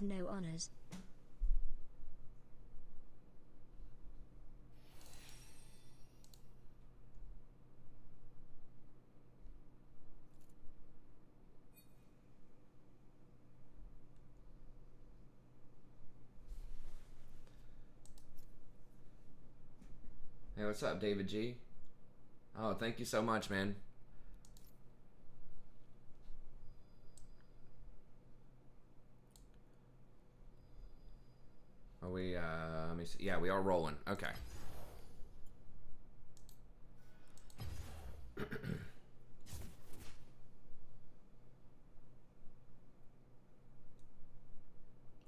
No honors. Hey, what's up, David G? Oh, thank you so much, man. Are we, let me see. Yeah, we are rolling. Okay.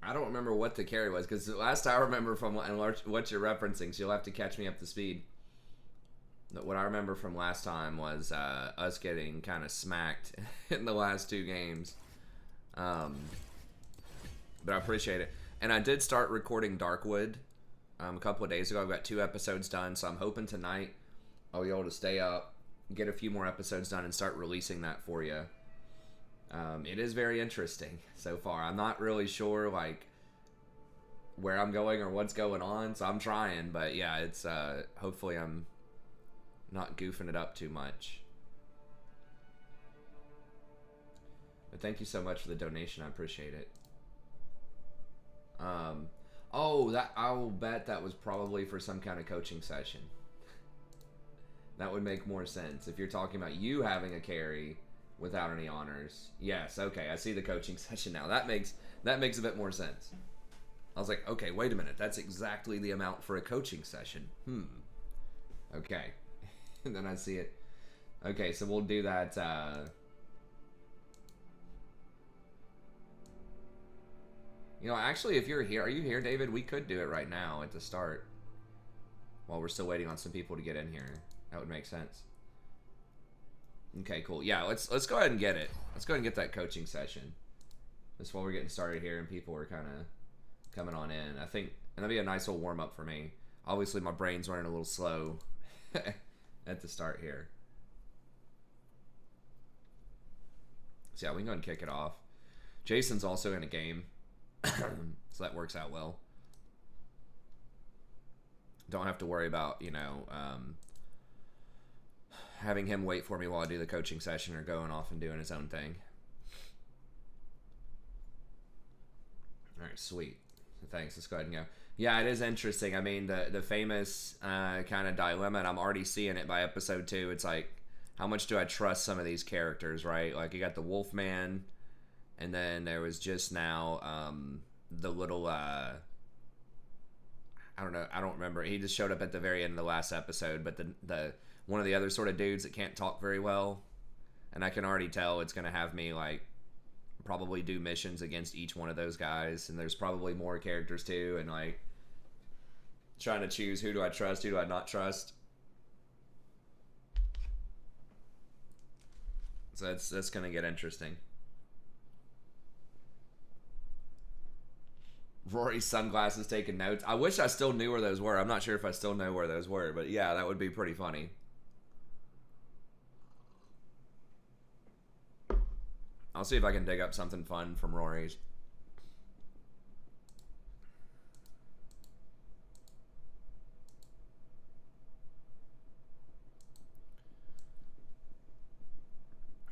I don't remember what the carry was, because the last I remember from what you're referencing, so you'll have to catch me up to speed. But what I remember from last time was us getting kind of smacked in the last two games. Um, but I appreciate it. And I did start recording Darkwood a couple of days ago. I've got 2 episodes done, so I'm hoping tonight I'll be able to stay up, get a few more episodes done, and start releasing that for you. It is very interesting so far. I'm not really sure like where I'm going or what's going on, so I'm trying. But yeah, it's hopefully I'm not goofing it up too much. But thank you so much for the donation. I appreciate it. Um, oh, that I will bet that was probably for some kind of coaching session. That would make more sense if you're talking about you having a carry without any honors. Yes, okay, I see the coaching session now. That makes a bit more sense. I was like, okay, wait a minute. That's exactly the amount for a coaching session. Okay. And then I see it. Okay, so we'll do that. Actually, if you're here, are you here, David? We could do it right now at the start while we're still waiting on some people to get in here. That would make sense. Okay, cool. Yeah, let's go ahead and get it. Let's go ahead and get that coaching session. Just while we're getting started here and people are kind of coming on in. I think, and that'd be a nice little warm up for me. Obviously, my brain's running a little slow at the start here. So yeah, we can go ahead and kick it off. Jason's also in a game, so that works out well. Don't have to worry about having him wait for me while I do the coaching session or going off and doing his own thing. All right, sweet. Thanks. Let's go ahead and go. Yeah, it is interesting. I mean, the famous kind of dilemma, and I'm already seeing it by episode 2. It's like, how much do I trust some of these characters, right? Like, you got the Wolfman, and then there was just now the little, I don't know, I don't remember. He just showed up at the very end of the last episode, but the one of the other sort of dudes that can't talk very well, and I can already tell it's going to have me, like, probably do missions against each one of those guys, and there's probably more characters too, and like trying to choose who do I trust, who do I not trust. So that's gonna get interesting. Rory's sunglasses taking notes. I wish I still knew where those were. I'm not sure if I still know where those were, but yeah, that would be pretty funny. I'll see if I can dig up something fun from Rory's.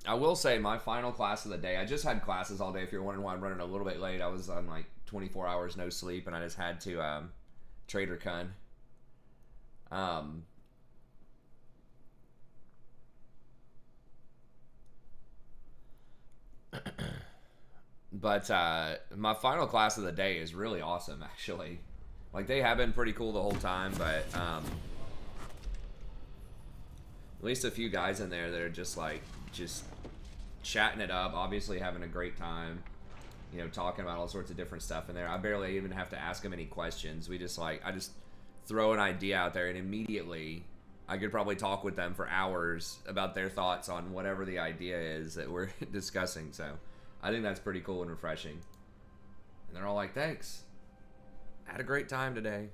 I will say my final class of the day. I just had classes all day. If you're wondering why I'm running a little bit late, I was on like 24 hours no sleep, and I just had to Trader Kun. Um, but my final class of the day is really awesome, actually. Like they have been pretty cool the whole time, but at least a few guys in there that are just chatting it up, obviously having a great time, talking about all sorts of different stuff in there. I barely even have to ask them any questions. I just throw an idea out there, and immediately I could probably talk with them for hours about their thoughts on whatever the idea is that we're discussing. So I think that's pretty cool and refreshing. And they're all like, thanks. Had a great time today.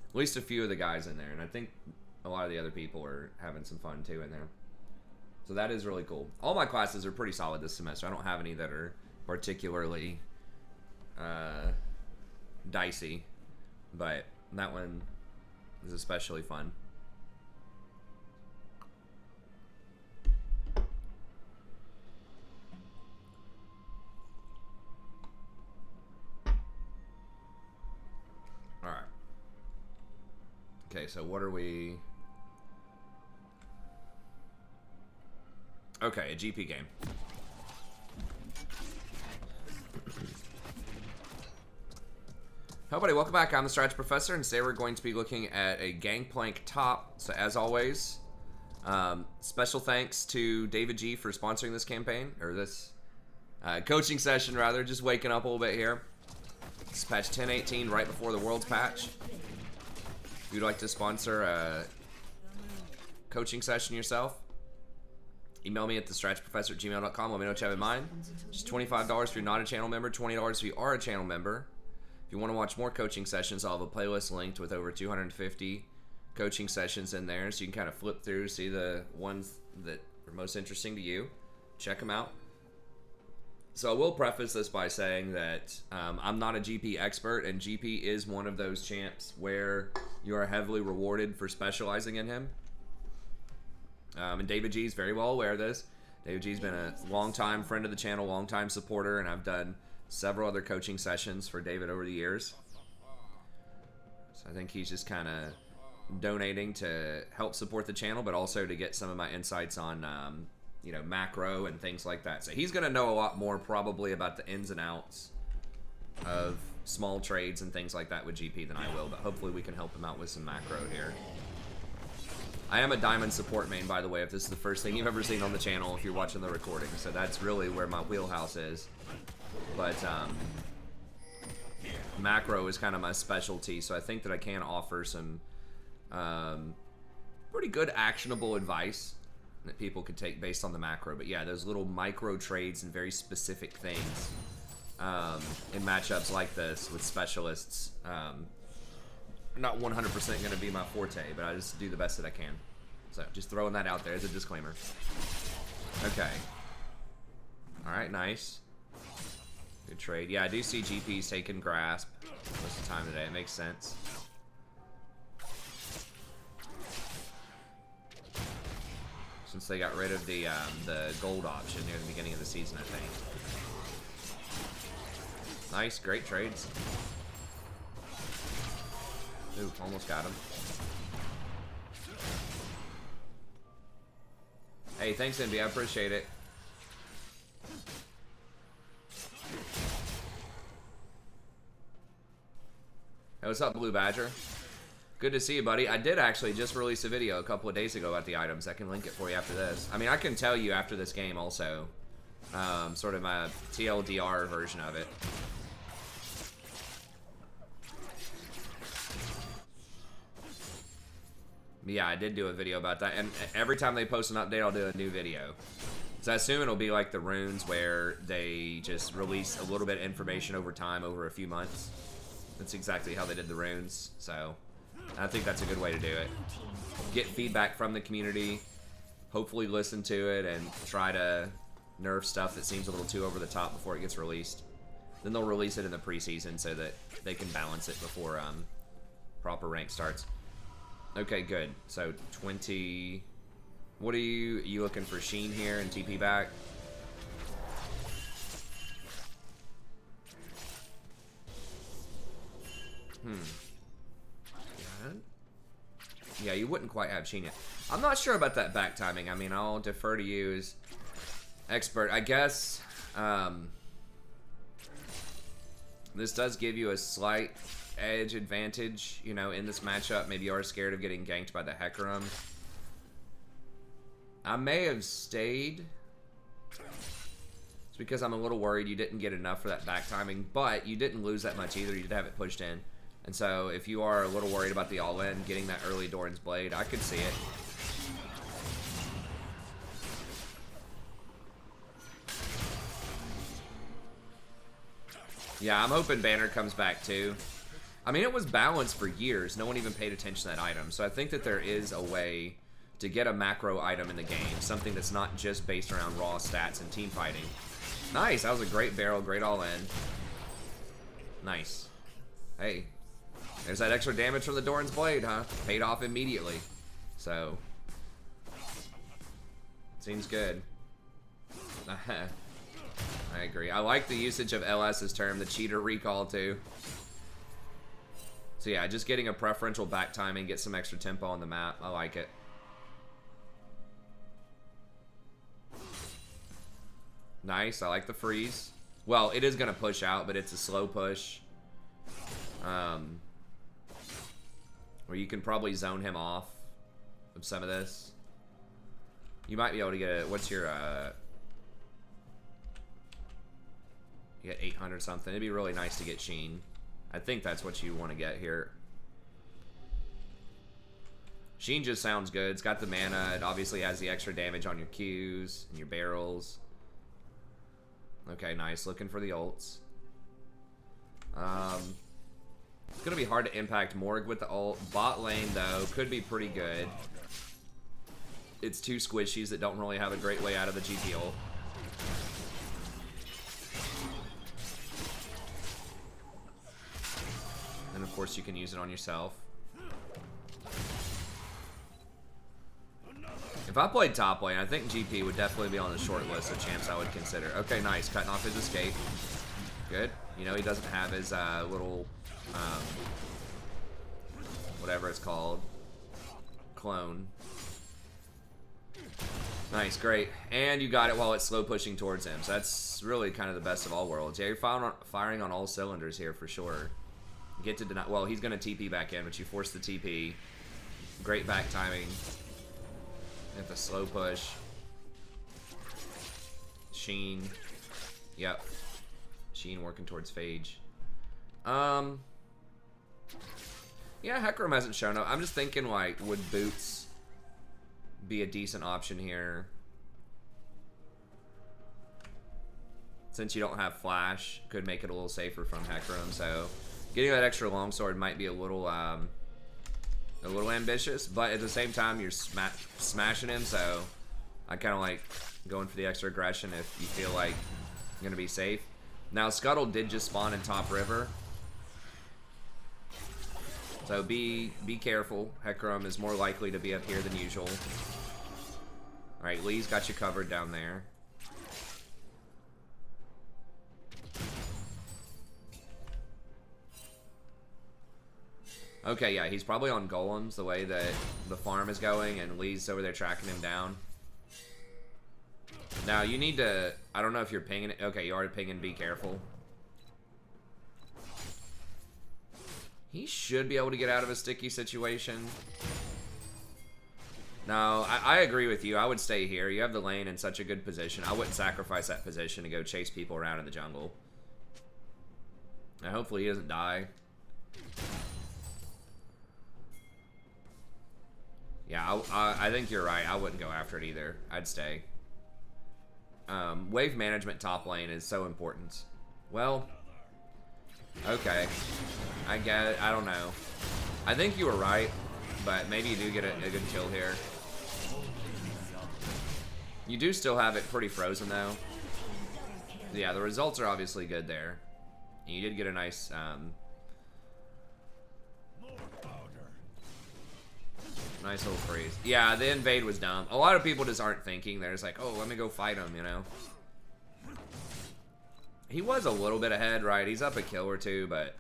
At least a few of the guys in there, and I think a lot of the other people are having some fun too in there. So that is really cool. All my classes are pretty solid this semester. I don't have any that are particularly dicey, but that one is especially fun. All right. Okay, so what are we? Okay, a GP game. Hello, buddy. Welcome back. I'm the Strategy Professor, and today we're going to be looking at a Gangplank top. So, as always, special thanks to David G for sponsoring this campaign, or this coaching session, rather. Just waking up a little bit here. It's patch 10.18, right before the World's patch. If you'd like to sponsor a coaching session yourself, email me at thestrategyprofessor@gmail.com. Let me know what you have in mind. Just $25 if you're not a channel member, $20 if you are a channel member. If you want to watch more coaching sessions, I'll have a playlist linked with over 250 coaching sessions in there, so you can kind of flip through, see the ones that are most interesting to you. Check them out. So I will preface this by saying that I'm not a GP expert, and GP is one of those champs where you are heavily rewarded for specializing in him. And David G is very well aware of this. David G's been a long-time friend of the channel, long-time supporter, and I've done several other coaching sessions for David over the years. So I think he's just kind of donating to help support the channel, but also to get some of my insights on, you know, macro and things like that. So he's going to know a lot more probably about the ins and outs of small trades and things like that with GP than I will, but hopefully we can help him out with some macro here. I am a diamond support main, by the way, if this is the first thing you've ever seen on the channel, if you're watching the recording. So that's really where my wheelhouse is. But macro is kind of my specialty, so I think that I can offer some pretty good actionable advice that people could take based on the macro. But yeah, those little micro trades and very specific things in matchups like this with specialists are not 100% going to be my forte, but I just do the best that I can. So just throwing that out there as a disclaimer. Okay. All right, nice. Good trade. Yeah, I do see GP's taking grasp most of the time today. It makes sense. Since they got rid of the gold option near the beginning of the season, I think. Nice, great trades. Ooh, almost got him. Hey, thanks, Envy. I appreciate it. Hey, what's up, Blue Badger? Good to see you, buddy. I did actually just release a video a couple of days ago about the items. I can link it for you after this. I mean, I can tell you after this game also. Sort of my TLDR version of it. Yeah, I did do a video about that. And every time they post an update, I'll do a new video. So I assume it'll be like the runes where they just release a little bit of information over time, over a few months. That's exactly how they did the runes. So I think that's a good way to do it. Get feedback from the community, hopefully listen to it, and try to nerf stuff that seems a little too over the top before it gets released. Then they'll release it in the preseason so that they can balance it before proper rank starts. Okay, good. So 20. What are you looking for? Sheen here and TP back? Yeah, you wouldn't quite have Sheen yet. I'm not sure about that back timing. I mean, I'll defer to you as expert. I guess this does give you a slight edge advantage, you know, in this matchup. Maybe you are scared of getting ganked by the Hecarim. I may have stayed. It's because I'm a little worried you didn't get enough for that back timing, but you didn't lose that much either. You did have it pushed in. And so if you are a little worried about the all-in, getting that early Doran's Blade, I could see it. Yeah, I'm hoping Banner comes back too. I mean, it was balanced for years. No one even paid attention to that item. So I think that there is a way to get a macro item in the game. Something that's not just based around raw stats and team fighting. Nice. That was a great barrel. Great all-in. Nice. Hey, there's that extra damage from the Doran's Blade, huh? Paid off immediately. So, seems good. I agree. I like the usage of LS's term, the cheater recall, too. So yeah, just getting a preferential back timing, get some extra tempo on the map. I like it. Nice. I like the freeze. Well, it is going to push out, but it's a slow push. Where you can probably zone him off of some of this. You might be able to get a... What's your... You get 800 something. It'd be really nice to get Sheen. I think that's what you want to get here. Sheen just sounds good. It's got the mana. It obviously has the extra damage on your Qs and your barrels. Okay, nice. Looking for the ults. It's going to be hard to impact Morg with the ult. Bot lane, though, could be pretty good. It's two squishies that don't really have a great way out of the GP ult. And, of course, you can use it on yourself. If I played top lane, I think GP would definitely be on the short list of champs I would consider. Okay, nice. Cutting off his escape. Good. You know, he doesn't have his little, whatever it's called, clone. Nice, great. And you got it while it's slow pushing towards him. So that's really kind of the best of all worlds. Yeah, you're firing on all cylinders here for sure. Get to deny. Well, he's going to TP back in, but you force the TP. Great back timing. At the slow push. Sheen. Yep. Sheen working towards Phage. Yeah, Hecarim hasn't shown up. I'm just thinking, like, would Boots be a decent option here? Since you don't have Flash, could make it a little safer from Hecarim, so getting that extra longsword might be a little ambitious, but at the same time, you're smashing him, so I kind of like going for the extra aggression if you feel like you're going to be safe. Now, Scuttle did just spawn in top river, so be careful. Hecarim is more likely to be up here than usual. Alright, Lee's got you covered down there. Okay, yeah, he's probably on golems the way that the farm is going, and Lee's over there tracking him down. Now, you need to... I don't know if you're pinging it. Okay, you are pinging. Be careful. He should be able to get out of a sticky situation. No, I agree with you. I would stay here. You have the lane in such a good position. I wouldn't sacrifice that position to go chase people around in the jungle. Now, hopefully he doesn't die. Yeah, I think you're right. I wouldn't go after it either. I'd stay. Wave management top lane is so important. Well, okay. I get it. I don't know. I think you were right, but maybe you do get a good kill here. You do still have it pretty frozen, though. Yeah, the results are obviously good there. You did get a nice... nice little freeze. Yeah, the invade was dumb. A lot of people just aren't thinking. They're just like, oh, let me go fight him, you know? He was a little bit ahead, right? He's up a kill or two, but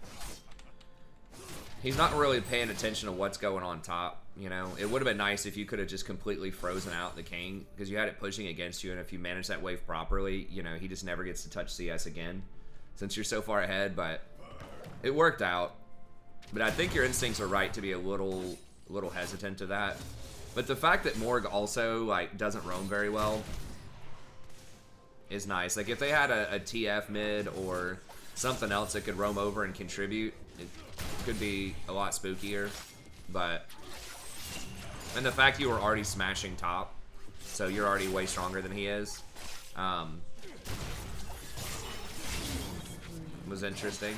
he's not really paying attention to what's going on top, you know? It would have been nice if you could have just completely frozen out the king, because you had it pushing against you, and if you manage that wave properly, you know, he just never gets to touch CS again, since you're so far ahead, but it worked out. But I think your instincts are right to be a little hesitant to that. But the fact that Morg also, like, doesn't roam very well is nice. Like, if they had a TF mid or something else that could roam over and contribute, it could be a lot spookier. But, and the fact you were already smashing top, so you're already way stronger than he is, was interesting.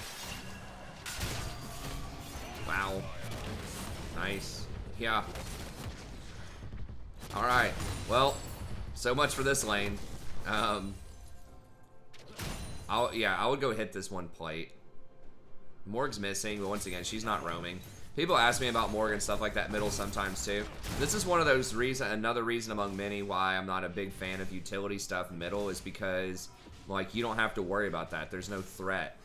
Wow. Nice. Yeah. Alright. Well, so much for this lane. I would go hit this one plate. Morg's missing, but once again, she's not roaming. People ask me about Morg and stuff like that middle sometimes too. This is one of those reasons, another reason among many why I'm not a big fan of utility stuff middle is because, like, you don't have to worry about that. There's no threat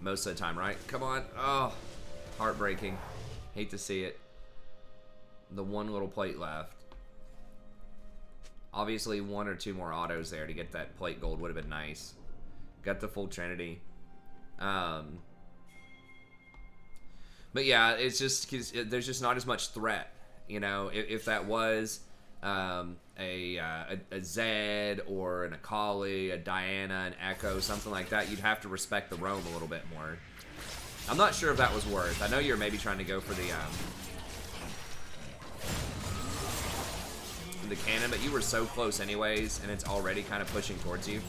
most of the time, right? Come on. Oh, heartbreaking. Hate to see it. The one little plate left. Obviously, 1 or 2 more autos there to get that plate gold would have been nice. Got the full Trinity. But yeah, it's just because there's just not as much threat. You know, if that was a Zed or an Akali, a Diana, an Echo, something like that, you'd have to respect the roam a little bit more. I'm not sure if that was worth. I know you're maybe trying to go for the cannon, but you were so close anyways, and it's already kind of pushing towards you.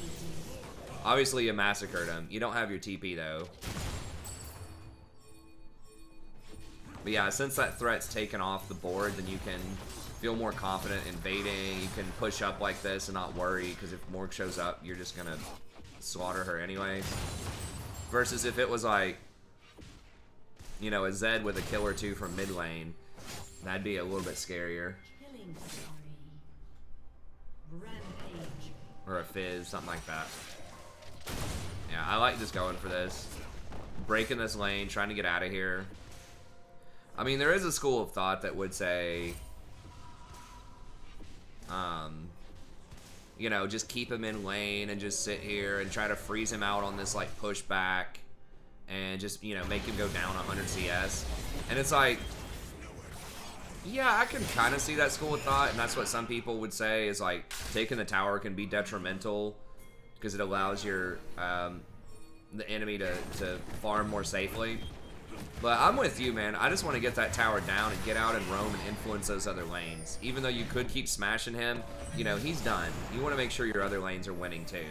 Obviously, you massacred him. You don't have your TP, though. But yeah, since that threat's taken off the board, then you can feel more confident invading. You can push up like this and not worry, because if Morg shows up, you're just going to slaughter her anyway. Versus if it was like, you know, a Zed with a kill or 2 from mid lane, that'd be a little bit scarier. Or a Fizz, something like that. Yeah, I like just going for this. Breaking this lane, trying to get out of here. I mean, there is a school of thought that would say, you know, just keep him in lane and just sit here and try to freeze him out on this, like, pushback and just, you know, make him go down 100 CS. And it's like, yeah, I can kind of see that school of thought, and that's what some people would say is, like, taking the tower can be detrimental because it allows your, the enemy to farm more safely. But I'm with you, man. I just want to get that tower down and get out and roam and influence those other lanes. Even though you could keep smashing him, you know, he's done. You want to make sure your other lanes are winning, too.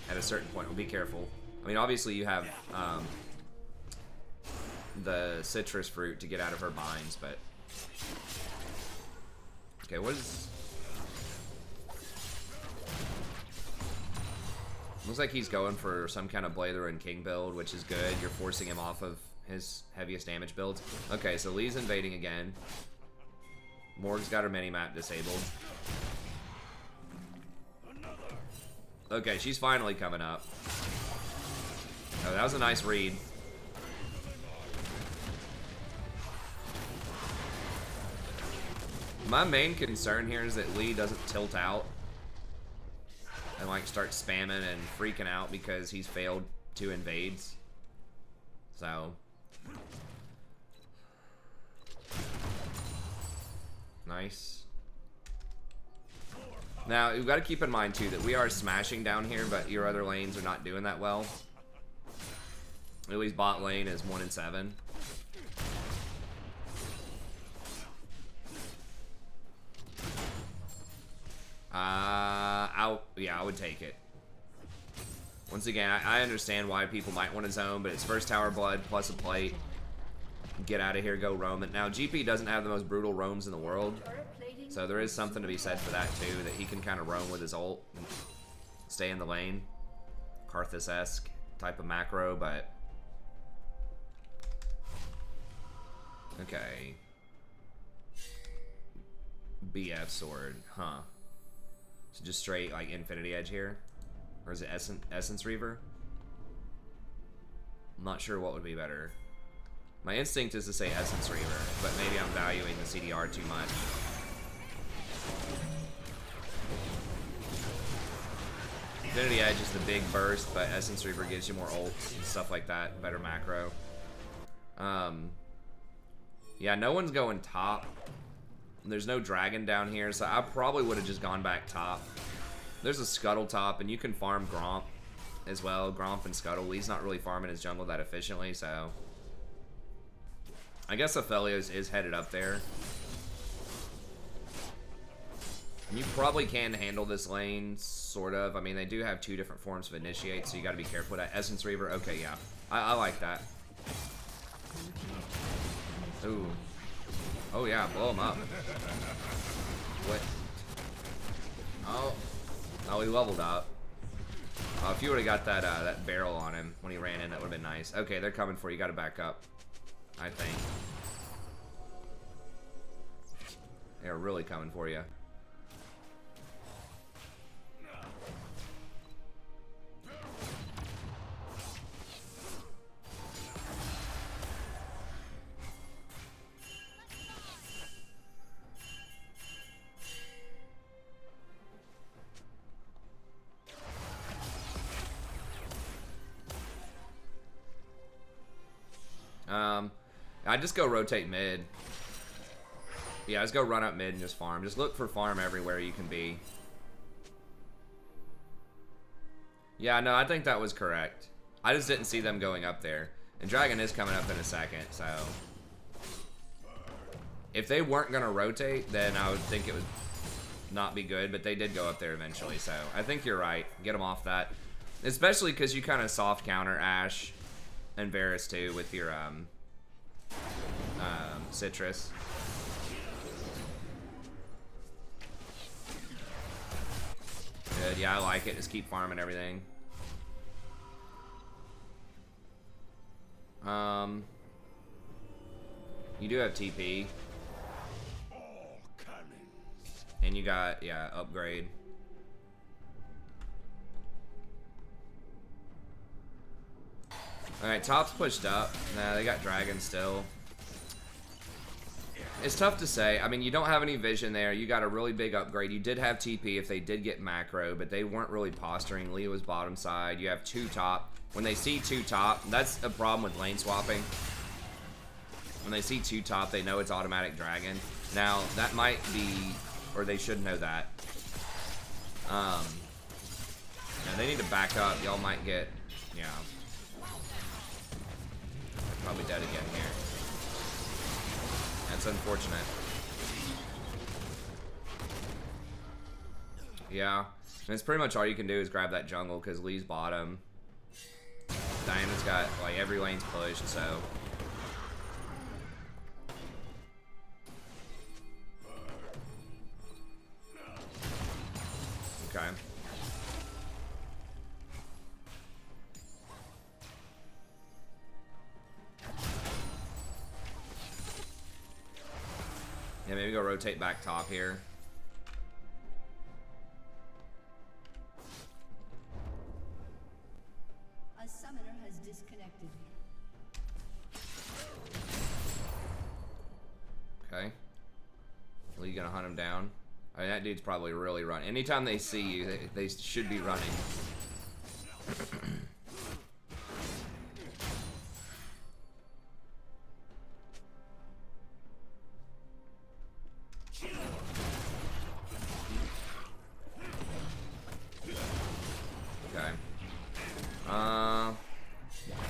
At a certain point. Well, be careful. I mean, obviously you have the citrus fruit to get out of her binds, but... Okay, what is... Looks like he's going for some kind of Blather and King build, which is good. You're forcing him off of his heaviest damage builds. Okay, so Lee's invading again. Morg's got her mini-map disabled. Okay, she's finally coming up. Oh, that was a nice read. My main concern here is that Lee doesn't tilt out and like start spamming and freaking out because he's failed 2 invades. So nice. Now you've got to keep in mind too that we are smashing down here, but your other lanes are not doing that well. At least bot lane is 1 in 7. Yeah, I would take it. Once again, I understand why people might want to zone, but it's first tower blood plus a plate. Get out of here, go roam it. Now, GP doesn't have the most brutal roams in the world, so there is something to be said for that too, that he can kind of roam with his ult and stay in the lane. Karthus-esque type of macro, but... Okay. BF sword, huh. So just straight, like, Infinity Edge here? Or is it Essence Reaver? I'm not sure what would be better. My instinct is to say Essence Reaver, but maybe I'm valuing the CDR too much. Infinity Edge is the big burst, but Essence Reaver gives you more ults and stuff like that, better macro. Yeah, no one's going top. There's no dragon down here, so I probably would have just gone back top. There's a Scuttle top, and you can farm Gromp as well. Gromp and Scuttle. He's not really farming his jungle that efficiently, so... I guess Aphelios is headed up there. And you probably can handle this lane, sort of. I mean, they do have 2 different forms of Initiate, so you gotta be careful with that. Essence Reaver, okay, yeah. I like that. Ooh. Oh yeah, blow him up. What? Oh. Oh, he leveled up. Oh, if you would have got that that barrel on him when he ran in, that would have been nice. Okay, they're coming for you. Got to back up, I think. They're really coming for you. I just go rotate mid. Yeah, just go run up mid and just farm. Just look for farm everywhere you can be. Yeah, no, I think that was correct. I just didn't see them going up there. And Dragon is coming up in a second, so... If they weren't going to rotate, then I would think it would not be good, but they did go up there eventually, so I think you're right. Get them off that. Especially because you kind of soft counter Ashe and Varus too with your Citrus. Good, yeah, I like it. Just keep farming everything. You do have TP. And you got, yeah, upgrade. Alright, top's pushed up. Nah, they got dragon still. It's tough to say. I mean, you don't have any vision there. You got a really big upgrade. You did have TP if they did get macro, but they weren't really posturing. Leo was bottom side. You have 2 top. When they see 2 top, that's a problem with lane swapping. When they see 2 top, they know it's automatic dragon. Now, that might be, or they should know that. Now they need to back up. Y'all might get, yeah. Probably dead again here. That's unfortunate. Yeah. And it's pretty much all you can do is grab that jungle because Lee's bottom. Diana's got, like, every lane's pushed, so. Okay. Yeah, maybe go rotate back top here. A summoner has disconnected. Okay. Are you gonna hunt him down? I mean, that dude's probably really running. Anytime they see you, they should be running. Okay.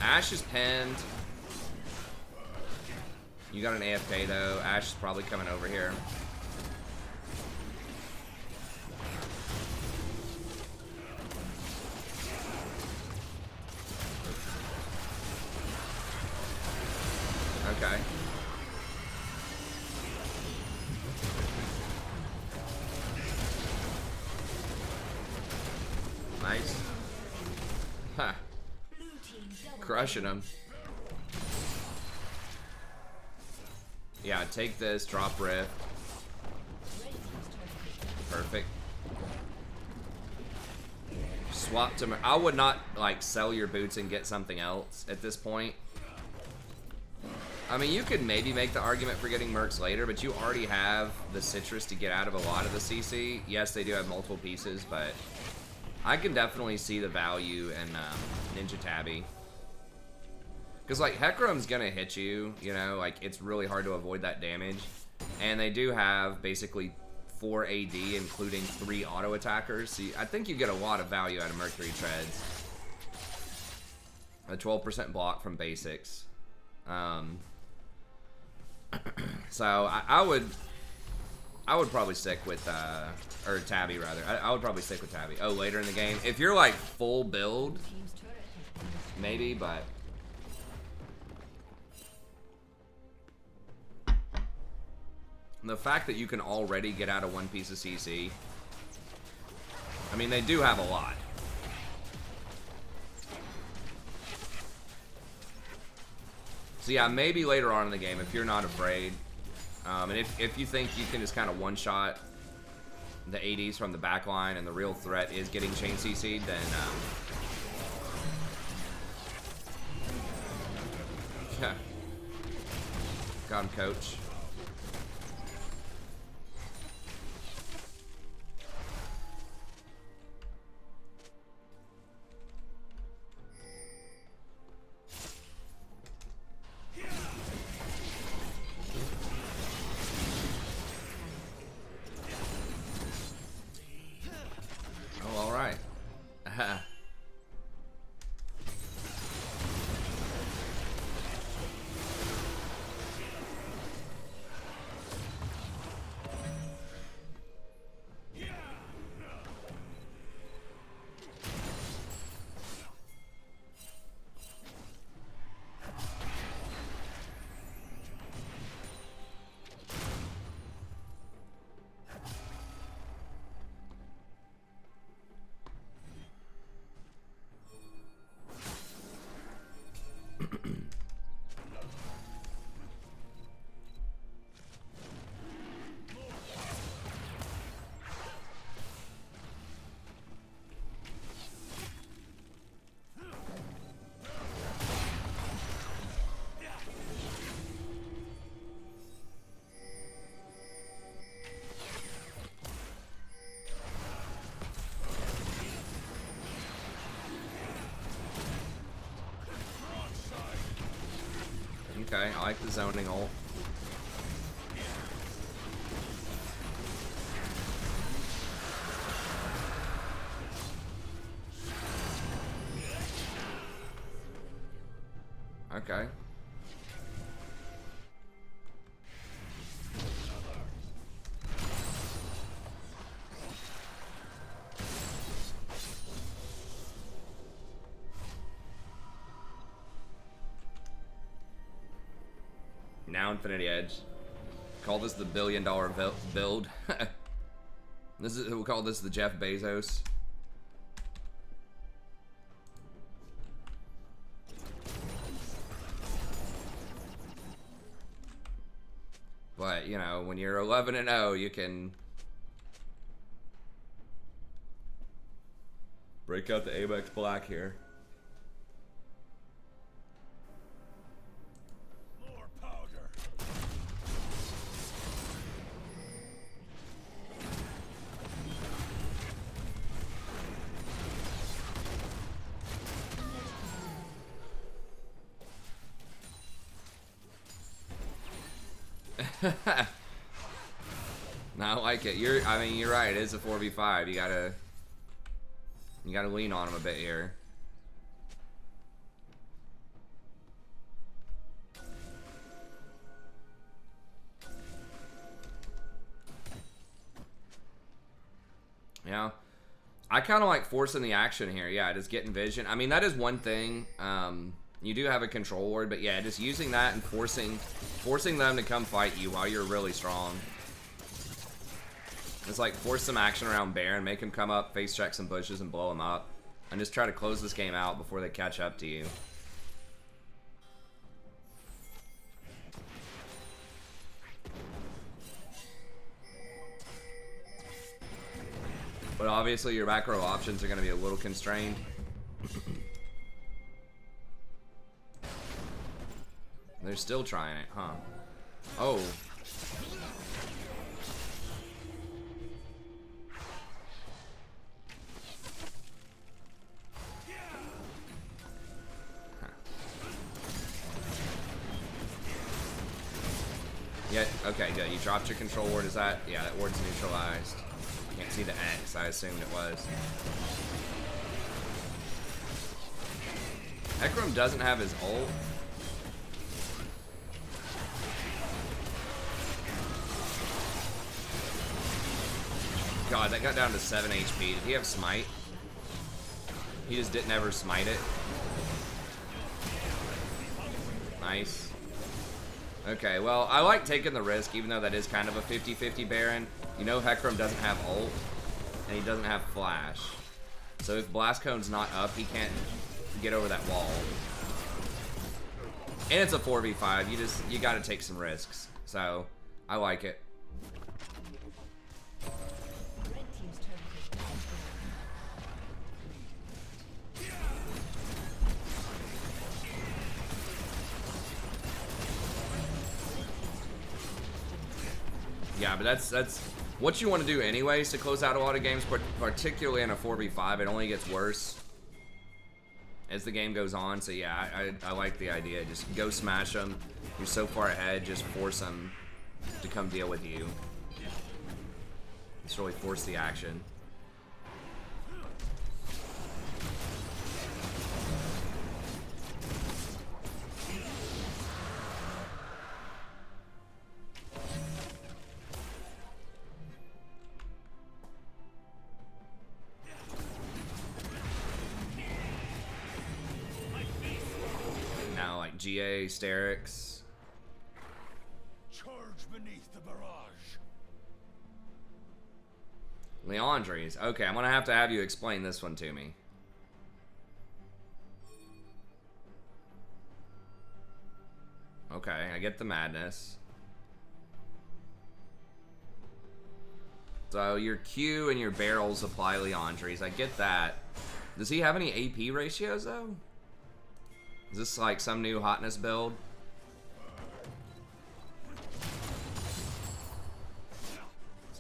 Ashe is pinned. You got an AFK though. Ashe is probably coming over here. Okay. Nice. Huh. Crushing him. Yeah, take this, drop rift. Perfect. Swap to... I would not, like, sell your boots and get something else at this point. I mean, you could maybe make the argument for getting Mercs later, but you already have the Citrus to get out of a lot of the CC. Yes, they do have multiple pieces, but I can definitely see the value in Ninja Tabby. Because, like, Hecarim's going to hit you, you know, like, it's really hard to avoid that damage. And they do have basically 4 AD, including 3 auto attackers. So I think you get a lot of value out of Mercury Treads. A 12% block from basics. So I would probably stick with or Tabby rather. I would probably stick with Tabby. Oh, later in the game, if you're like full build, maybe, but the fact that you can already get out of 1 piece of CC, I mean, they do have a lot. So yeah, maybe later on in the game if you're not afraid. And if you think you can just kind of one-shot the ADs from the back line and the real threat is getting chain CC'd, then yeah. Got him, coach. Oh, all right. Okay, I like the zoning ult. Okay. Now Infinity Edge. Call this the $1 billion build. We'll call this the Jeff Bezos. But, you know, when you're 11-0, you can break out the Apex Black here. More powder. No, I like it. I mean, you're right. It is a 4v5. You gotta lean on him a bit here. Yeah, I kind of like forcing the action here. Yeah, just getting vision. I mean, that is one thing. You do have a control ward, but yeah, just using that and forcing them to come fight you while you're really strong. It's like force some action around Baron, make him come up, face check some bushes, and blow him up, and just try to close this game out before they catch up to you. But obviously, your back row options are going to be a little constrained. They're still trying it, huh? Oh. Yeah, okay, good. You dropped your control ward. Is that? Yeah, that ward's neutralized. Can't see the X. I assumed it was. Ekram doesn't have his ult. God, that got down to 7 HP. Did he have smite? He just didn't ever smite it. Nice. Okay, well, I like taking the risk, even though that is kind of a 50-50 Baron. You know Hecarim doesn't have ult, and he doesn't have flash. So if Blast Cone's not up, he can't get over that wall. And it's a 4v5. You got to take some risks. So I like it. Red team's turret has been Yeah, but that's what you want to do anyways to close out a lot of games, but particularly in a 4v5, it only gets worse as the game goes on. So yeah, I like the idea. Just go smash them. You're so far ahead, just force them to come deal with you. Just really force the action. Now like GA, Sterix. Charge beneath the barrage. Leandries. Okay, I'm gonna have to have you explain this one to me. Okay, I get the madness. So your Q and your barrels apply Leandries. I get that. Does he have any AP ratios though? Is this like some new hotness build?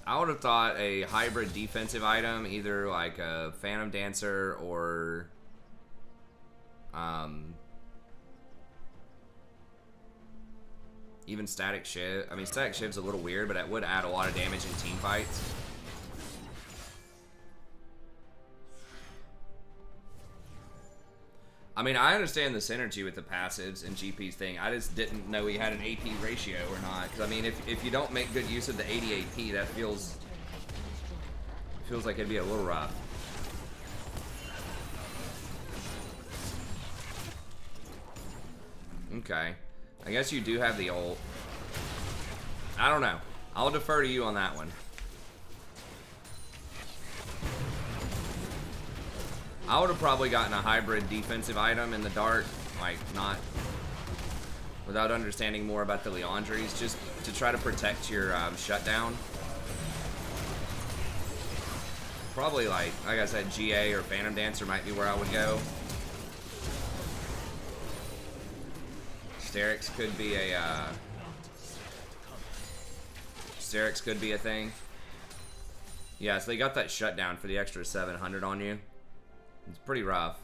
I would have thought a hybrid defensive item, either like a Phantom Dancer or even Static Shiv. I mean, Static Shiv's a little weird, but it would add a lot of damage in team fights. I mean, I understand the synergy with the passives and GP's thing. I just didn't know he had an AP ratio or not. Because, I mean, if you don't make good use of the 80 AP, that feels like it'd be a little rough. Okay. I guess you do have the ult. I don't know. I'll defer to you on that one. I would have probably gotten a hybrid defensive item in the dark, like not without understanding more about the Leandries, just to try to protect your shutdown. Probably like I said, GA or Phantom Dancer might be where I would go. Sterix could be a thing. Yeah, so they got that shutdown for the extra 700 on you. It's pretty rough.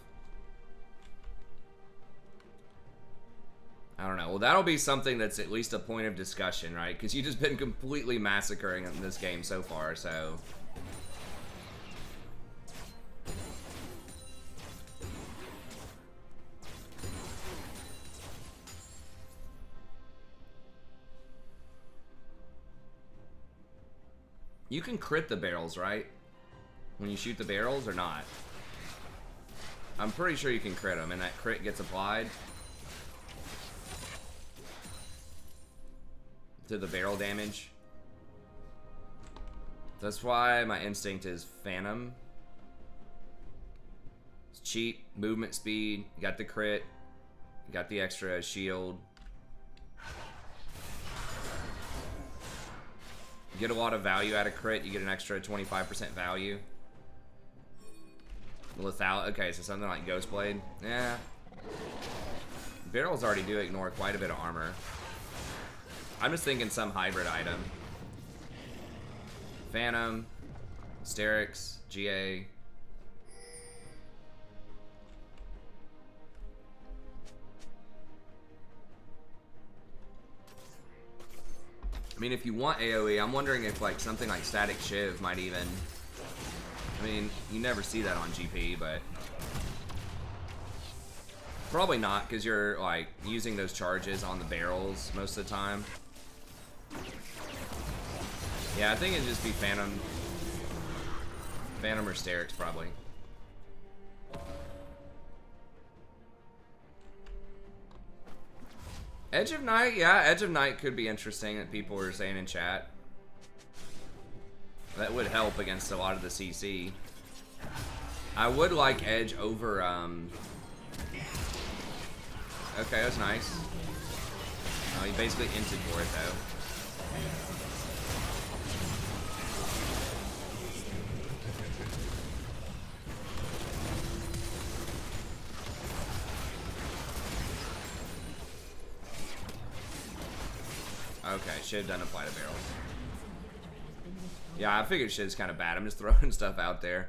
I don't know. Well, that'll be something that's at least a point of discussion, right? Because you've just been completely massacring in this game so far, so... You can crit the barrels, right? When you shoot the barrels or not? I'm pretty sure you can crit them, and that crit gets applied to the barrel damage. That's why my instinct is Phantom. It's cheap, movement speed, you got the crit, you got the extra shield. You get a lot of value out of crit, you get an extra 25% value. Lethal, okay, so something like Ghostblade. Yeah. Barrels already do ignore quite a bit of armor. I'm just thinking some hybrid item. Phantom, Sterix, GA. I mean, if you want AoE, I'm wondering if like something like Static Shiv might even... I mean, you never see that on GP, but... Probably not, because you're, like, using those charges on the barrels most of the time. Yeah, I think it'd just be Phantom. Phantom or Sterix, probably. Edge of Night, yeah, Edge of Night could be interesting that people were saying in chat. That would help against a lot of the CC. I would like Edge over Okay, that was nice. Oh, he basically inted for it, though. Okay, should have done apply to barrels. Yeah, I figured shit's kind of bad. I'm just throwing stuff out there.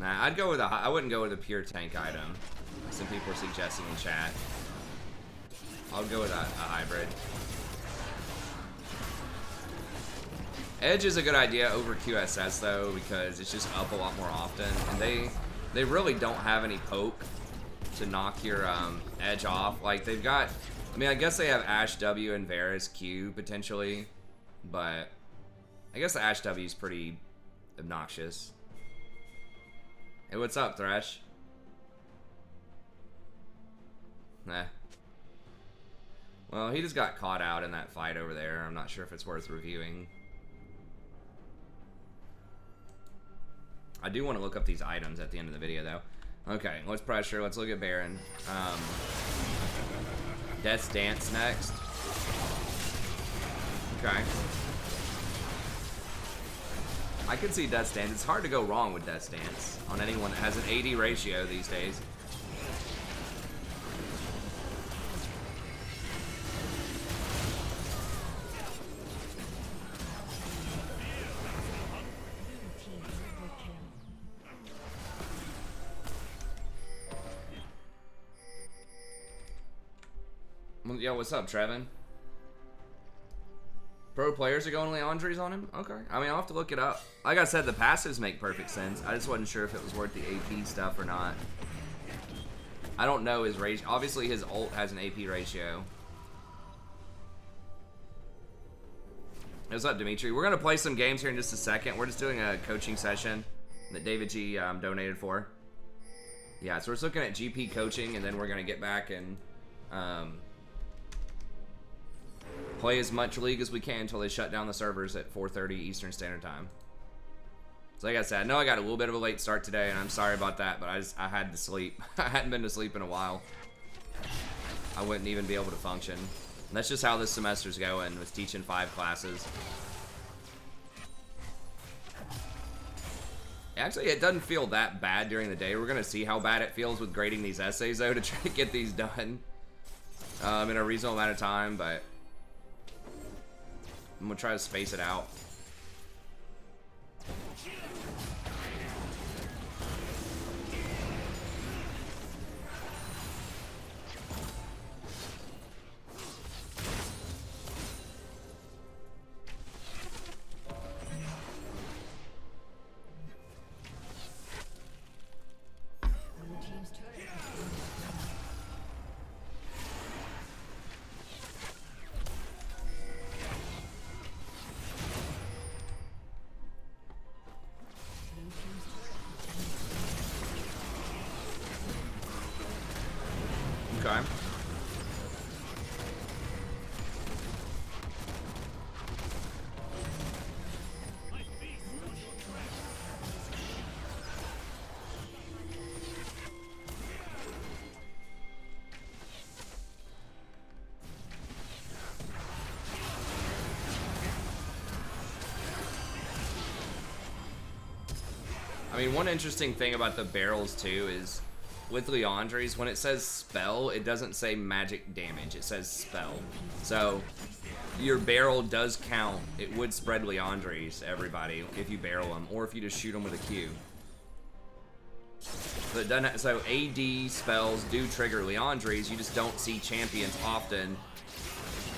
Nah, I'd go with I wouldn't go with a pure tank item. Some people are suggesting in chat. I'll go with a hybrid. Edge is a good idea over QSS though, because it's just up a lot more often, and they really don't have any poke to knock your edge off. Like they've got, I mean, I guess they have Ash W and Varus Q potentially, but I guess the Ash W is pretty obnoxious. Hey, what's up, Thresh? Nah. Well, he just got caught out in that fight over there. I'm not sure if it's worth reviewing. I do want to look up these items at the end of the video, though. Okay, let's pressure. Let's look at Baron. Death's Dance next. Okay. I can see Death's Dance. It's hard to go wrong with Death's Dance on anyone that has an AD ratio these days. Yo, what's up, Trevin? Pro players are going Leandre's on him? Okay. I mean, I'll have to look it up. Like I said, the passives make perfect sense. I just wasn't sure if it was worth the AP stuff or not. I don't know his ratio. Obviously, his ult has an AP ratio. What's up, Dimitri? We're going to play some games here in just a second. We're just doing a coaching session that David G donated for. Yeah, so we're just looking at GP coaching, and then we're going to get back and play as much League as we can until they shut down the servers at 4:30 Eastern Standard Time. So like I said, I know I got a little bit of a late start today, and I'm sorry about that, but I had to sleep. I hadn't been to sleep in a while. I wouldn't even be able to function. And that's just how this semester's going, with teaching 5 classes. Actually, it doesn't feel that bad during the day. We're going to see how bad it feels with grading these essays, though, to try to get these done in a reasonable amount of time, but I'm going to try to space it out. Okay. I mean, one interesting thing about the barrels too is with Leandre's, when it says spell, it doesn't say magic damage, it says spell. So your barrel does count. It would spread Leandre's to everybody if you barrel them, or if you just shoot them with a Q. So, it doesn't, so AD spells do trigger Leandre's. You just don't see champions often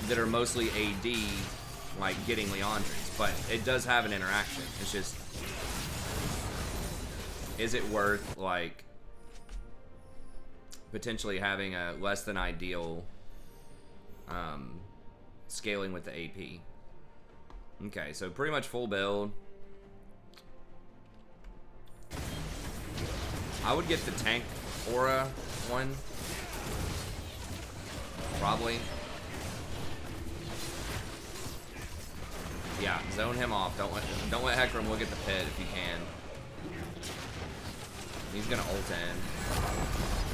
that are mostly AD like getting Leandre's, but it does have an interaction. It's just, is it worth like potentially having a less than ideal scaling with the AP? Okay, so pretty much full build. I would get the tank aura one. Probably. Yeah, zone him off. Don't let Hecarim look at the pit if you can. He's gonna ult in.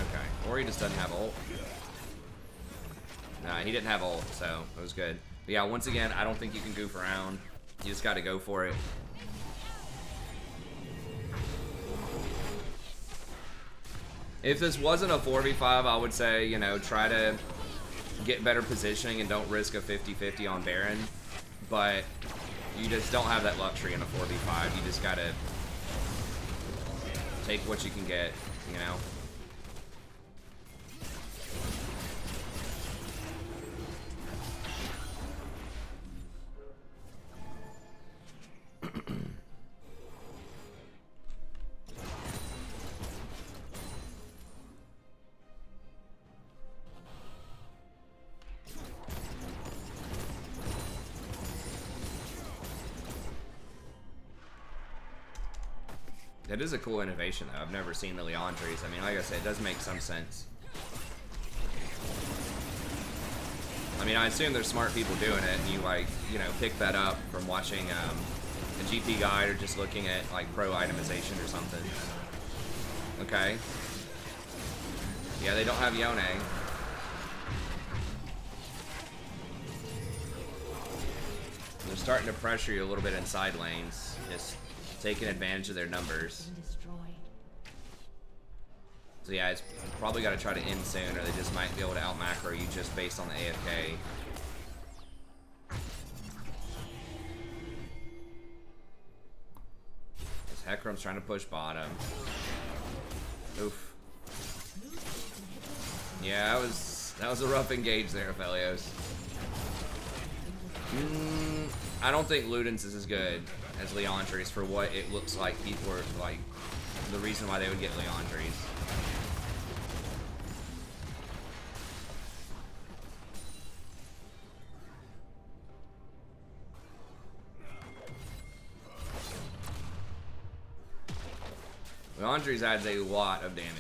Okay. Or he just doesn't have ult. Nah, he didn't have ult, so it was good. But yeah, once again, I don't think you can goof around. You just gotta go for it. If this wasn't a 4v5, I would say, you know, try to get better positioning and don't risk a 50-50 on Baron. But you just don't have that luxury in a 4v5. You just gotta take what you can get, you know? That is a cool innovation, though. I've never seen the Leandres. I mean, like I said, it does make some sense. I mean, I assume there's smart people doing it, and you, like, you know, pick that up from watching a GP guide or just looking at, like, pro itemization or something. Okay. Yeah, they don't have Yone. They're starting to pressure you a little bit in side lanes. Just taking advantage of their numbers. So yeah, it's probably got to try to end soon, or they just might be able to out macro you just based on the AFK. This Hecarim's trying to push bottom. Oof. Yeah, that was a rough engage there, Felios. I don't think Ludens is as good as Leandres for what it looks like people are, like, the reason why they would get Leandres. Leandres adds a lot of damage.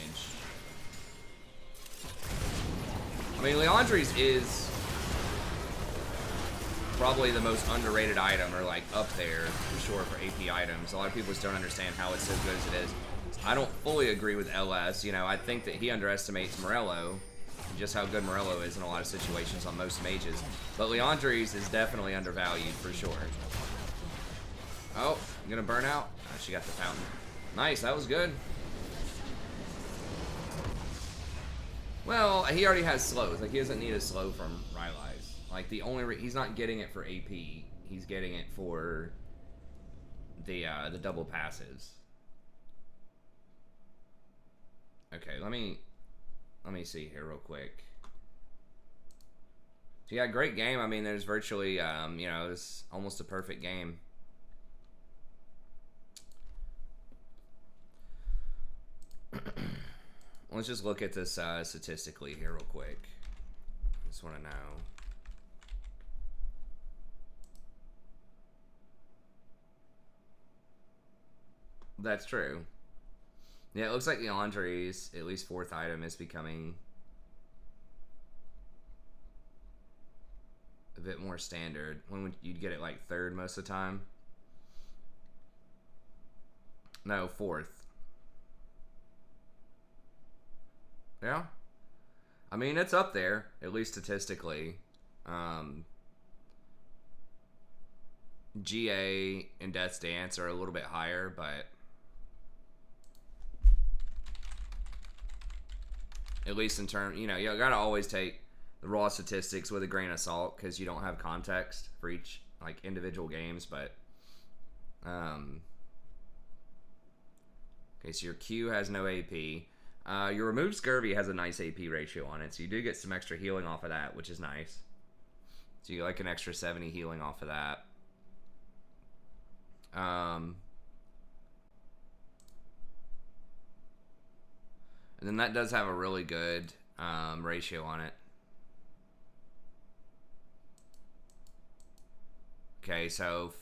I mean, Leandres is probably the most underrated item, or like up there for sure for AP items. A lot of people just don't understand how it's so good as it is. I don't fully agree with LS. You know, I think that he underestimates Morello, and just how good Morello is in a lot of situations on most mages. But Leandres is definitely undervalued for sure. Oh, you gonna burn out? Oh, she got the fountain. Nice, that was good. Well, he already has slows. Like, he doesn't need a slow from Rylai's. Like, the only he's not getting it for AP. He's getting it for the double passives. Okay, let me see here real quick. So yeah, great game. I mean, there's virtually you know, it's almost a perfect game. Let's just look at this statistically here real quick. Just want to know. That's true. Yeah, it looks like Leandre's, at least 4th item, is becoming a bit more standard. When would you'd get it, like 3rd most of the time? No, 4th. Yeah. I mean, it's up there, at least statistically. GA and Death's Dance are a little bit higher, but at least in terms, you know, you gotta always take the raw statistics with a grain of salt because you don't have context for each, like, individual games. But okay, so your Q has no AP. Your Removed Scurvy has a nice AP ratio on it, so you do get some extra healing off of that, which is nice. So you get like an extra 70 healing off of that. And then that does have a really good ratio on it. Okay, so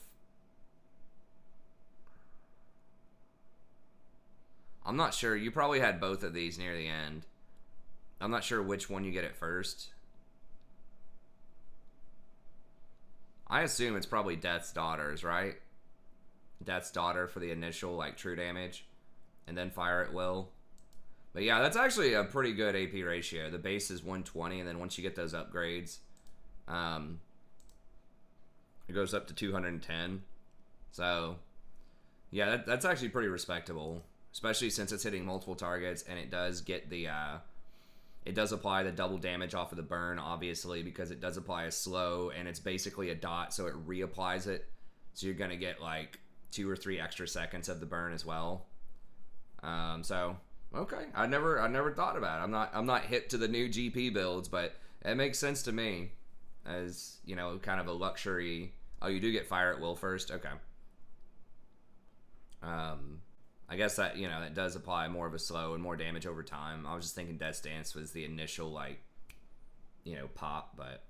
I'm not sure. You probably had both of these near the end. I'm not sure which one you get at first. I assume it's probably Death's Daughters, right? Death's Daughter for the initial, like, true damage. And then Fire at Will. But yeah, that's actually a pretty good AP ratio. The base is 120, and then once you get those upgrades, it goes up to 210. So, yeah, that's actually pretty respectable. Especially since it's hitting multiple targets, and it does get the, it does apply the double damage off of the burn, obviously, because it does apply a slow, and it's basically a dot, so it reapplies it. So you're going to get, like, 2 or 3 extra seconds of the burn as well. So, okay. I never thought about it. I'm not hip to the new GP builds, but it makes sense to me as, you know, kind of a luxury. Oh, you do get Fire at Will first? Okay. I guess that, you know, that does apply more of a slow and more damage over time. I was just thinking Death's Dance was the initial, like, you know, pop, but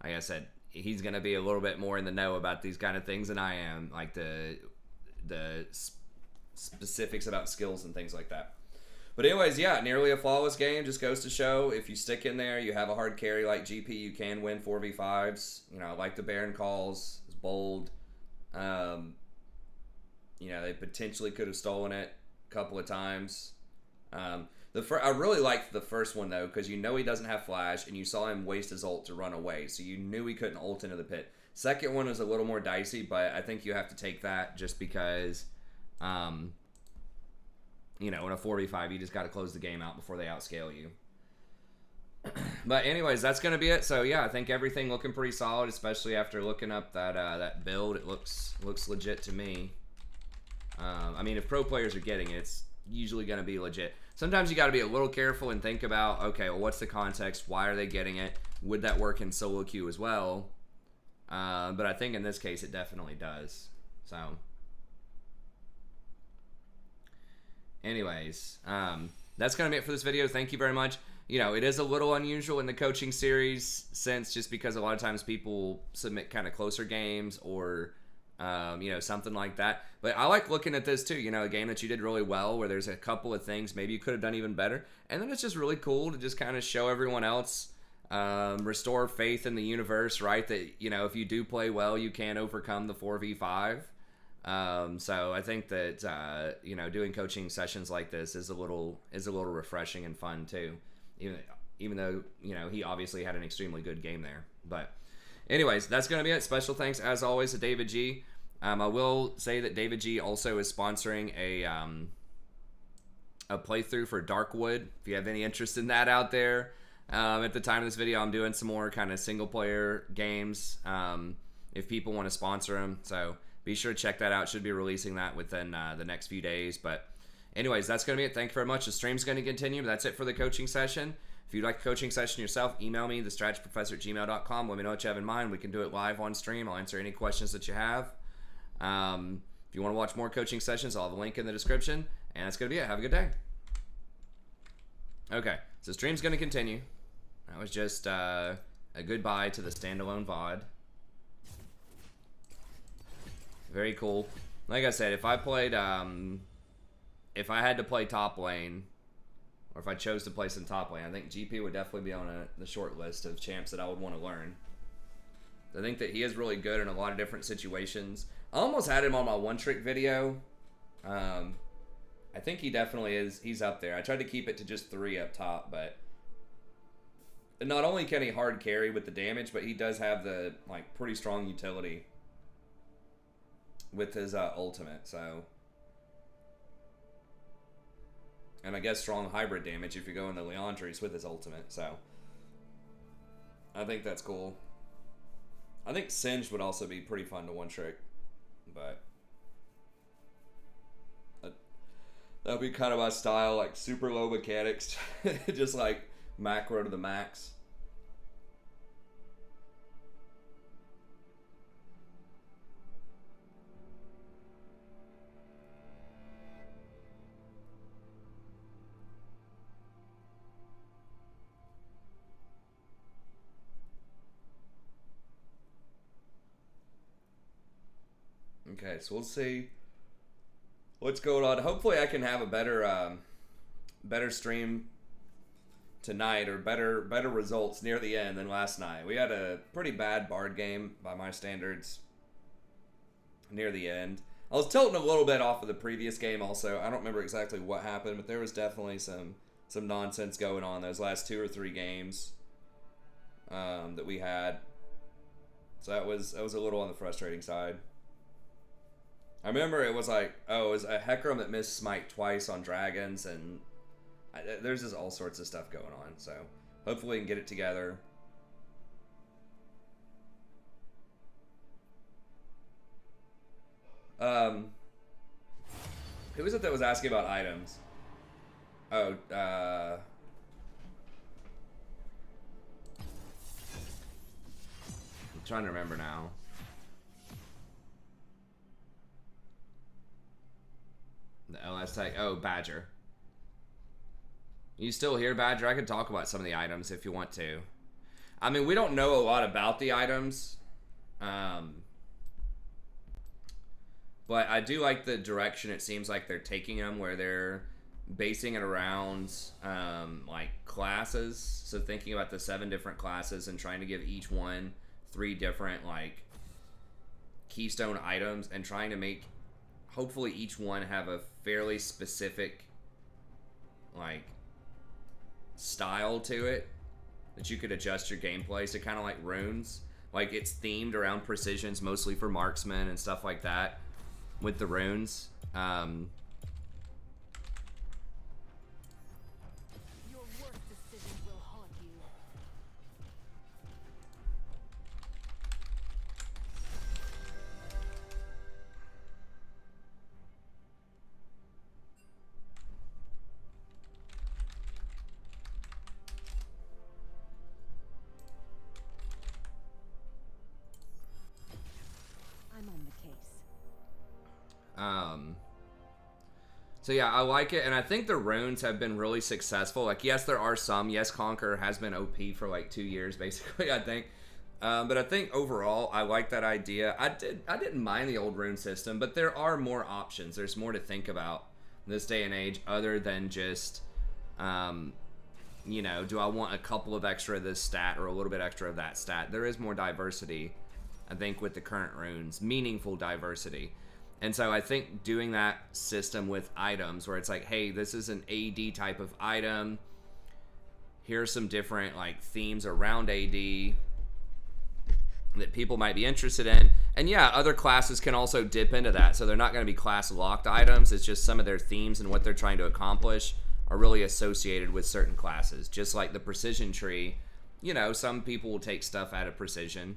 like I said, he's going to be a little bit more in the know about these kind of things than I am, like the specifics about skills and things like that. But anyways, yeah, nearly a flawless game. Just goes to show if you stick in there, you have a hard carry like GP, you can win 4v5s. You know, I like the Baron calls. It's bold. You know, they potentially could have stolen it a couple of times. I really liked the first one, though, because you know he doesn't have flash, and you saw him waste his ult to run away, so you knew he couldn't ult into the pit. Second one was a little more dicey, but I think you have to take that just because, you know, in a 4v5, you just got to close the game out before they outscale you. But anyways, that's going to be it. So, yeah, I think everything looking pretty solid, especially after looking up that build. It looks legit to me. I mean, if pro players are getting it, it's usually going to be legit. Sometimes you got to be a little careful and think about, okay, well, what's the context? Why are they getting it? Would that work in solo queue as well? But I think in this case, it definitely does. So, anyways, that's going to be it for this video. Thank you very much. You know, it is a little unusual in the coaching series since just because a lot of times people submit kind of closer games or you know, something like that. But I like looking at this too, you know, a game that you did really well where there's a couple of things maybe you could have done even better. And then it's just really cool to just kind of show everyone else, restore faith in the universe, right? That, you know, if you do play well, you can overcome the 4v5. So I think that, you know, doing coaching sessions like this is a little refreshing and fun too. Even though, you know, he obviously had an extremely good game there. But anyways, that's going to be it. Special thanks, as always, to David G. I will say that David G also is sponsoring a playthrough for Darkwood. If you have any interest in that out there, at the time of this video, I'm doing some more kind of single-player games if people want to sponsor them. So be sure to check that out. Should be releasing that within the next few days. But anyways, that's going to be it. Thank you very much. The stream's going to continue. But that's it for the coaching session. If you'd like a coaching session yourself, email me, thestrategyprofessor@gmail.com. Let me know what you have in mind. We can do it live on stream. I'll answer any questions that you have. If you want to watch more coaching sessions, I'll have a link in the description. And that's going to be it. Have a good day. Okay, so stream's going to continue. That was just a goodbye to the standalone VOD. Very cool. Like I said, if I played, if I had to play top lane, or if I chose to play some top lane, I think GP would definitely be on the short list of champs that I would want to learn. I think that he is really good in a lot of different situations. I almost had him on my one-trick video. I think he definitely is. He's up there. I tried to keep it to just 3 up top, but not only can he hard carry with the damage, but he does have the pretty strong utility with his ultimate. So, and I guess strong hybrid damage if you go in the Leandries with his ultimate. So, I think that's cool. I think Singed would also be pretty fun to one-trick, but that would be kind of my style, like super low mechanics, just like macro to the max. Okay, so we'll see What's going on? Hopefully I can have a better stream tonight, or better results near the end than last night. We had a pretty bad Bard game by my standards near the end. I was tilting a little bit off of the previous game also. I don't remember exactly what happened, but there was definitely some nonsense going on those last 2 or 3 games that we had. So that was a little on the frustrating side. I remember it was like, it was a Hecarim that missed smite twice on dragons, and there's just all sorts of stuff going on. So hopefully we can get it together. Who was it that was asking about items? Oh, I'm trying to remember now. The LS tag. Oh, Badger. You still here, Badger? I could talk about some of the items if you want to. I mean, we don't know a lot about the items. But I do like the direction it seems like they're taking them, where they're basing it around like classes. So thinking about the 7 different classes and trying to give each one 3 different like keystone items, and trying to make hopefully each one have a fairly specific like style to it that you could adjust your gameplay. So kind of like runes, like it's themed around precisions mostly for marksmen and stuff like that with the runes. Your worst decisions will haunt you. I'm on the case. So yeah, I like it, and I think the runes have been really successful. Like, yes, there are some. Yes, Conquer has been OP for like 2 years, basically, I think. But I think overall, I like that idea. I didn't mind the old rune system, but there are more options. There's more to think about in this day and age, other than just, you know, do I want a couple of extra of this stat or a little bit extra of that stat? There is more diversity, I think, with the current runes, meaningful diversity. And so I think doing that system with items, where it's like, hey, this is an AD type of item. Here's some different like themes around AD that people might be interested in. And yeah, other classes can also dip into that. So they're not going to be class locked items. It's just some of their themes and what they're trying to accomplish are really associated with certain classes. Just like the precision tree, you know, some people will take stuff out of precision.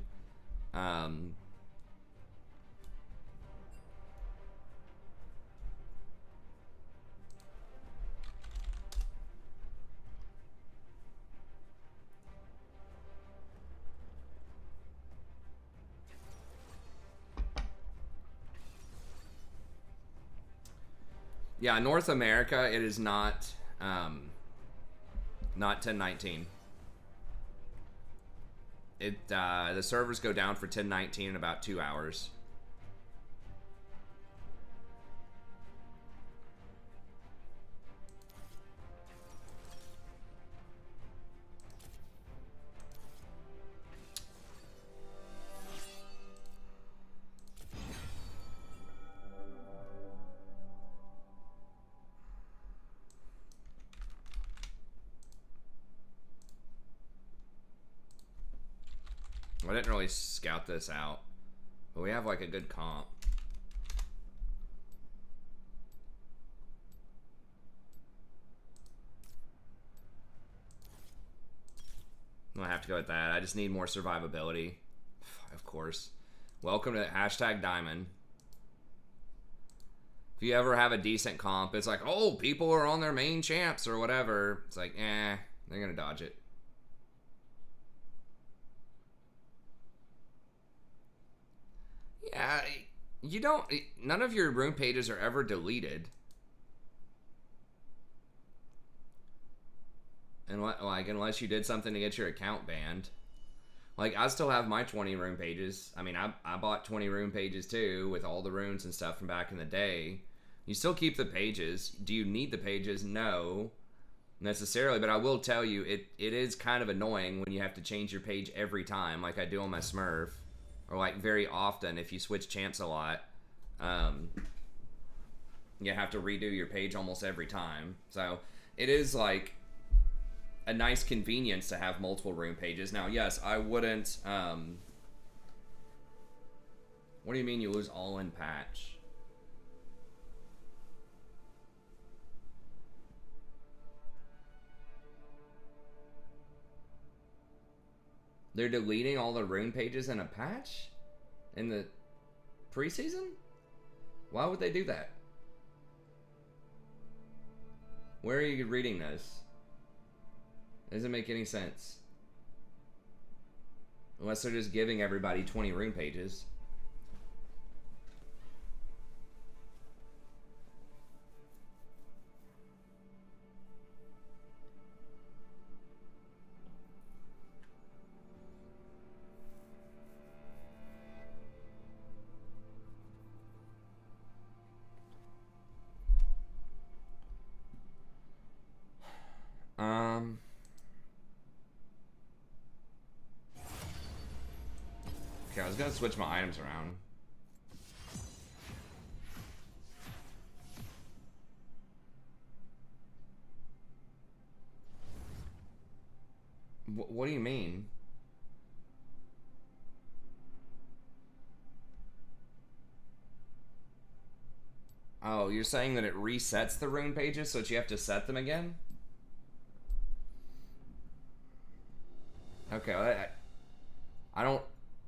Yeah, North America, it is not 1019. The servers go down for 1019 in about 2 hours. I didn't really scout this out, but we have like a good comp. I'm gonna have to go with that. I just need more survivability, of course. Welcome to hashtag Diamond. If you ever have a decent comp, it's like, oh, people are on their main champs or whatever. It's like, they're gonna dodge it. Yeah, you don't. None of your room pages are ever deleted, and like unless you did something to get your account banned. Like I still have my 20 room pages. I mean, I bought 20 room pages too with all the runes and stuff from back in the day. You still keep the pages. Do you need the pages? No, necessarily. But I will tell you, it is kind of annoying when you have to change your page every time, like I do on my Smurf, or like very often if you switch champs a lot. You have to redo your page almost every time. So it is like a nice convenience to have multiple rune pages. Now, yes, I wouldn't. What do you mean you lose all in patch? They're deleting all the rune pages in a patch? In the preseason? Why would they do that? Where are you reading this? It doesn't make any sense. Unless they're just giving everybody 20 rune pages. Okay, I was gonna switch my items around. What do you mean? Oh, you're saying that it resets the rune pages, so that you have to set them again? Okay, well, I don't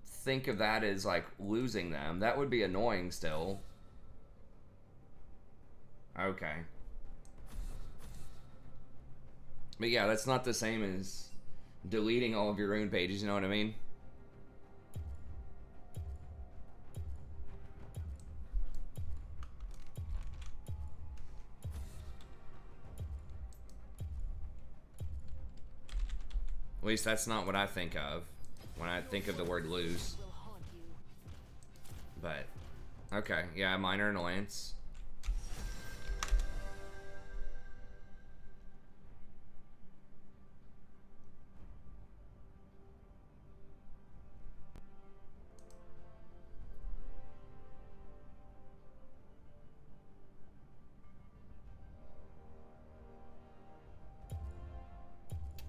think of that as like losing them. That would be annoying still. Okay. But yeah, that's not the same as deleting all of your rune pages, you know what I mean? At least that's not what I think of when I think of the word lose. But, okay, yeah, minor annoyance.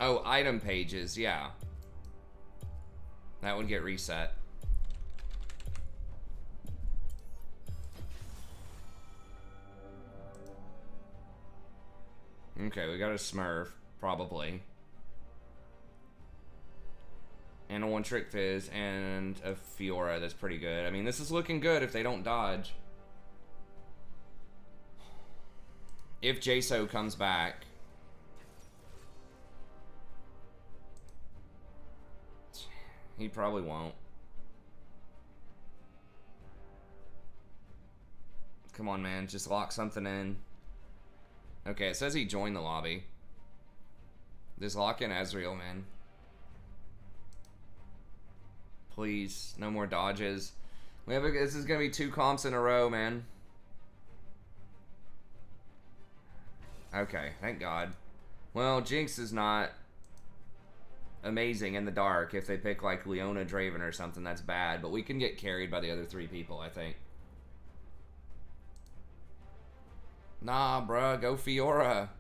Oh, item pages, yeah. That would get reset. Okay, we got a Smurf, probably. And a one-trick Fizz, and a Fiora that's pretty good. I mean, this is looking good if they don't dodge. If Jaso comes back. He probably won't. Come on, man. Just lock something in. Okay, it says he joined the lobby. Just lock in Ezreal, man. Please. No more dodges. This is going to be 2 comps in a row, man. Okay, thank God. Well, Jinx is not amazing in the dark. If they pick like Leona, Draven or something, that's bad. But we can get carried by the other 3 people, I think. Nah, bruh, go Fiora.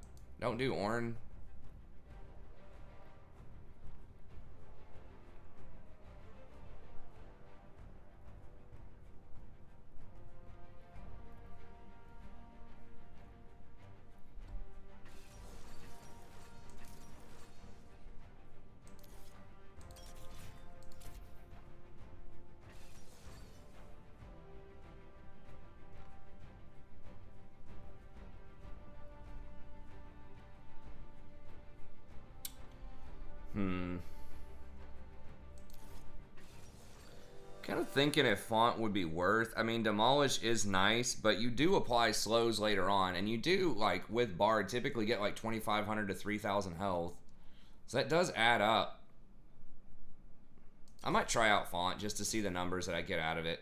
Don't do Ornn. Kind of thinking if Font would be worth. I mean, Demolish is nice, but you do apply slows later on, and you do, like, with Bard, typically get like 2,500 to 3,000 health. So that does add up. I might try out Font just to see the numbers that I get out of it.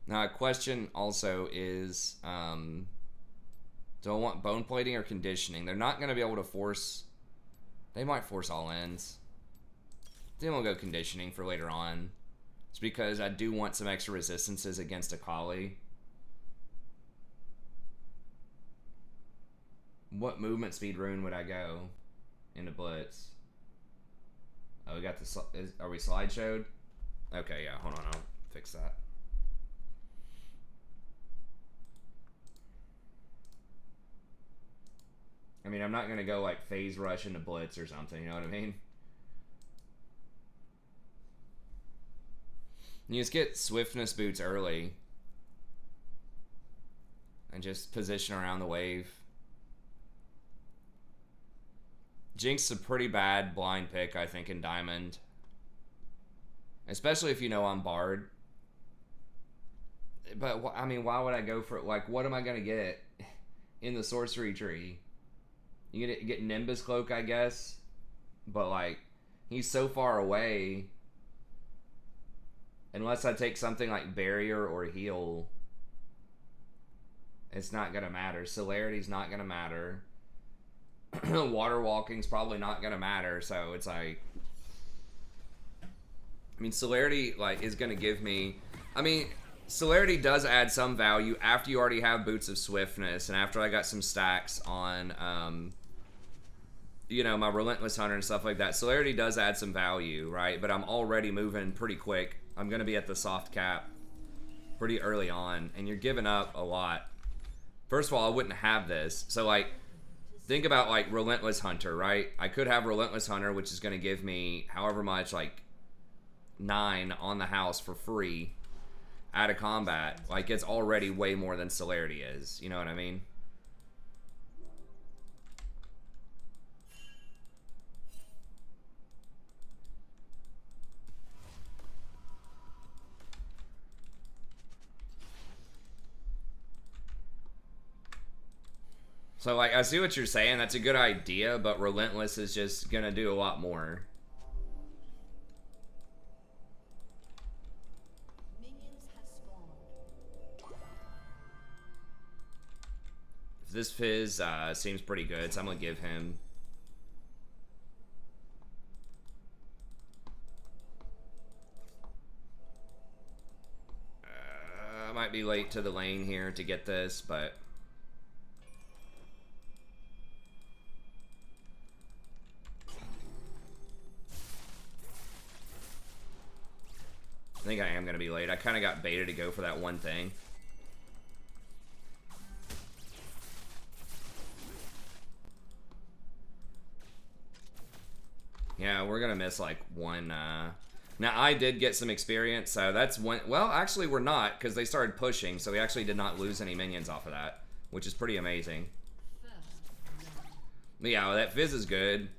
Now, a question also is, Do I want bone plating or conditioning? They're not going to be able to force... They might force all ends. Then we'll go conditioning for later on. It's because I do want some extra resistances against a collie. What movement speed rune would I go into Blitz? Oh, we got the... Are we slideshowed? Okay, yeah, hold on, I'll fix that. I mean, I'm not going to go, like, phase rush into Blitz or something, you know what I mean? You just get swiftness boots early. And just position around the wave. Jinx is a pretty bad blind pick, I think, in Diamond. Especially if you know I'm Bard. But, I mean, why would I go for it? Like, what am I going to get in the sorcery tree? You get Nimbus Cloak, I guess. But, like, he's so far away. Unless I take something like Barrier or Heal, it's not going to matter. Celerity's not going to matter. Water Walking's probably not going to matter. So, it's like... I mean, Celerity, like, is going to give me... I mean... Celerity does add some value after you already have Boots of Swiftness and after I got some stacks on, you know, my Relentless Hunter and stuff like that. Celerity does add some value, right? But I'm already moving pretty quick. I'm going to be at the soft cap pretty early on, and you're giving up a lot. First of all, I wouldn't have this. So, like, think about, like, Relentless Hunter, right? I could have Relentless Hunter, which is going to give me however much, like, 9 on the house for free. Out of combat, like, it's already way more than Celerity is. You know what I mean? So, like, I see what you're saying. That's a good idea, but Relentless is just gonna do a lot more. This Fizz seems pretty good, so I'm going to give him... I might be late to the lane here to get this, but... I think I am going to be late. I kind of got baited to go for that one thing. Yeah, we're gonna miss like one. Now I did get some experience, so that's one. Well, actually, we're not because they started pushing, so we actually did not lose any minions off of that, which is pretty amazing. But yeah, well, that Fizz is good,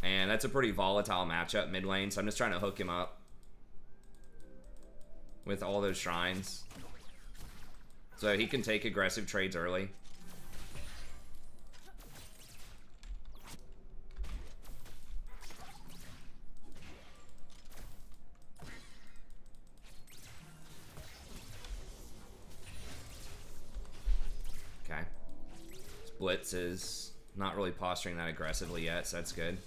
and that's a pretty volatile matchup mid lane. So I'm just trying to hook him up with all those shrines, so he can take aggressive trades early. Blitz is not really posturing that aggressively yet, so that's good.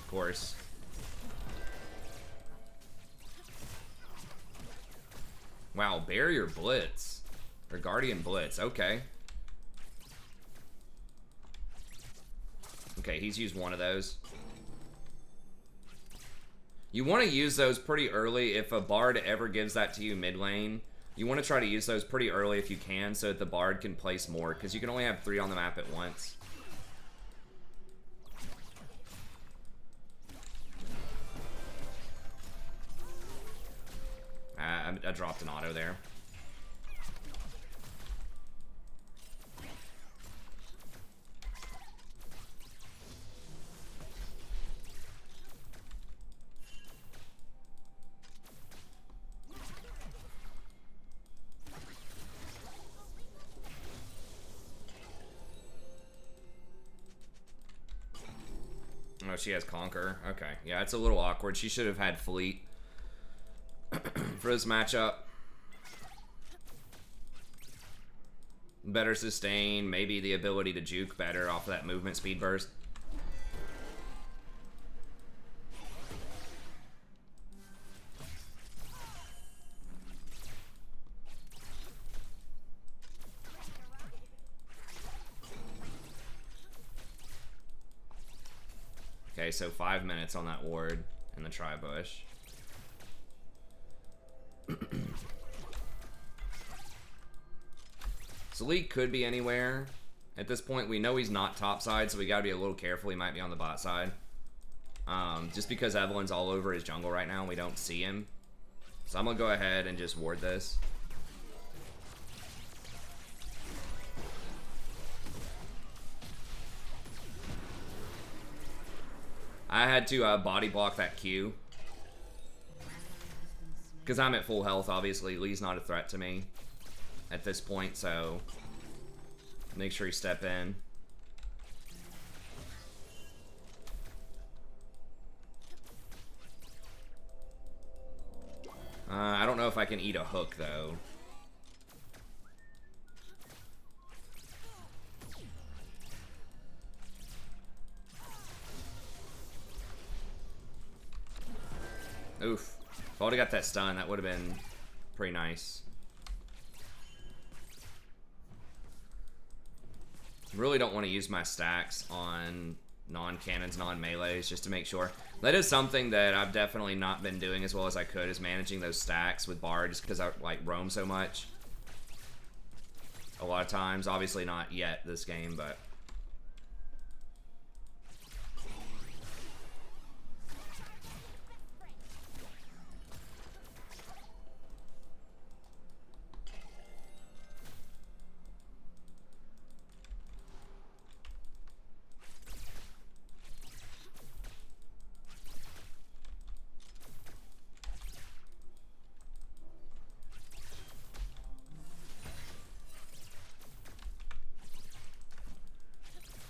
Of course. Wow, Barrier Blitz. Or Guardian Blitz, okay. Okay, he's used one of those. You want to use those pretty early if a Bard ever gives that to you mid lane. You want to try to use those pretty early if you can so that the Bard can place more, because you can only have 3 on the map at once. I dropped an auto there. Oh, she has Conquer. Okay. Yeah, it's a little awkward. She should have had Fleet for this matchup. Better sustain, maybe the ability to juke better off of that movement speed burst. Okay, so 5 minutes on that ward in the tri-bush. Salik could be anywhere. At this point, we know he's not top side, so we gotta be a little careful. He might be on the bot side. Just because Evelyn's all over his jungle right now, and we don't see him. So I'm gonna go ahead and just ward this. I had to body block that Q. Because I'm at full health, obviously. Lee's not a threat to me at this point, so make sure you step in. I don't know if I can eat a hook, though. Oof. If I would've got that stun, that would've been pretty nice. Really don't want to use my stacks on non-cannons, non-melees, just to make sure. That is something that I've definitely not been doing as well as I could, is managing those stacks with Bard, just because I like roam so much. A lot of times, obviously not yet this game, but...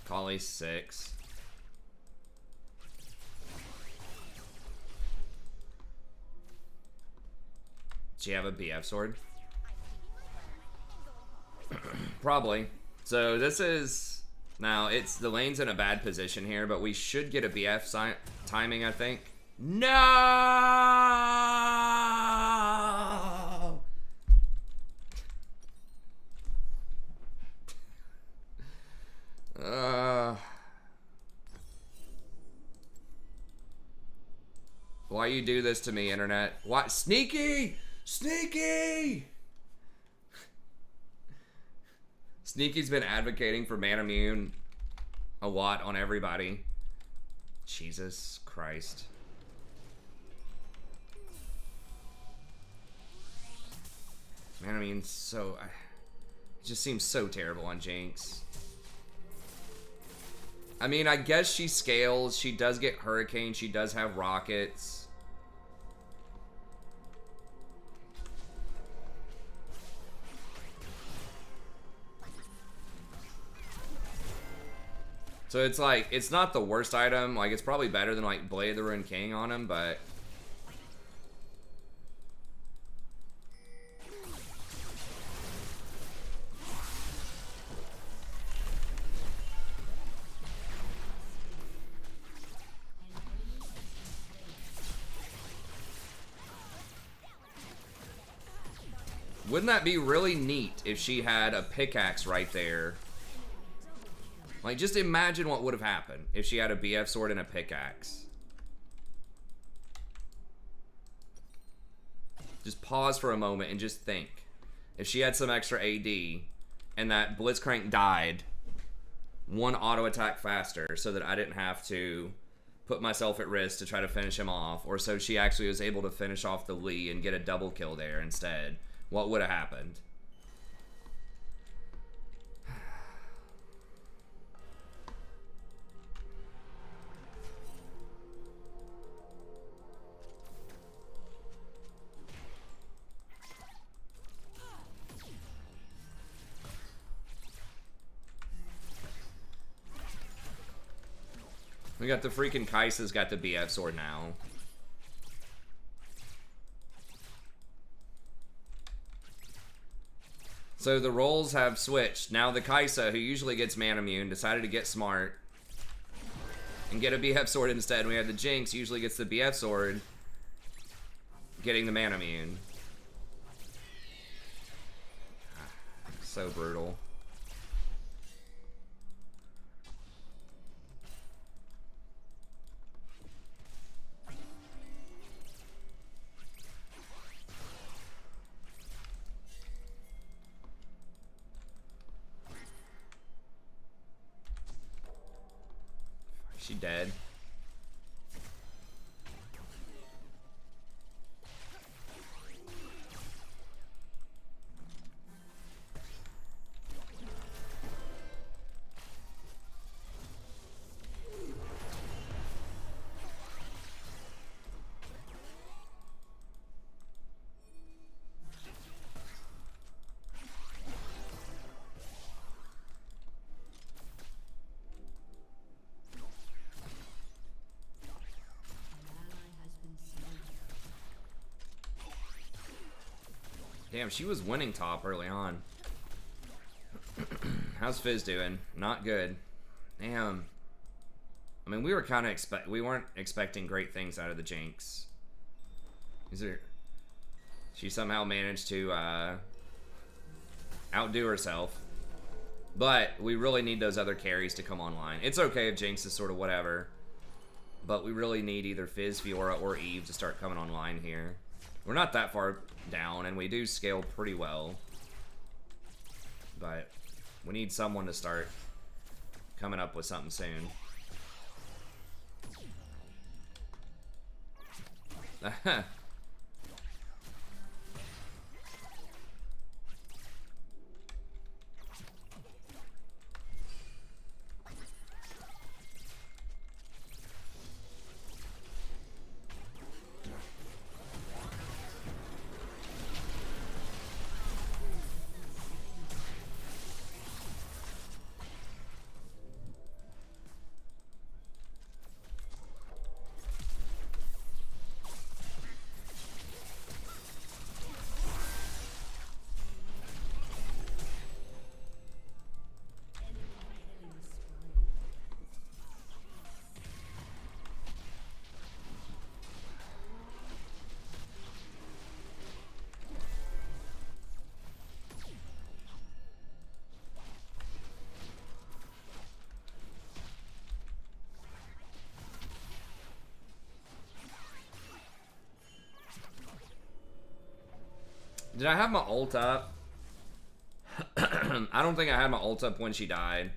Kali 6. Does she have a BF sword? Probably. So this is... Now, it's the lane's in a bad position here, but we should get a BF timing, I think. No! Why you do this to me, internet? What? Sneaky! Sneaky! Sneaky's been advocating for Man Immune a lot on everybody. Jesus Christ. Man Immune's so... It just seems so terrible on Jinx. I mean, I guess she scales. She does get Hurricane. She does have rockets. So it's like, it's not the worst item. Like, it's probably better than like Blade of the Ruined King on him, but... Wouldn't that be really neat if she had a pickaxe right there? Like, just imagine what would have happened if she had a BF sword and a pickaxe. Just pause for a moment and just think. If she had some extra AD and that Blitzcrank died one auto attack faster so that I didn't have to put myself at risk to try to finish him off, or so she actually was able to finish off the Lee and get a double kill there instead, what would have happened? We got the freaking Kai'Sa's got the BF sword now. So the roles have switched. Now the Kaisa, who usually gets man immune, decided to get smart and get a BF sword instead. We have the Jinx, usually gets the BF sword, getting the man immune. So brutal. Is she dead? Damn, she was winning top early on. How's Fizz doing? Not good. Damn. I mean, we were kind of we weren't expecting great things out of the Jinx. She somehow managed to outdo herself. But we really need those other carries to come online. It's okay if Jinx is sort of whatever, but we really need either Fizz, Fiora, or Eve to start coming online here. We're not that far down, and we do scale pretty well. But we need someone to start coming up with something soon. Did I have my ult up? I don't think I had my ult up when she died.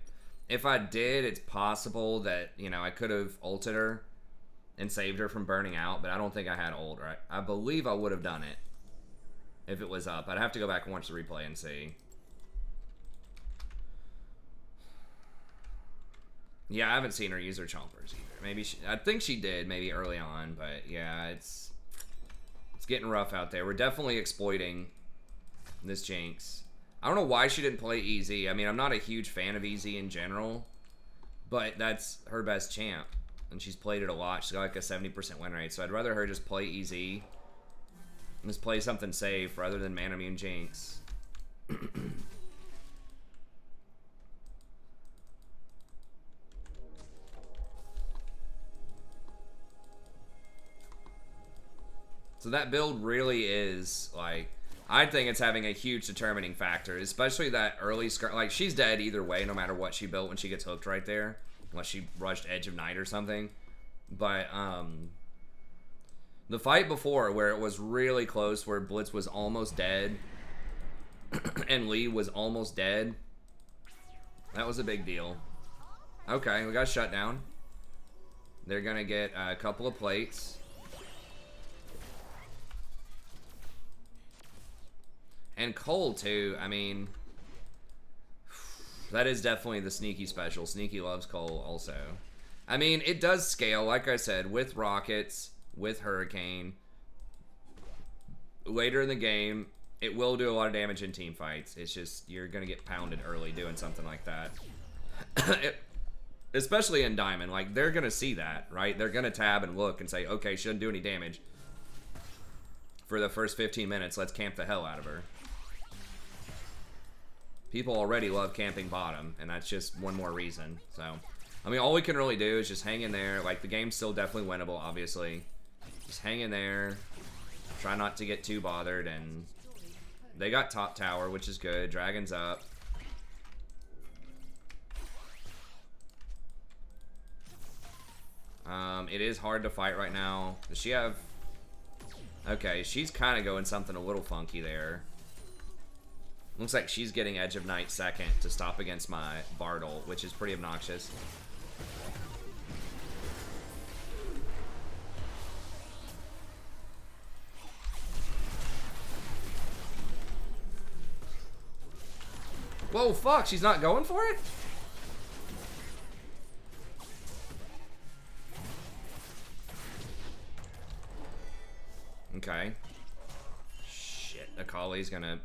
If I did, it's possible that, you know, I could have ulted her and saved her from burning out, but I don't think I had ult, right? I believe I would have done it if it was up. I'd have to go back and watch the replay and see. Yeah, I haven't seen her use her chompers either. Maybe I think she did, maybe early on, but yeah, it's getting rough out there. We're definitely exploiting this Jinx. I don't know why she didn't play easy. I mean, I'm not a huge fan of easy in general, but that's her best champ, and she's played it a lot. She's got like a 70% win rate, so I'd rather her just play easy and just play something safe rather than man immune Jinx. So that build really is, like, I think it's having a huge determining factor, especially that early skirt. Like, she's dead either way, no matter what she built when she gets hooked right there, unless she rushed Edge of Night or something. But the fight before, where it was really close, where Blitz was almost dead and Lee was almost dead, that was a big deal. Okay, we got shut down. They're gonna get a couple of plates. And Cole, too. I mean, that is definitely the Sneaky special. Sneaky loves Cole also. I mean, it does scale, like I said, with Rockets, with Hurricane. Later in the game, it will do a lot of damage in team fights. It's just, you're going to get pounded early doing something like that. Especially in Diamond. Like, they're going to see that, right? They're going to tab and look and say, okay, shouldn't do any damage. For the first 15 minutes, let's camp the hell out of her. People already love camping bottom, and that's just one more reason. So, I mean, all we can really do is just hang in there. Like, the game's still definitely winnable, obviously. Just hang in there. Try not to get too bothered, and they got top tower, which is good. Dragon's up. It is hard to fight right now. Does she have... Okay, she's kind of going something a little funky there. Looks like she's getting Edge of Night second to stop against my Bartle, which is pretty obnoxious. Whoa, fuck, she's not going for it? Okay. Shit, Akali's gonna...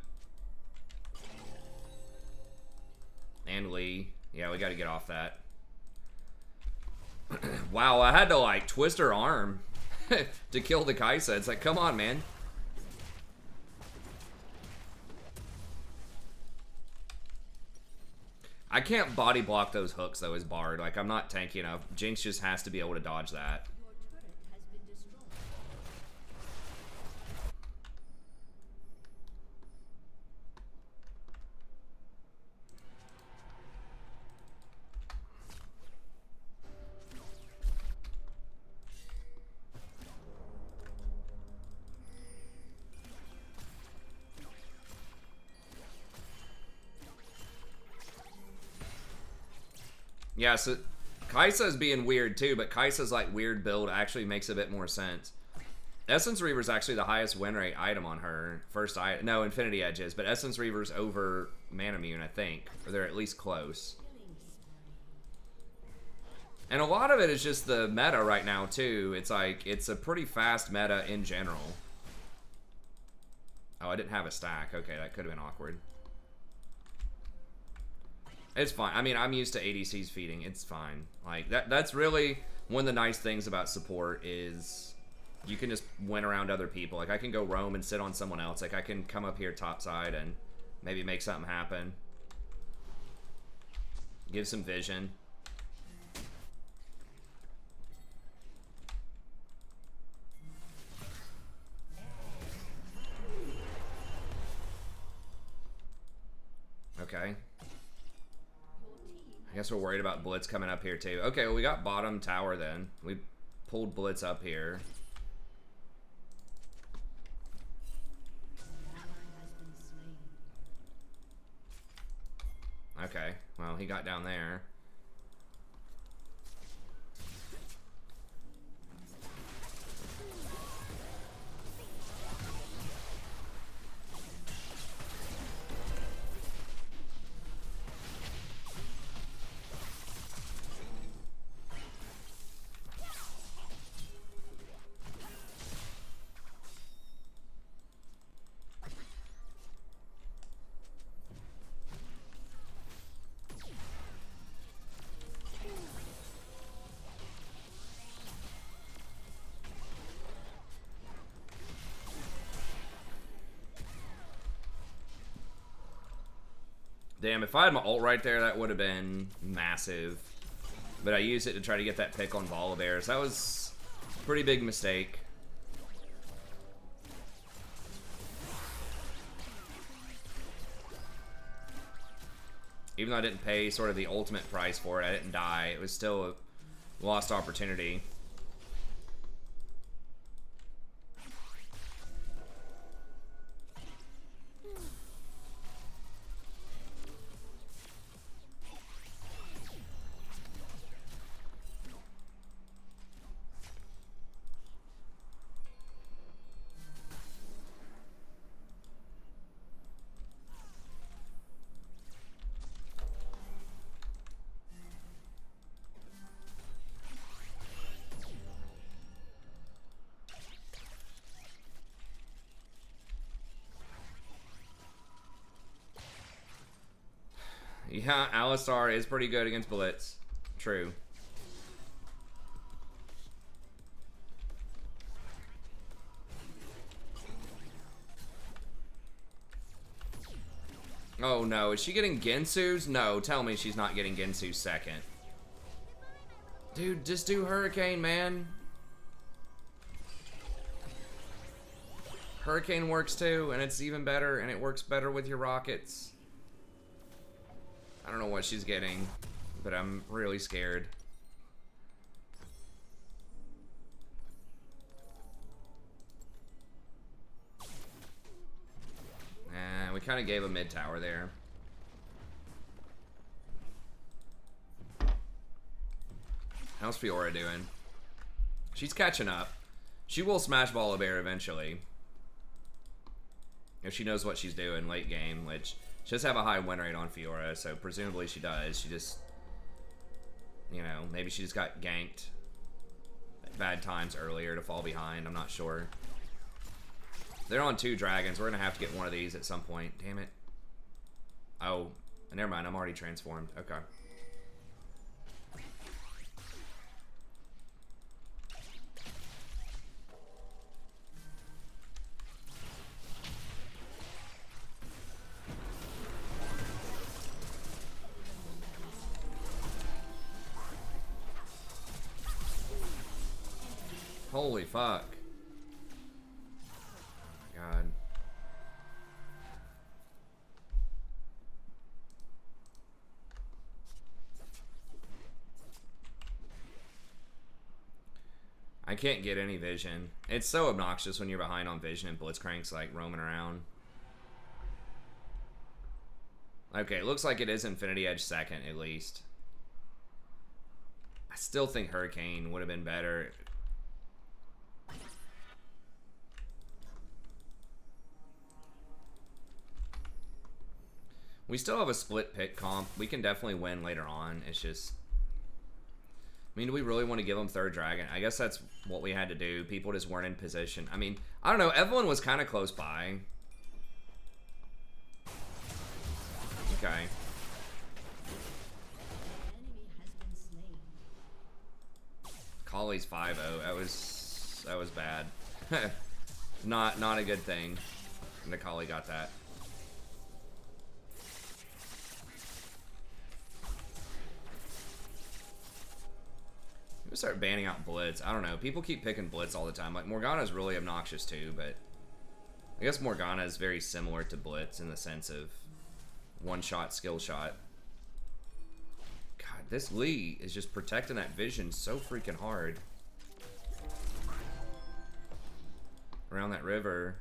And Lee. Yeah, we gotta get off that. Wow, I had to, like, twist her arm to kill the Kaisa. It's like, come on, man. I can't body block those hooks, though, as Bard. Like, I'm not tanky enough. Jinx just has to be able to dodge that. Yeah, so Kai'Sa's being weird too, but Kai'Sa's like weird build actually makes a bit more sense. Essence Reaver's actually the highest win rate item on her. First item, no, Infinity Edge is, but Essence Reaver's over Manamune, I think. Or they're at least close. And a lot of it is just the meta right now too. It's like, it's a pretty fast meta in general. Oh, I didn't have a stack. Okay, that could have been awkward. It's fine. I mean, I'm used to ADCs feeding. It's fine. Like, that's really one of the nice things about support is you can just win around other people. Like, I can go roam and sit on someone else. Like, I can come up here topside and maybe make something happen. Give some vision. Okay. I guess we're worried about Blitz coming up here too. Okay, well we got bottom tower then. We pulled Blitz up here. Okay, well he got down there. Damn, if I had my ult right there, that would have been massive. But I used it to try to get that pick on Volibear, so that was a pretty big mistake. Even though I didn't pay sort of the ultimate price for it, I didn't die, it was still a lost opportunity. Yeah, Alistar is pretty good against Blitz. True. Oh no, is she getting Gensu's? No, tell me she's not getting Gensu's second. Dude, just do Hurricane, man. Hurricane works too, and it's even better, and it works better with your rockets. I don't know what she's getting, but I'm really scared. We kind of gave a mid tower there. How's Fiora doing? She's catching up. She will smash Ball of Bear eventually. If she knows what she's doing late game, which she does have a high win rate on Fiora, so presumably she does. She just, you know, maybe she just got ganked at bad times earlier to fall behind. I'm not sure. They're on 2 dragons. We're going to have to get one of these at some point. Damn it. Oh, never mind. I'm already transformed. Okay. Holy fuck. God. I can't get any vision. It's so obnoxious when you're behind on vision and Blitzcrank's like roaming around. Okay, it looks like it is Infinity Edge second at least. I still think Hurricane would have been better. We still have a split pick comp. We can definitely win later on. It's just... I mean, do we really want to give them 3rd dragon? I guess that's what we had to do. People just weren't in position. I mean, I don't know. Evelyn was kind of close by. Okay. Collie's 5-0. That was bad. not a good thing. And the Collie got that. We start banning out Blitz. I don't know. People keep picking Blitz all the time. Like, Morgana's really obnoxious too, but I guess Morgana is very similar to Blitz in the sense of one-shot, skill shot. God, this Lee is just protecting that vision so freaking hard. Around that river.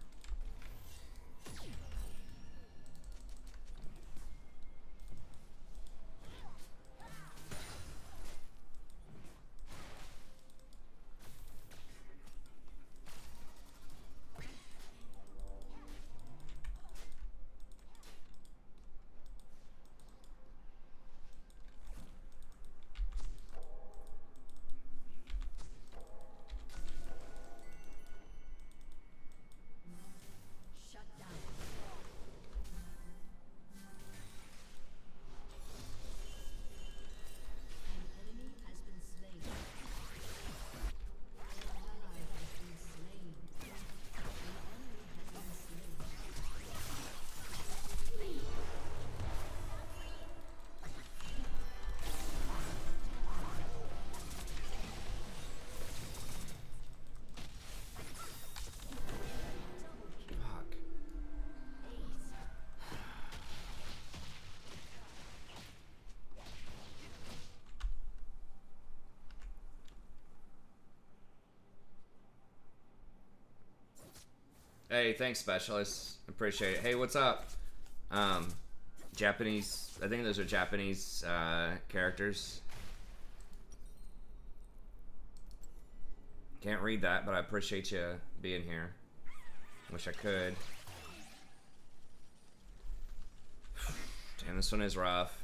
Hey, thanks, Specialist. Appreciate it. Hey, what's up? Japanese. I think those are Japanese characters. Can't read that, but I appreciate you being here. Wish I could. Damn, this one is rough.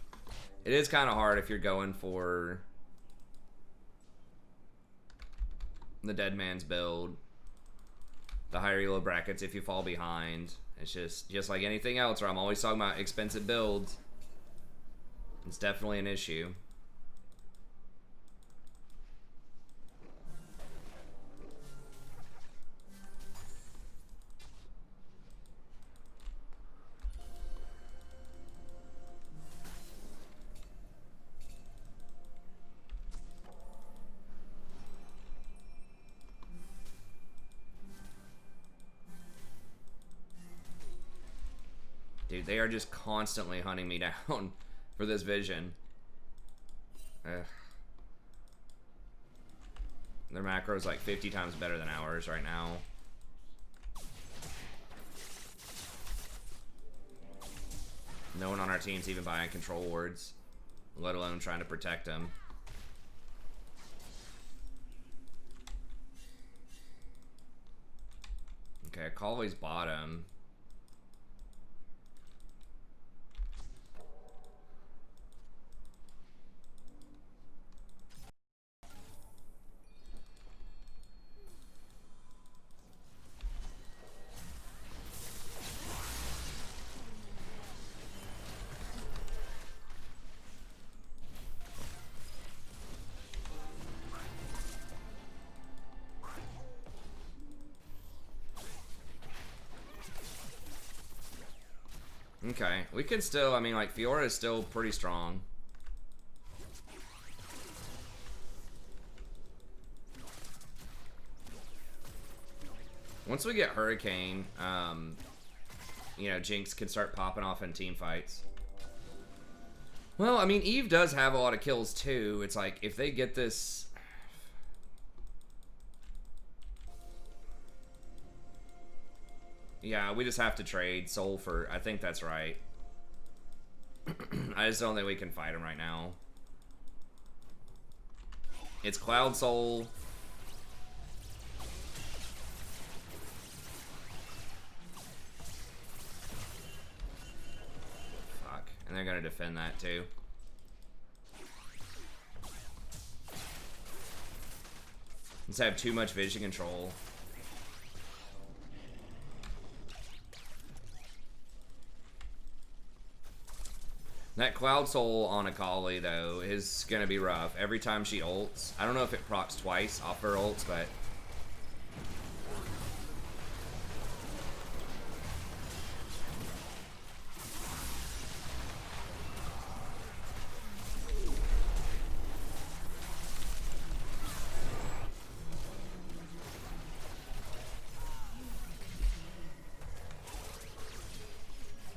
It is kind of hard if you're going for the dead man's build. The higher elo brackets if you fall behind. It's just like anything else where I'm always talking about expensive builds. It's definitely an issue. Dude, they are just constantly hunting me down for this vision. Ugh. Their macro is like 50 times better than ours right now. No one on our team's even buying control wards, let alone trying to protect them. Okay, Akali's bottom. Okay, we can still, I mean, like, Fiora is still pretty strong. Once we get Hurricane, you know, Jinx can start popping off in team fights. Well, I mean, Eve does have a lot of kills, too. It's like, if they get this... Yeah, we just have to trade Soul for... I think that's right. I just don't think we can fight him right now. It's Cloud Soul. Fuck. And they're gonna defend that too. Let's have too much vision control. That Cloud Soul on Akali, though, is going to be rough. Every time she ults. I don't know if it procs twice off her ults, but...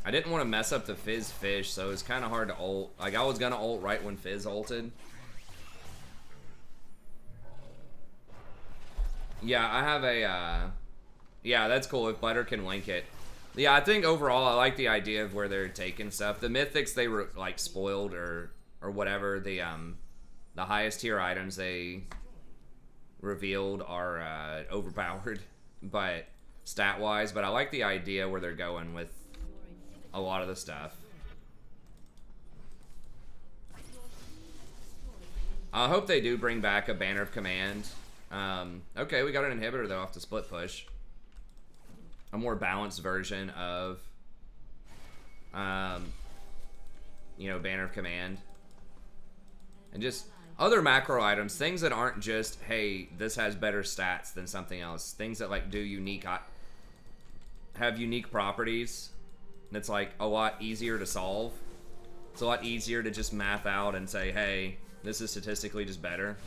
I didn't want to mess up the Fizz fish, so it was kind of hard to ult. Like, I was going to ult right when Fizz ulted. Yeah, I have a, yeah, that's cool if Butter can link it. Yeah, I think overall I like the idea of where they're taking stuff. The mythics they were, like, spoiled or whatever. The highest tier items they revealed are overpowered, but stat-wise. But I like the idea where they're going with a lot of the stuff. I hope they do bring back a Banner of Command. Okay, we got an inhibitor though off the split push. A more balanced version of, you know, Banner of Command. And just other macro items, things that aren't just, hey, this has better stats than something else. Things that like do unique, have unique properties. And it's like a lot easier to solve. It's a lot easier to just math out and say, hey, this is statistically just better.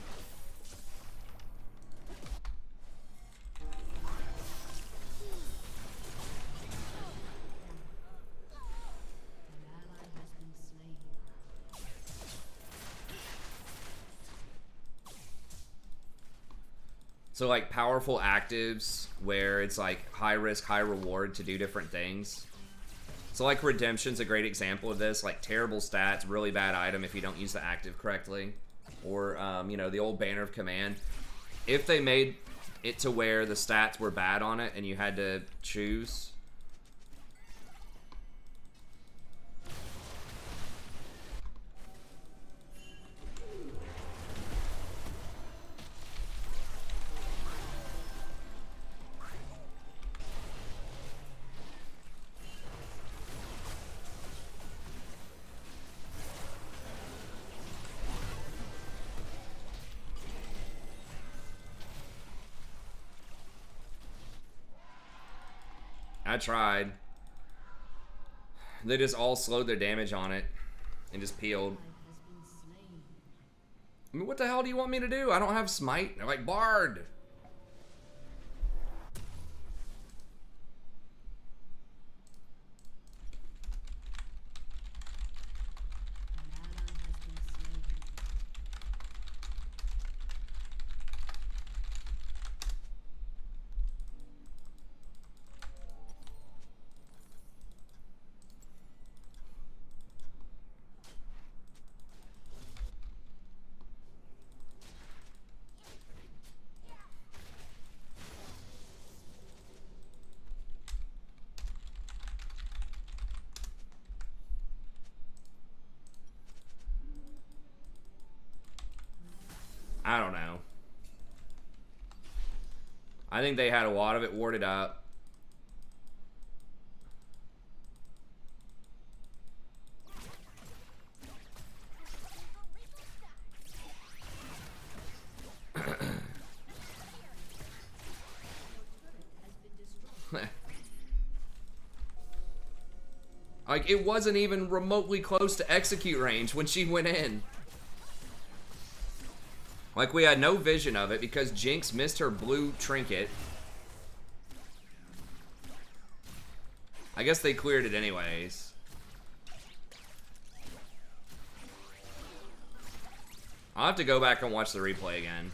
So like powerful actives where it's like high risk, high reward to do different things. So like Redemption's a great example of this. Like terrible stats, really bad item if you don't use the active correctly. Or, you know, the old Banner of Command. If they made it to where the stats were bad on it and you had to choose. I tried. They just all slowed their damage on it and just peeled. I mean, what the hell do you want me to do? I don't have smite. They're like, Bard. don't know. I think they had a lot of it warded up. Like, it wasn't even remotely close to execute range when she went in. Like, we had no vision of it because Jinx missed her blue trinket. I guess they cleared it anyways. I'll have to go back and watch the replay again.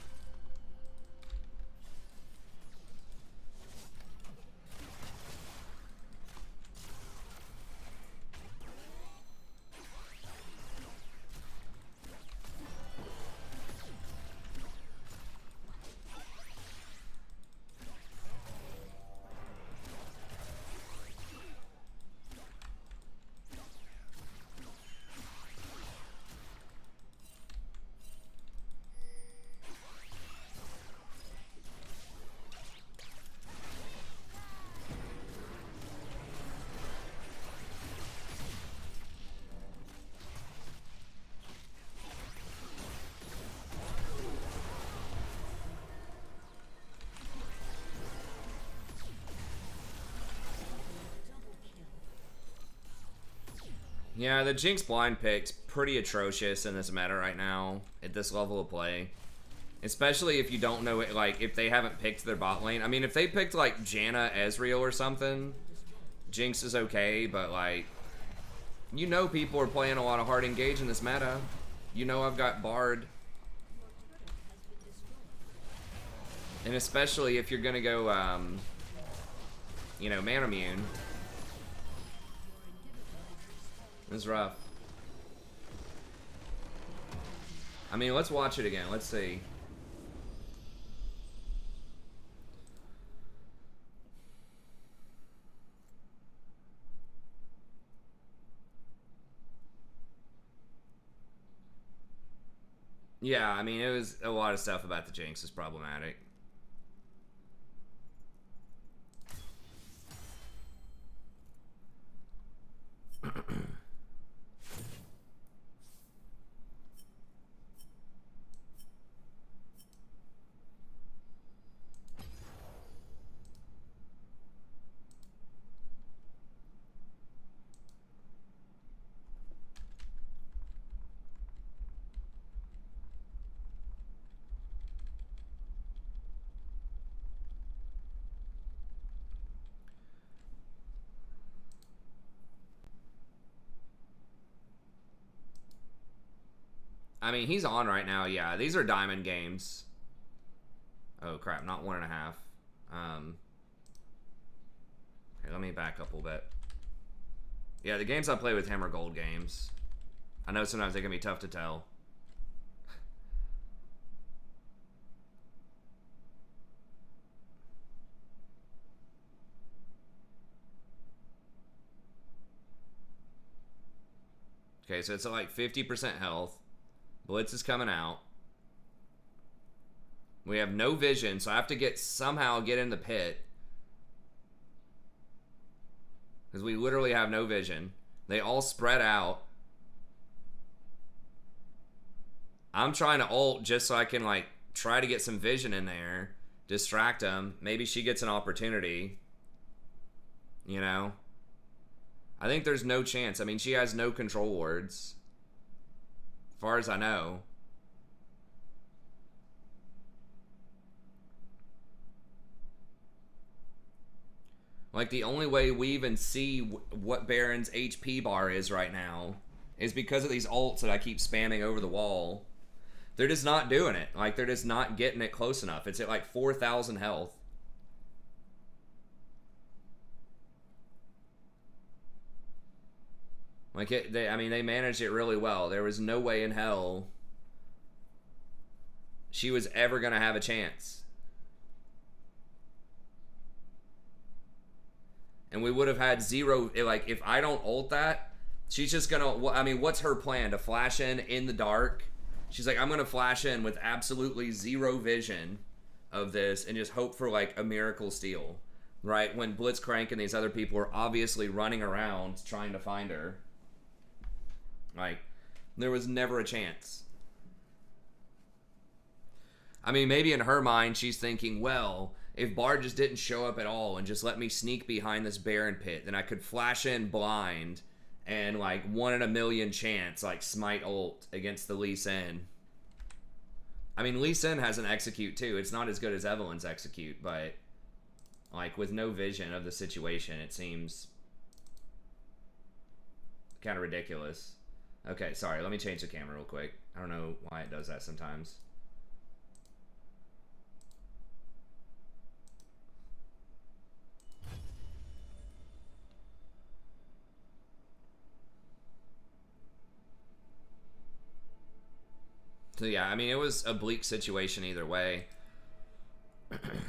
Yeah, the Jinx blind pick's pretty atrocious in this meta right now at this level of play. Especially if you don't know it, like, if they haven't picked their bot lane. I mean, if they picked, like, Janna, Ezreal or something, Jinx is okay, but, like, you know people are playing a lot of hard engage in this meta. You know I've got Bard. And especially if you're gonna go, you know, man immune. This is rough. I mean, let's watch it again. Let's see. Yeah, I mean, it was a lot of stuff about the Jinx is problematic. I mean, he's on right now. Yeah, these are diamond games. Oh, crap. Not 1.5. Okay, let me back up a little bit. Yeah, the games I play with him are gold games. I know sometimes they can be tough to tell. Okay, so it's at like 50% health. Blitz is coming out. We have no vision, so I have to somehow get in the pit. Because we literally have no vision. They all spread out. I'm trying to ult just so I can, like, try to get some vision in there. Distract them. Maybe she gets an opportunity. You know? I think there's no chance. I mean, she has no control wards. As far as I know. Like, the only way we even see what Baron's HP bar is right now is because of these ults that I keep spamming over the wall. They're just not doing it. Like, they're just not getting it close enough. It's at like 4,000 health. Like, I mean, they managed it really well. There was no way in hell she was ever going to have a chance. And we would have had zero, like, if I don't ult that, she's just going to, I mean, what's her plan? To flash in the dark She's like, I'm gonna flash in with absolutely zero vision of this and just hope for like a miracle steal, right? When Blitzcrank and these other people are obviously running around trying to find her. Like, there was never a chance. I mean, maybe in her mind, she's thinking, well, if Bard just didn't show up at all and just let me sneak behind this Baron pit, then I could flash in blind and, like, 1 in a million chance, like, smite ult against the Lee Sin. I mean, Lee Sin has an execute, too. It's not as good as Evelyn's execute, but, like, with no vision of the situation, it seems kind of ridiculous. Okay, sorry, let me change the camera real quick. I don't know why it does that sometimes. So yeah, I mean, it was a bleak situation either way.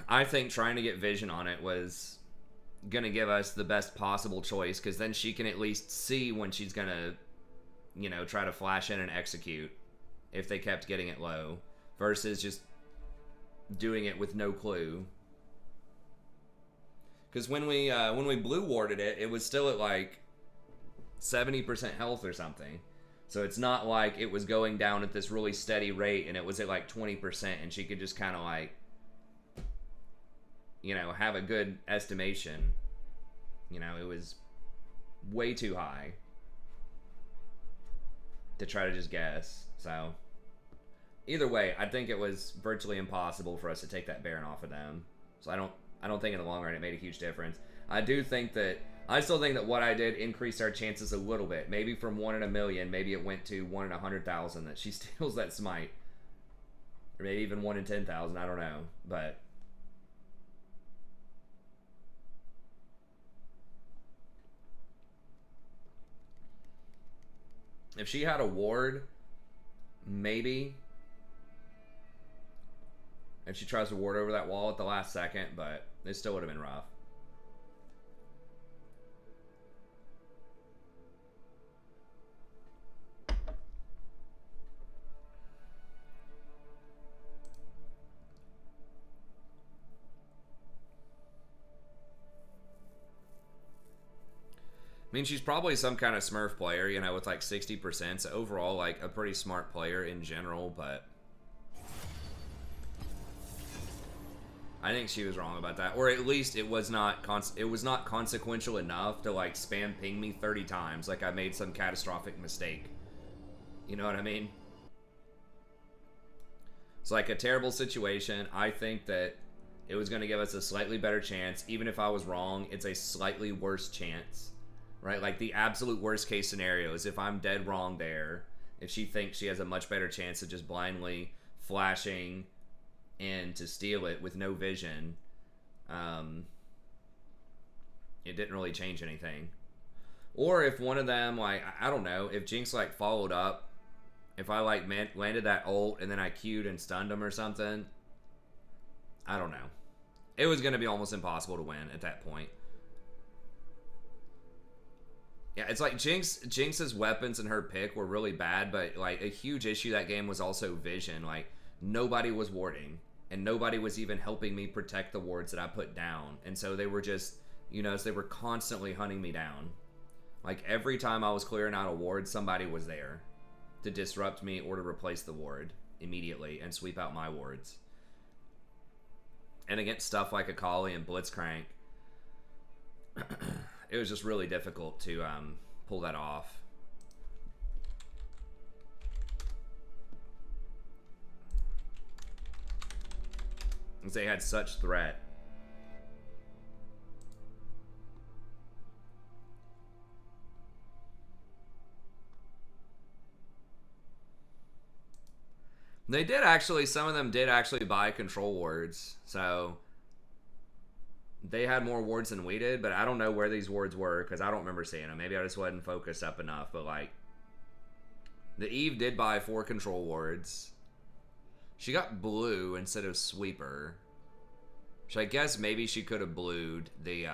I think trying to get vision on it was gonna give us the best possible choice, because then she can at least see when she's gonna, you know, try to flash in and execute if they kept getting it low, versus just doing it with no clue. Because when we blue warded it, it was still at like 70% health or something. So it's not like it was going down at this really steady rate and it was at like 20% and she could just kind of like, you know, have a good estimation. You know, it was way too high to try to just guess. So either way, I think it was virtually impossible for us to take that Baron off of them. So I don't think in the long run it made a huge difference. I still think that what I did increased our chances a little bit. Maybe from 1 in a million, maybe it went to 1 in 100,000 that she steals that smite. Or maybe even 1 in 10,000, I don't know. But if she had a ward, maybe. If she tries to ward over that wall at the last second, but it still would have been rough. I mean, she's probably some kind of Smurf player, you know, with like 60%. So overall, like a pretty smart player in general, but I think she was wrong about that. Or at least it was not consequential enough to like spam ping me 30 times like I made some catastrophic mistake. You know what I mean? It's like a terrible situation. I think that it was going to give us a slightly better chance. Even if I was wrong, it's a slightly worse chance. Right? Like the absolute worst case scenario is if I'm dead wrong there, if she thinks she has a much better chance of just blindly flashing in to steal it with no vision, it didn't really change anything. Or if one of them, like, I don't know, if Jinx like followed up, if I like landed that ult and then I Q'd and stunned him or something, I don't know. It was going to be almost impossible to win at that point. Yeah, it's like Jinx's weapons and her pick were really bad, but like a huge issue that game was also vision. Like nobody was warding, and nobody was even helping me protect the wards that I put down. And so they were just, you know, they were constantly hunting me down. Like every time I was clearing out a ward, somebody was there to disrupt me or to replace the ward immediately and sweep out my wards. And against stuff like Akali and Blitzcrank, it was just really difficult to pull that off. Because they had such threat. They did actually, some of them did actually buy control wards, so they had more wards than we did, but I don't know where these wards were because I don't remember seeing them. Maybe I just wasn't focused up enough, but like the Eve did buy 4 control wards. She got blue instead of sweeper, which I guess maybe she could have blued the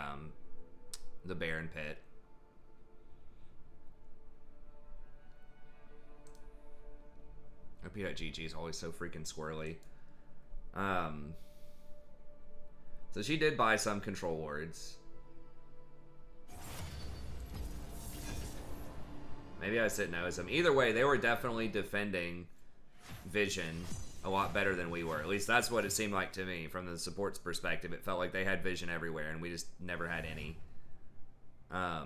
Baron pit. OP.GG is always so freaking squirrely. So she did buy some control wards. Maybe I said no as them. Either way, they were definitely defending vision a lot better than we were. At least that's what it seemed like to me from the support's perspective. It felt like they had vision everywhere and we just never had any. I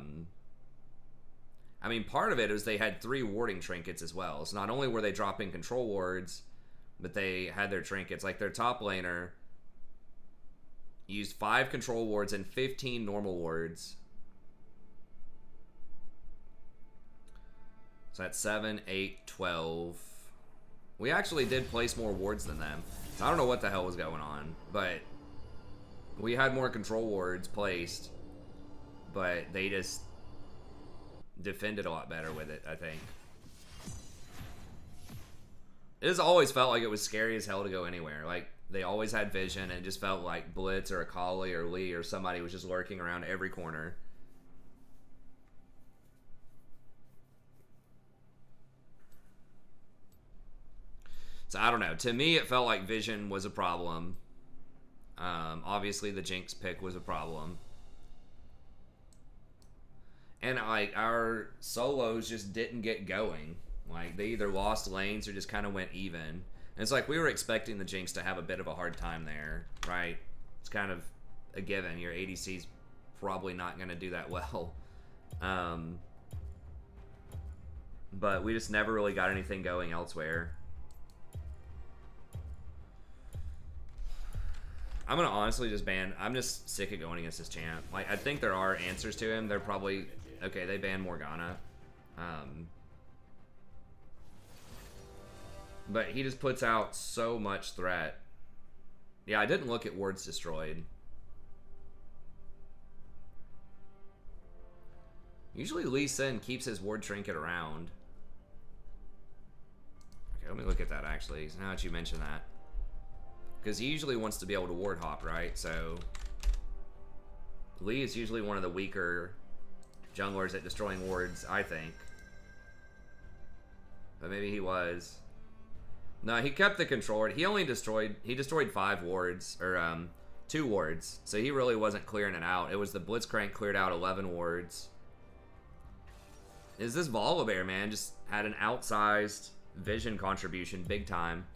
mean, part of it was they had 3 warding trinkets as well. So not only were they dropping control wards, but they had their trinkets. Like their top laner used 5 control wards and 15 normal wards. So that's 7, 8, 12. We actually did place more wards than them. So I don't know what the hell was going on, but we had more control wards placed, but they just defended a lot better with it, I think. It has always felt like it was scary as hell to go anywhere. Like, they always had vision, and it just felt like Blitz or Akali or Lee or somebody was just lurking around every corner. So, I don't know. To me, it felt like vision was a problem. Obviously, the Jinx pick was a problem. And, like, our solos just didn't get going. Like, they either lost lanes or just kind of went even. And it's like we were expecting the Jinx to have a bit of a hard time there, right? It's kind of a given. Your ADC's probably not going to do that well. But we just never really got anything going elsewhere. I'm going to honestly just ban... I'm just sick of going against this champ. Like, I think there are answers to him. They're probably... Okay, they banned Morgana. But he just puts out so much threat. Yeah, I didn't look at wards destroyed. Usually Lee Sin keeps his ward trinket around. Okay, let me look at that actually, now that you mention that. Because he usually wants to be able to ward hop, right? So Lee is usually one of the weaker junglers at destroying wards, I think. But maybe he was. No, he kept the controller. He only destroyed 5 wards, or 2 wards. So he really wasn't clearing it out. It was the Blitzcrank cleared out 11 wards. Is this Volibear, man? Just had an outsized vision contribution, big time.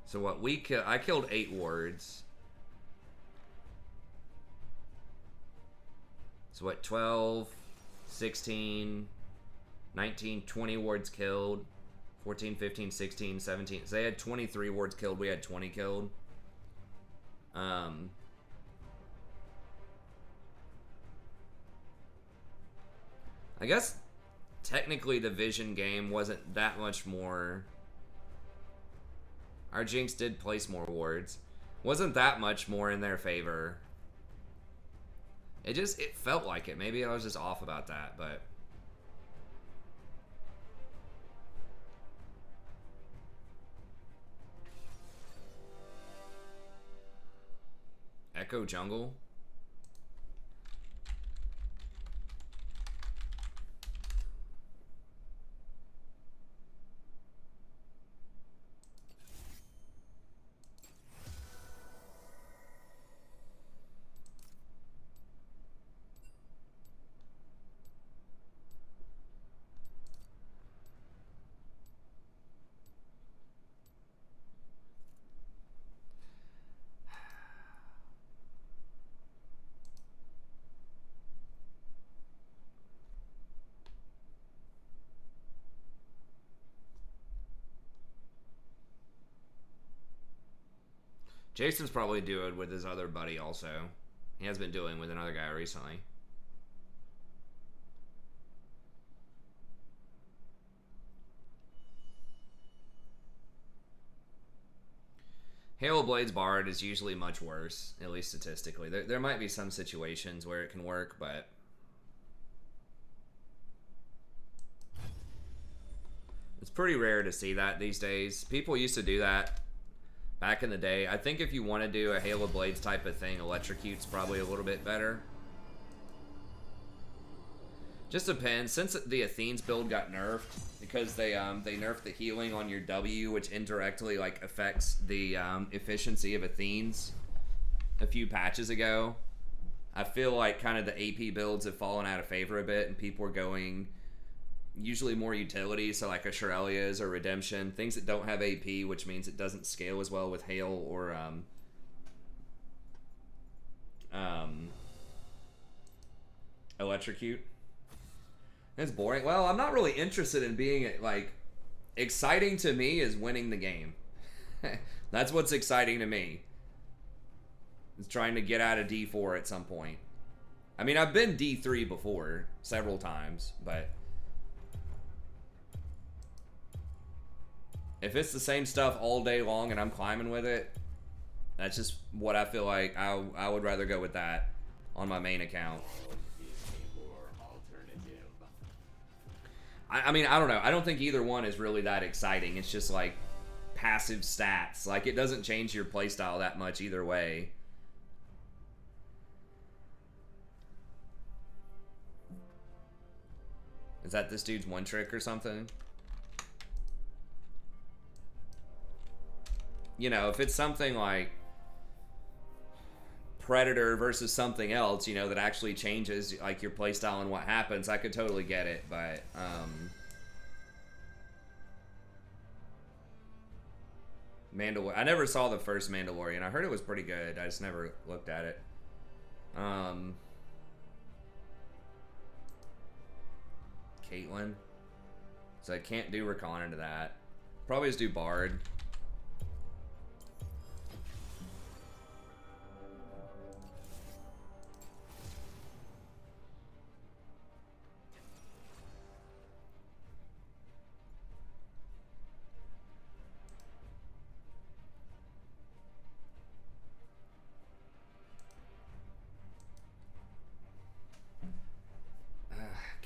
So what I killed 8 wards. So what, 12, 16, 19, 20 wards killed. 14, 15, 16, 17. So they had 23 wards killed. We had 20 killed. I guess technically the vision game wasn't that much more. Our Jinx did place more wards. Wasn't that much more in their favor. It felt like it. Maybe I was just off about that, but. Echo Jungle? Jason's probably duoed with his other buddy also. He has been dueling with another guy recently. Halo Blade's Bard is usually much worse, at least statistically. There might be some situations where it can work, but... It's pretty rare to see that these days. People used to do that back in the day. I think if you want to do a Hail of Blades type of thing, Electrocute's probably a little bit better. Just depends. Since the Athene's build got nerfed, because they nerfed the healing on your W, which indirectly like affects the efficiency of Athene's a few patches ago. I feel like kind of the AP builds have fallen out of favor a bit, and people are going usually more utility, so like a Shurelia's or Redemption, things that don't have AP, which means it doesn't scale as well with Hail or Electrocute. It's boring. Well, I'm not really interested in being like exciting to me is winning the game. That's what's exciting to me. Is trying to get out of D4 at some point. I mean, I've been D3 before several times, but if it's the same stuff all day long and I'm climbing with it, that's just what I feel like. I would rather go with that on my main account. I mean, I don't know. I don't think either one is really that exciting. It's just like passive stats. Like, it doesn't change your playstyle that much either way. Is that this dude's one trick or something? You know, if it's something like Predator versus something else, you know, that actually changes like your playstyle and what happens, I could totally get it, but Mandalorian, I never saw the first Mandalorian. I heard it was pretty good. I just never looked at it. Caitlyn. So I can't do Rakan into that. Probably just do Bard.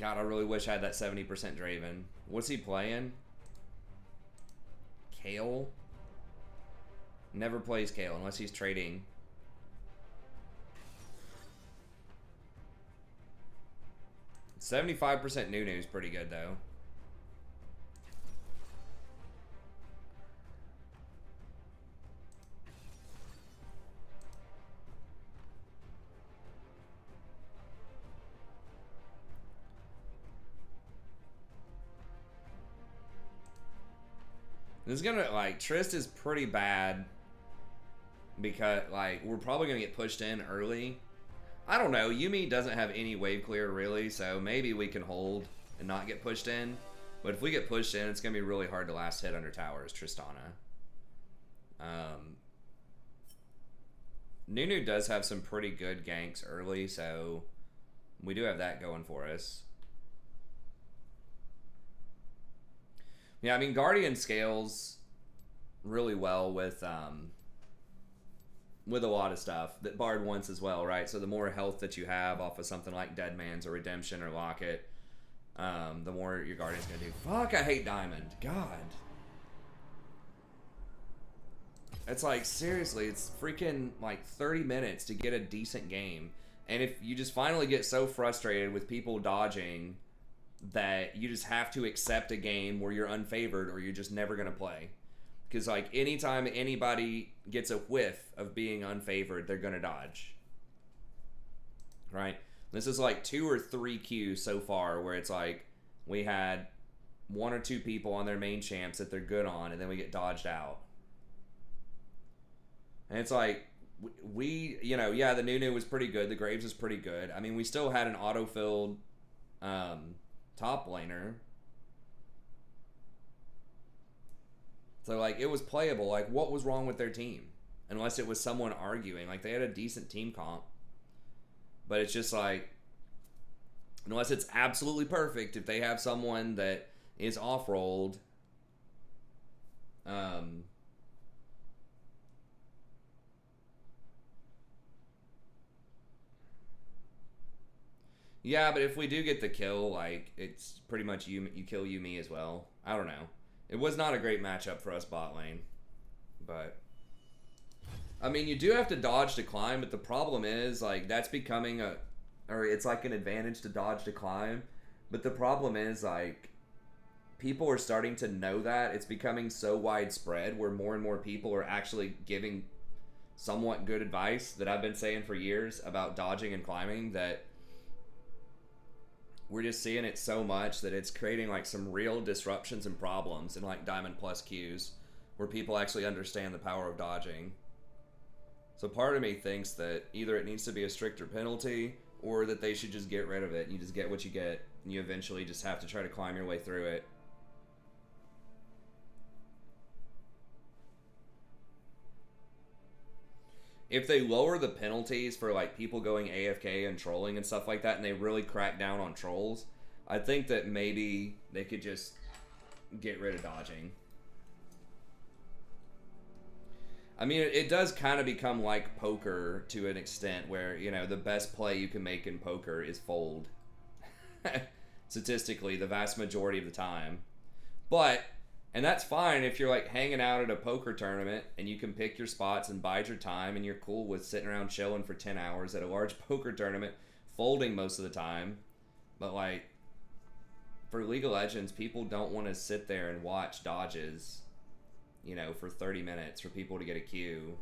God, I really wish I had that 70% Draven. What's he playing? Kale? Never plays Kale unless he's trading. $75% Nunu is pretty good, though. This is gonna, like, Trist is pretty bad because, like, we're probably gonna get pushed in early. I don't know. Yuumi doesn't have any wave clear, really, so maybe we can hold and not get pushed in. But if we get pushed in, it's gonna be really hard to last hit under towers, Tristana. Nunu does have some pretty good ganks early, so we do have that going for us. Yeah, I mean, Guardian scales really well with a lot of stuff that Bard wants as well, right? So the more health that you have off of something like Deadman's or Redemption or Locket, the more your Guardian's gonna do. Fuck, I hate Diamond. God. It's like, seriously, it's freaking like 30 minutes to get a decent game. And if you just finally get so frustrated with people dodging that you just have to accept a game where you're unfavored or you're just never going to play. Because, like, anytime anybody gets a whiff of being unfavored, they're going to dodge. Right? This is like 2 or 3 queues so far where it's like we had 1 or 2 people on their main champs that they're good on, and then we get dodged out. And it's like, we you know, yeah, the Nunu was pretty good. The Graves was pretty good. I mean, we still had an auto-filled top laner. So, like, it was playable. Like, what was wrong with their team? Unless it was someone arguing. Like, they had a decent team comp. But it's just like, unless it's absolutely perfect, if they have someone that is off-rolled, yeah, but if we do get the kill, like, it's pretty much you kill Yuumi as well. I don't know. It was not a great matchup for us bot lane. But I mean, you do have to dodge to climb, but the problem is, like, that's becoming or it's like an advantage to dodge to climb. But the problem is, like, people are starting to know that. It's becoming so widespread where more and more people are actually giving somewhat good advice that I've been saying for years about dodging and climbing, that we're just seeing it so much that it's creating like some real disruptions and problems in like Diamond Plus queues where people actually understand the power of dodging. So part of me thinks that either it needs to be a stricter penalty or that they should just get rid of it and you just get what you get and you eventually just have to try to climb your way through it. If they lower the penalties for like people going AFK and trolling and stuff like that, and they really crack down on trolls, I think that maybe they could just get rid of dodging. I mean, it does kind of become like poker to an extent where, you know, the best play you can make in poker is fold. Statistically, the vast majority of the time. But, and that's fine if you're like hanging out at a poker tournament and you can pick your spots and bide your time and you're cool with sitting around chilling for 10 hours at a large poker tournament, folding most of the time. But like, for League of Legends, people don't want to sit there and watch dodges, you know, for 30 minutes for people to get a queue.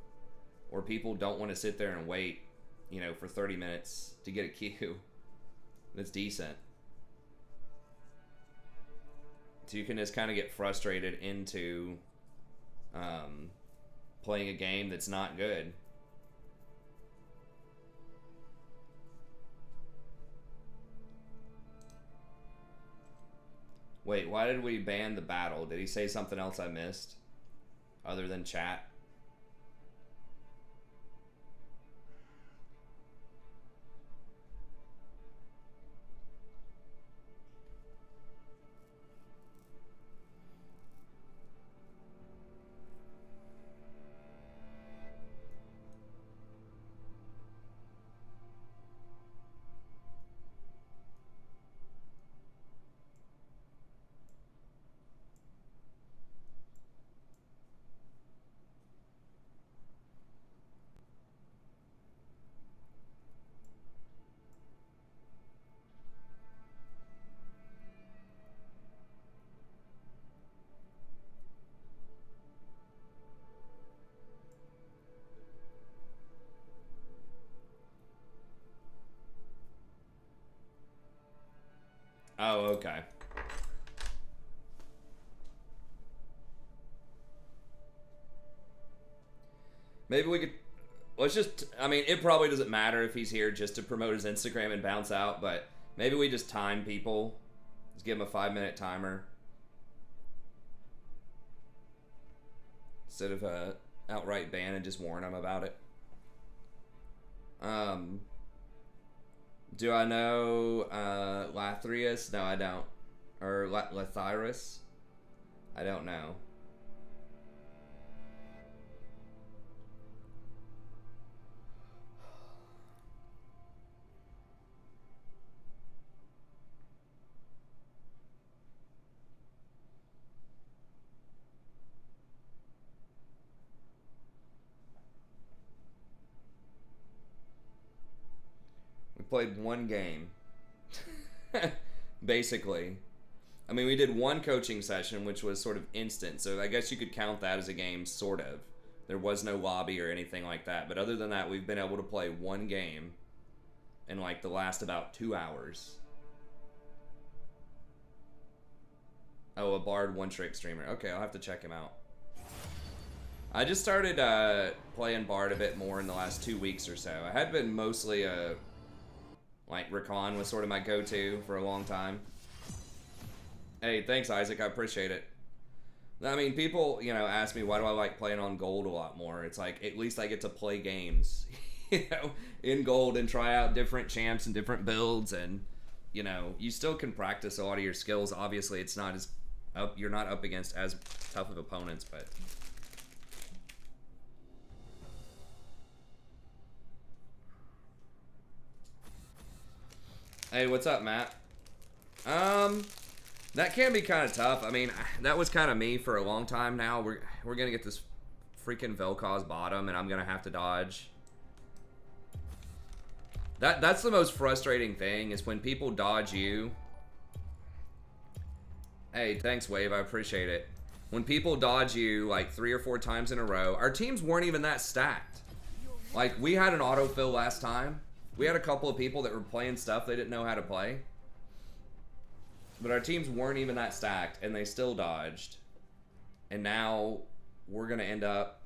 Or people don't want to sit there and wait, you know, for 30 minutes to get a queue that's decent. So you can just kind of get frustrated into playing a game that's not good. Wait, why did we ban the battle? Did he say something else I missed? Other than chat? Oh, okay. Maybe we could... Let's just... I mean, it probably doesn't matter if he's here just to promote his Instagram and bounce out, but maybe we just time people. Just give him a 5-minute timer. Instead of outright ban and just warn him about it. Do I know Lathrius? No, I don't. Or Lathyrus? I don't know. Played one game. Basically. I mean, we did one coaching session, which was sort of instant, so I guess you could count that as a game, sort of. There was no lobby or anything like that, but other than that, we've been able to play one game in like the last about 2 hours. Oh, a Bard one-trick streamer. Okay, I'll have to check him out. I just started playing Bard a bit more in the last 2 weeks or so. I had been mostly like, Rakan was sort of my go-to for a long time. Hey, thanks, Isaac. I appreciate it. I mean, people, you know, ask me, why do I like playing on gold a lot more? It's like, at least I get to play games, you know, in gold and try out different champs and different builds. And, you know, you still can practice a lot of your skills. Obviously, it's not as you're not up against as tough of opponents, but... Hey, what's up, Matt? That can be kind of tough. I mean, that was kind of me for a long time now. We're gonna get this freaking Vel'Koz bottom and I'm gonna have to dodge. That's the most frustrating thing, is when people dodge you. Hey, thanks, Wave. I appreciate it. When people dodge you like 3 or 4 times in a row, our teams weren't even that stacked. Like, we had an autofill last time. We had a couple of people that were playing stuff they didn't know how to play. But our teams weren't even that stacked, and they still dodged. And now we're going to end up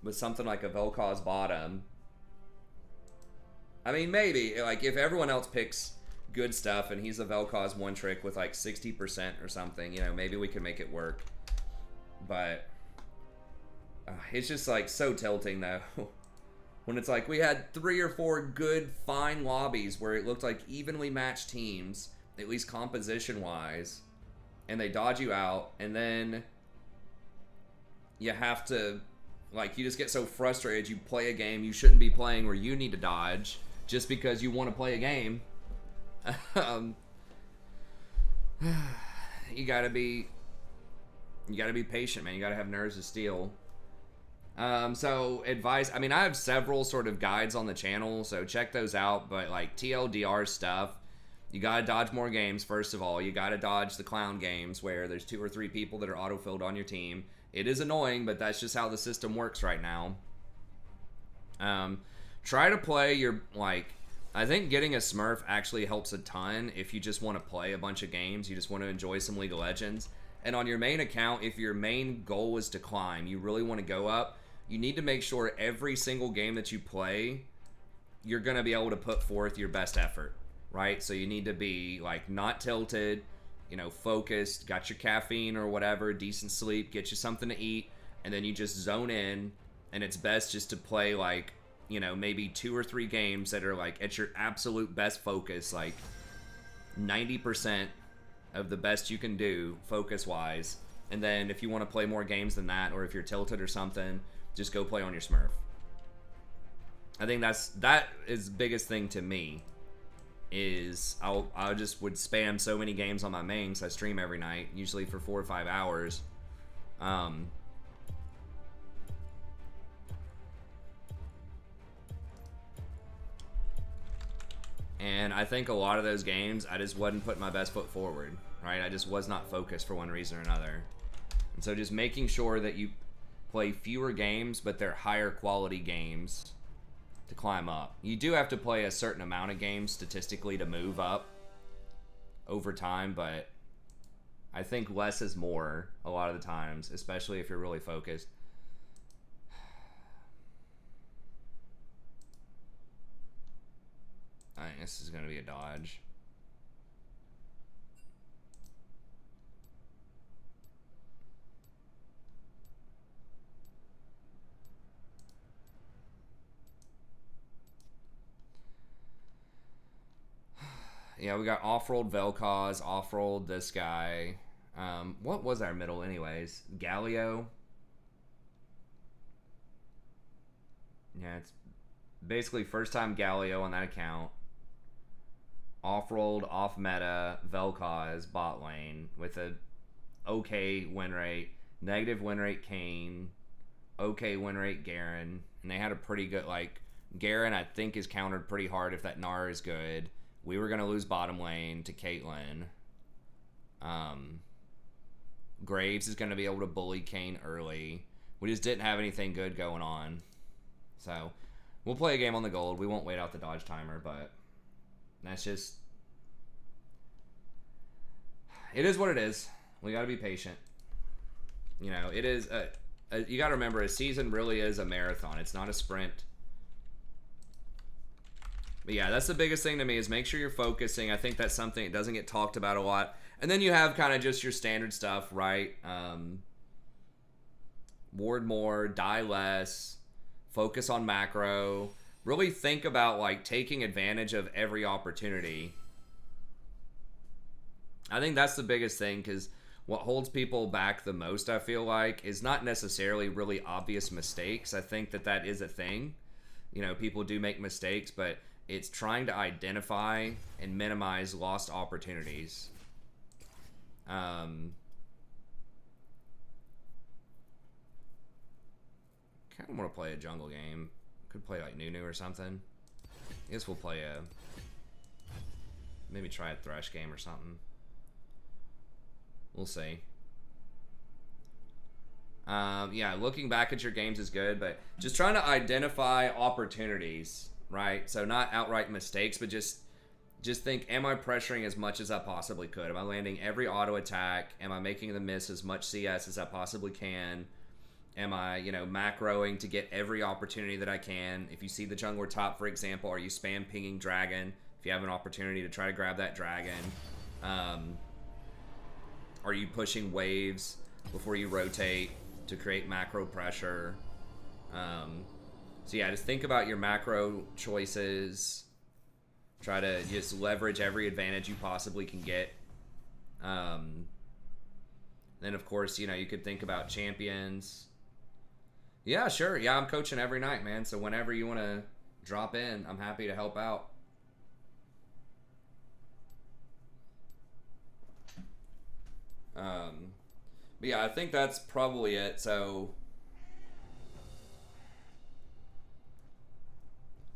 with something like a Vel'Koz bottom. I mean, maybe, like, if everyone else picks good stuff and he's a Vel'Koz one trick with like 60% or something, you know, maybe we can make it work. But it's just like so tilting though. When it's like we had 3 or 4 good, fine lobbies where it looked like evenly matched teams, at least composition wise, and they dodge you out, and then you have to, like, you just get so frustrated. You play a game you shouldn't be playing where you need to dodge just because you want to play a game. You gotta be patient, man. You gotta have nerves of steel. So advice, I mean, I have several sort of guides on the channel, so check those out. But like TLDR stuff, you gotta dodge more games. First of all, you gotta dodge the clown games where there's 2 or 3 people that are autofilled on your team. It is annoying, but that's just how the system works right now. Try to play your, like, I think getting a Smurf actually helps a ton if you just want to play a bunch of games. You just want to enjoy some League of Legends. And on your main account, if your main goal is to climb, you really want to go up, you need to make sure every single game that you play, you're going to be able to put forth your best effort, right? So you need to be, like, not tilted, you know, focused, got your caffeine or whatever, decent sleep, get you something to eat, and then you just zone in. And it's best just to play, like, you know, maybe 2 or 3 games that are like at your absolute best focus, like 90% of the best you can do focus wise. And then if you want to play more games than that, or if you're tilted or something, just go play on your Smurf. I think that is the biggest thing to me, is I just would spam so many games on my main, because I stream every night, usually for 4 or 5 hours. And I think a lot of those games, I just wasn't putting my best foot forward, right? I just was not focused for one reason or another. And so just making sure that you play fewer games, but they're higher quality games to climb up. You do have to play a certain amount of games statistically to move up over time, but I think less is more a lot of the times, especially if you're really focused. I think this is going to be a dodge. Yeah, we got off-rolled Vel'Koz, off-rolled this guy. What was our middle anyways? Galio? Yeah, it's basically first time Galio on that account. Off-rolled, off-meta, Vel'Koz, bot lane, with a okay win rate, negative win rate Kane, okay win rate Garen, and they had a pretty good, like, Garen I think is countered pretty hard if that Gnar is good. We were going to lose bottom lane to Caitlyn. Graves is going to be able to bully Kane early. We just didn't have anything good going on. So, we'll play a game on the gold. We won't wait out the dodge timer, but that's just... It is what it is. We got to be patient. You know, it is... you got to remember, a season really is a marathon. It's not a sprint. But yeah, that's the biggest thing to me, is make sure you're focusing. I think that's something that doesn't get talked about a lot. And then you have kind of just your standard stuff, right? Ward more, die less, focus on macro. Really think about, like, taking advantage of every opportunity. I think that's the biggest thing, because what holds people back the most, I feel like, is not necessarily really obvious mistakes. I think that that is a thing. You know, people do make mistakes, but it's trying to identify and minimize lost opportunities. kind of want to play a jungle game. Could play like Nunu or something. I guess we'll play a... Maybe try a Thresh game or something. We'll see. Yeah, looking back at your games is good, but just trying to identify opportunities, right? So not outright mistakes, but just think, am I pressuring as much as I possibly could? Am I landing every auto attack? Am I making them miss as much CS as I possibly can? Am I, you know, macroing to get every opportunity that I can? If you see the jungler top, for example, are you spam pinging dragon? If you have an opportunity to try to grab that dragon. Are you pushing waves before you rotate to create macro pressure? So yeah, just think about your macro choices. Try to just leverage every advantage you possibly can get. Then of course, you know, you could think about champions. Yeah, sure. Yeah, I'm coaching every night, man. So whenever you want to drop in, I'm happy to help out. But yeah, I think that's probably it. So,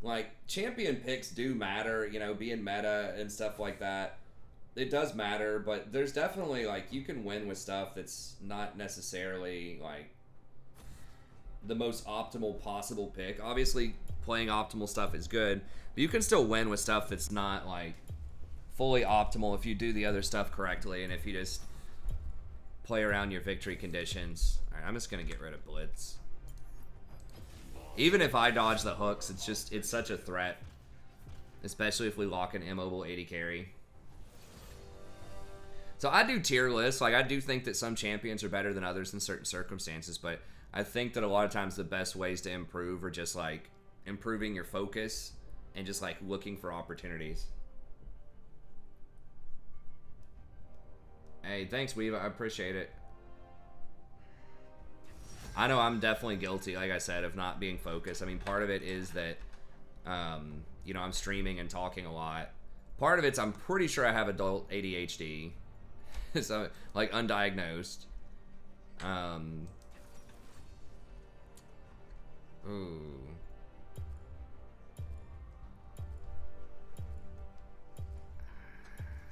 like, champion picks do matter, you know, being meta and stuff like that. It does matter, but there's definitely, like, you can win with stuff that's not necessarily, like, the most optimal possible pick. Obviously, playing optimal stuff is good, but you can still win with stuff that's not, like, fully optimal if you do the other stuff correctly and if you just play around your victory conditions. Alright, I'm just gonna get rid of Blitz. Even if I dodge the hooks, it's such a threat. Especially if we lock an immobile 80 carry. So I do tier lists. Like, I do think that some champions are better than others in certain circumstances, but I think that a lot of times the best ways to improve are just, like, improving your focus and just, like, looking for opportunities. Hey, thanks, Weeva. I appreciate it. I know I'm definitely guilty, like I said, of not being focused. I mean, part of it is that, you know, I'm streaming and talking a lot. Part of it's I'm pretty sure I have adult ADHD. So, like, undiagnosed. Ooh.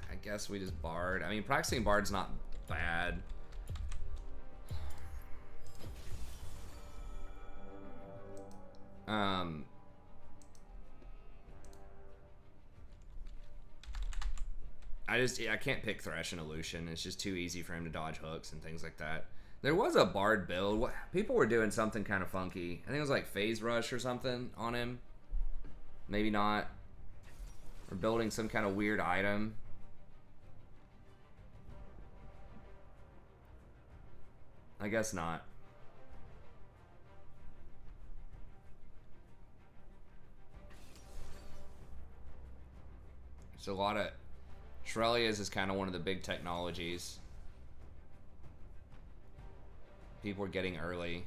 I guess we just Bard. I mean, practicing Bard's not bad. I can't pick Thresh and Illusion. It's just too easy for him to dodge hooks and things like that. There was a Bard build. People were doing something kind of funky. I think it was like Phase Rush or something on him. Maybe not. Or building some kind of weird item. I guess not. There's a lot of... Shrelia's is kind of one of the big technologies. People are getting early.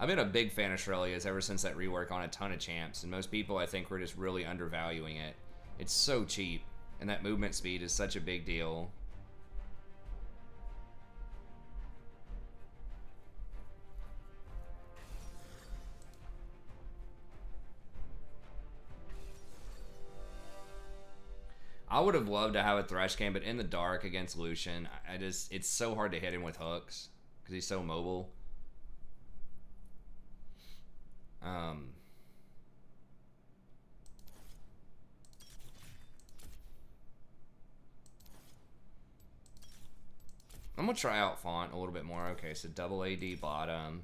I've been a big fan of Shrelia's ever since that rework on a ton of champs, and most people, I think, were just really undervaluing it. It's so cheap, and that movement speed is such a big deal. I would have loved to have a Thresh game, but in the dark against Lucian, it's so hard to hit him with hooks because he's so mobile. I'm gonna try out Font a little bit more. Okay, so double AD bottom.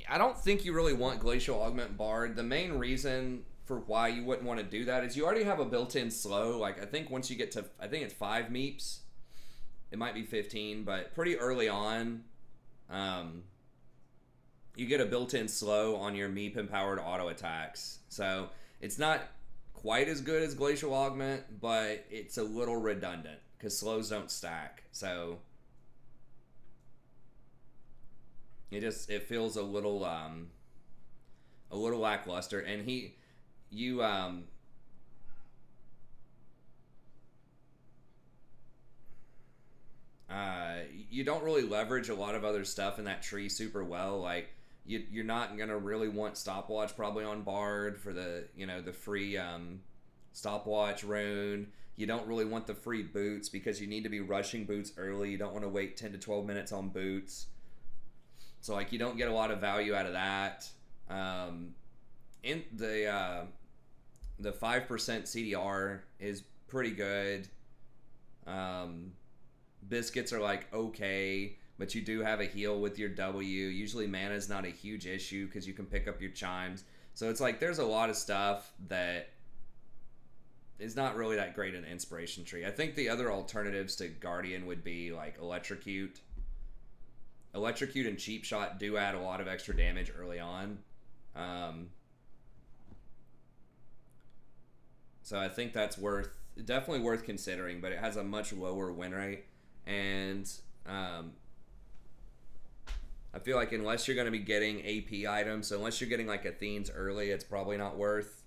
I don't think you really want Glacial Augment Bard. The main reason for why you wouldn't want to do that is you already have a built-in slow. Like, I think once you get to, I think it's 5 meeps. It might be 15, but pretty early on, you get a built-in slow on your meep-empowered auto attacks. So it's not quite as good as Glacial Augment, but it's a little redundant because slows don't stack. So it feels a little lackluster. And You don't really leverage a lot of other stuff in that tree super well. Like you're not gonna really want stopwatch probably on Bard for the the free stopwatch rune. You don't really want the free boots because you need to be rushing boots early. You don't want to wait 10 to 12 minutes on boots. So like you don't get a lot of value out of that. In the 5% CDR is pretty good. Biscuits are like okay, but you do have a heal with your W. Usually mana is not a huge issue because you can pick up your chimes. So it's like there's a lot of stuff that is not really that great in inspiration tree. I think the other alternatives to Guardian would be like Electrocute. Electrocute and Cheap Shot do add a lot of extra damage early on. So I think that's definitely worth considering, but it has a much lower win rate. And I feel like unless you're going to be getting AP items, so unless you're getting like Athenes early, it's probably not worth.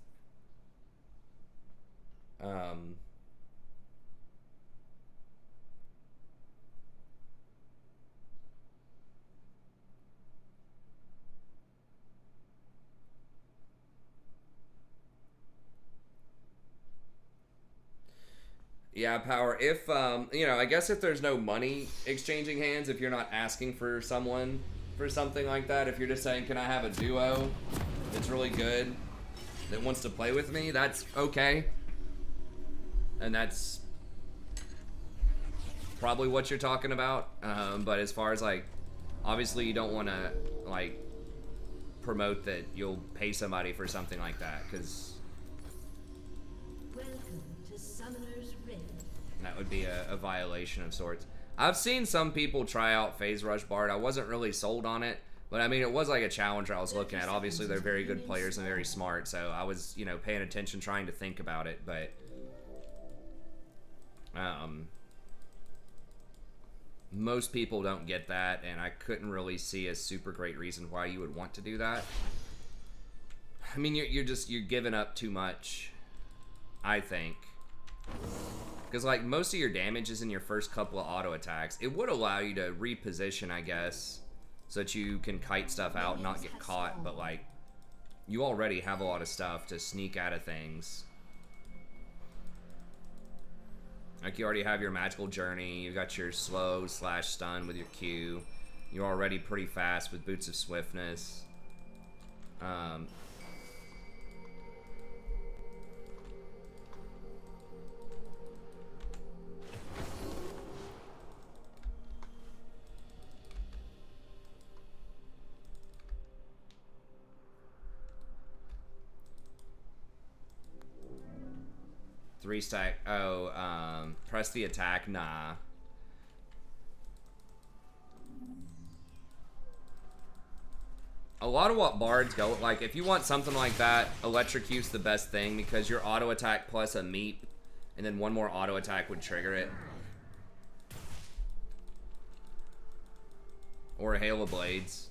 Yeah, power. If I guess if there's no money exchanging hands, if you're not asking for someone for something like that, if you're just saying, "Can I have a duo that's really good that wants to play with me?" That's okay, and that's probably what you're talking about. But as far as like, obviously, you don't want to like promote that you'll pay somebody for something like that because that would be a violation of sorts. I've seen some people try out Phase Rush Bard. I wasn't really sold on it, but I mean, it was like a challenger I was looking at. Obviously, they're very good players and very smart, so I was, paying attention, trying to think about it, but most people don't get that, and I couldn't really see a super great reason why you would want to do that. I mean, you're giving up too much, I think. Because, like, most of your damage is in your first couple of auto attacks. It would allow you to reposition, I guess, so that you can kite stuff out and not get caught. But, like, you already have a lot of stuff to sneak out of things. Like, you already have your magical journey. You got your slow/stun with your Q. You're already pretty fast with Boots of Swiftness. 3-stack. Oh, press the attack. Nah. A lot of what bards go, like, if you want something like that, Electrocute's the best thing because your auto attack plus a meep, and then one more auto attack would trigger it. Or a Hail of Blades.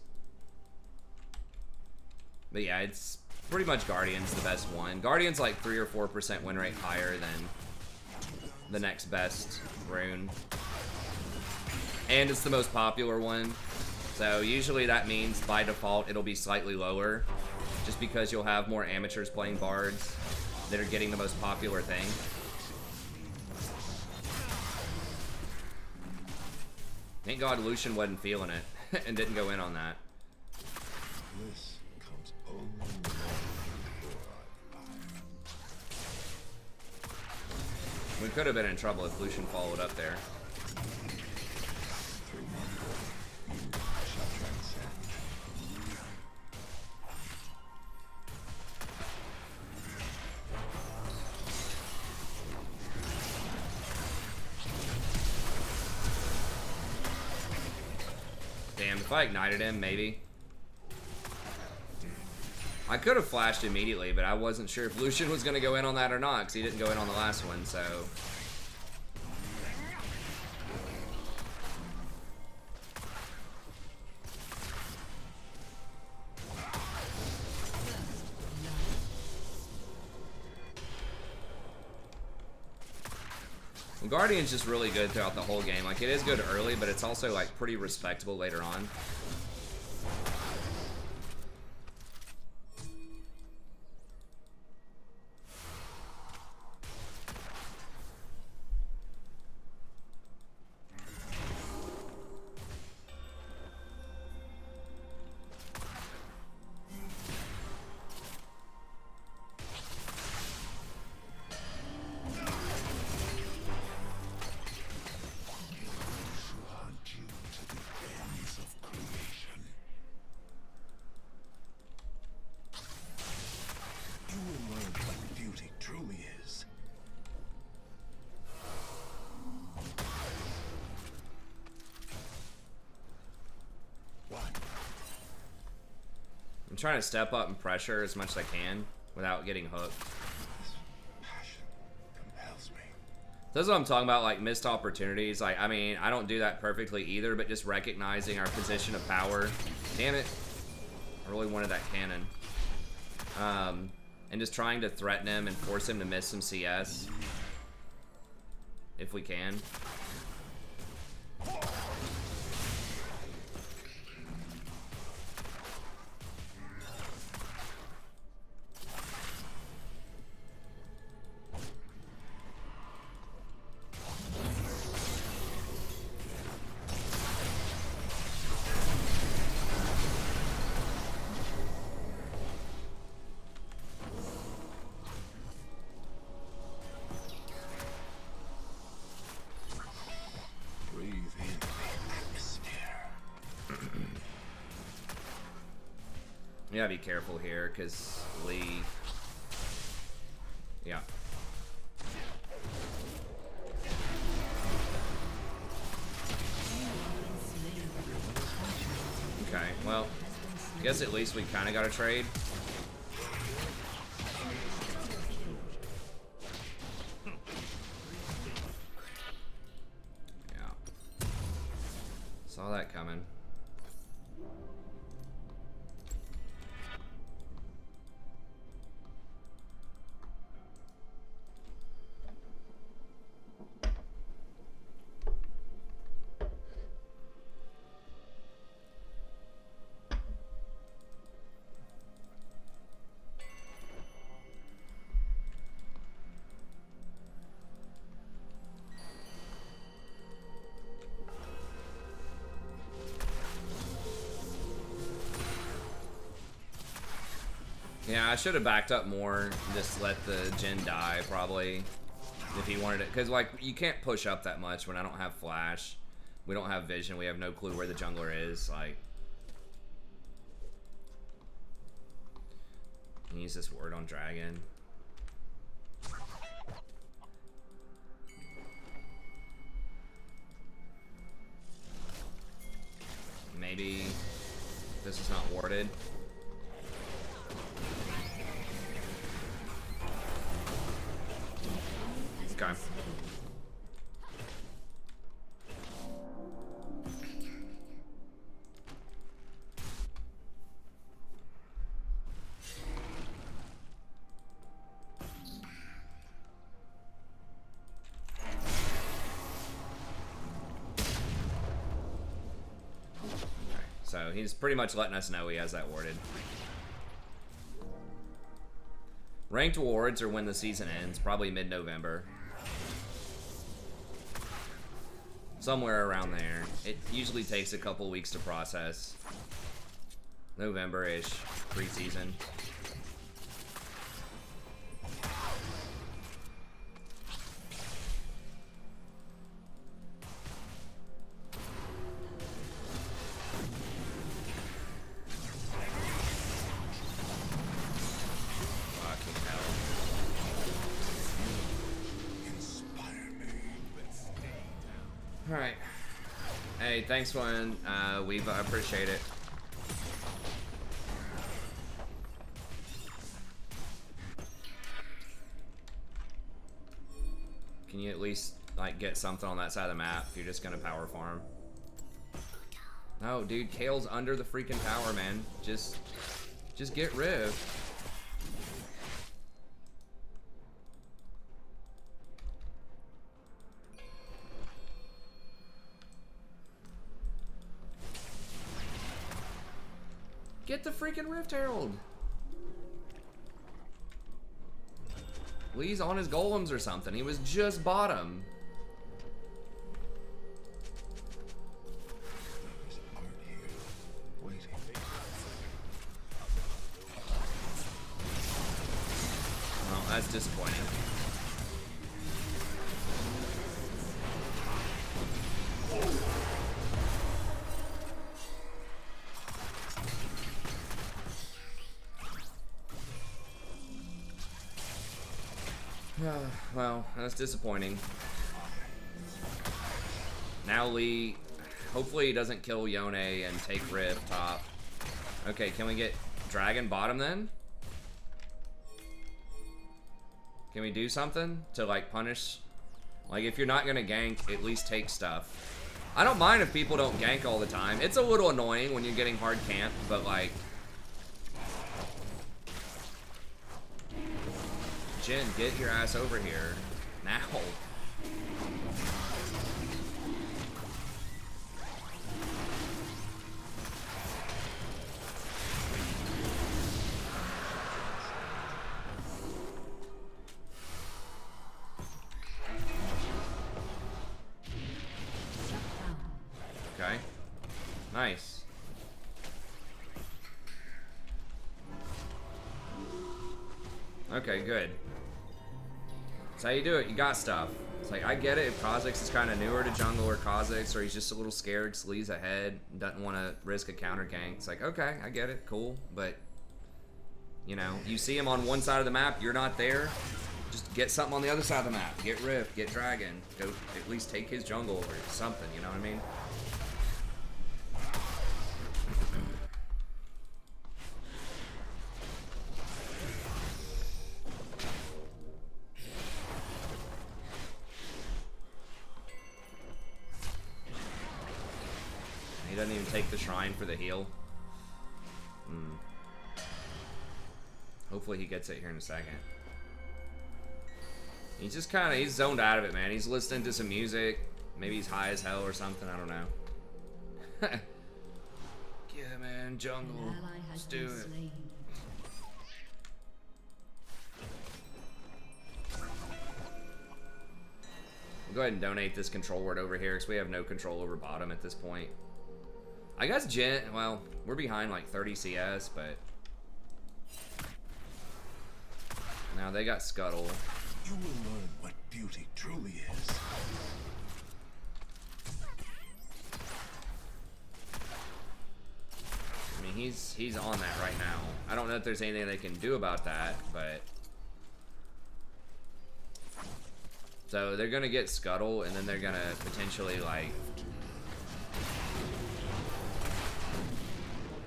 But yeah, it's pretty much Guardian's the best one. Guardian's like 3 or 4% win rate higher than the next best rune. And it's the most popular one. So usually that means by default it'll be slightly lower. Just because you'll have more amateurs playing bards that are getting the most popular thing. Thank God Lucian wasn't feeling it and didn't go in on that. This comes only. We could have been in trouble if Lucian followed up there. Damn, if I ignited him, maybe. I could have flashed immediately, but I wasn't sure if Lucian was going to go in on that or not, because he didn't go in on the last one, so... Guardian's just really good throughout the whole game. Like, it is good early, but it's also, like, pretty respectable later on. I'm trying to step up and pressure as much as I can without getting hooked. Passion compels me. That's what I'm talking about, like missed opportunities. Like, I mean, I don't do that perfectly either, but just recognizing our position of power. Damn it. I really wanted that cannon. And just trying to threaten him and force him to miss some CS. If we can. You gotta be careful here, because Lee... Yeah. Okay, well, I guess at least we kind of got a trade. Yeah. Saw that coming. Yeah, I should have backed up more, just let the Jhin die, probably, if he wanted it. Because, like, you can't push up that much when I don't have flash. We don't have vision. We have no clue where the jungler is. Like, can you use this word on Dragon? Maybe this is not warded. Okay. So he's pretty much letting us know he has that warded. Ranked awards are when the season ends, probably mid-November. Somewhere around there. It usually takes a couple weeks to process. November-ish, preseason. Alright. Hey, thanks, one. We appreciate it. Can you at least, like, get something on that side of the map if you're just gonna power farm? No, dude, Kale's under the freaking tower, man. Just get Riv. get the freaking Rift Herald. Lee's on his golems or something. He was just bottom. Well, that's disappointing. Well, that's disappointing. Now Lee, hopefully he doesn't kill Yone and take Rift top. Okay, can we get Dragon bottom then? Can we do something to like punish? Like if you're not gonna gank, at least take stuff. I don't mind if people don't gank all the time. It's a little annoying when you're getting hard camped, but like... Jin, get your ass over here. Now. Okay. Nice. Okay, good. That's how you do it. You got stuff. It's like, I get it if Kha'Zix is kind of newer to jungle or Kha'Zix, or he's just a little scared because Lee's ahead and doesn't want to risk a counter gank. It's like, okay, I get it. Cool. But, you know, you see him on one side of the map, you're not there. Just get something on the other side of the map. Get Rift, get Dragon. Go at least take his jungle or something, you know what I mean? He doesn't even take the shrine for the heal. Hopefully he gets it here in a second. He's just kind of, he's zoned out of it, man. He's listening to some music. Maybe he's high as hell or something. I don't know. Yeah, man, jungle. Let's do it. We'll go ahead and donate this control word over here because we have no control over bottom at this point. I guess Jin, well, we're behind like 30 CS, but now they got Scuttle. You will learn what beauty truly is. I mean, he's on that right now. I don't know if there's anything they can do about that, but so they're gonna get Scuttle, and then they're gonna potentially like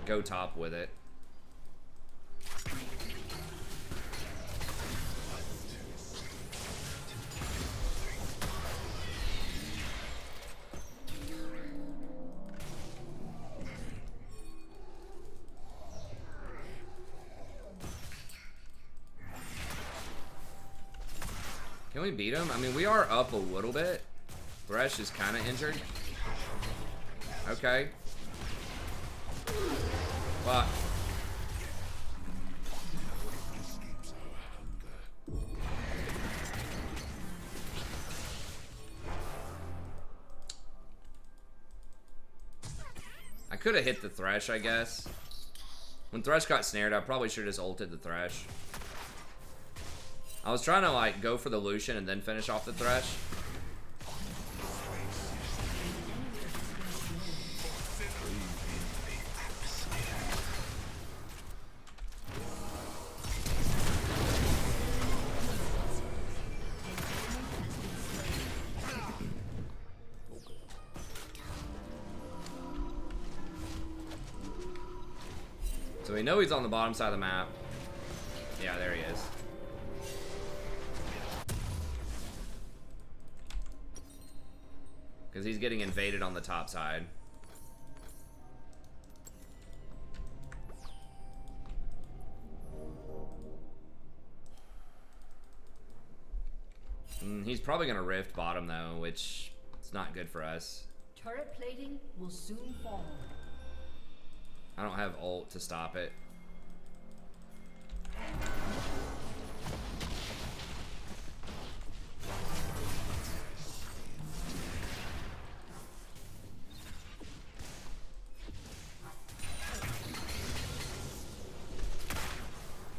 go top with it. Can we beat him? I mean, we are up a little bit. Thresh is kind of injured. Okay. Fuck. I could have hit the Thresh, I guess. When Thresh got snared, I probably should have just ulted the Thresh. I was trying to like go for the Lucian and then finish off the Thresh. So we know he's on the bottom side of the map. Yeah, there he is. Because he's getting invaded on the top side. He's probably going to rift bottom though, which is not good for us. Turret plating will soon fall. I don't have ult to stop it.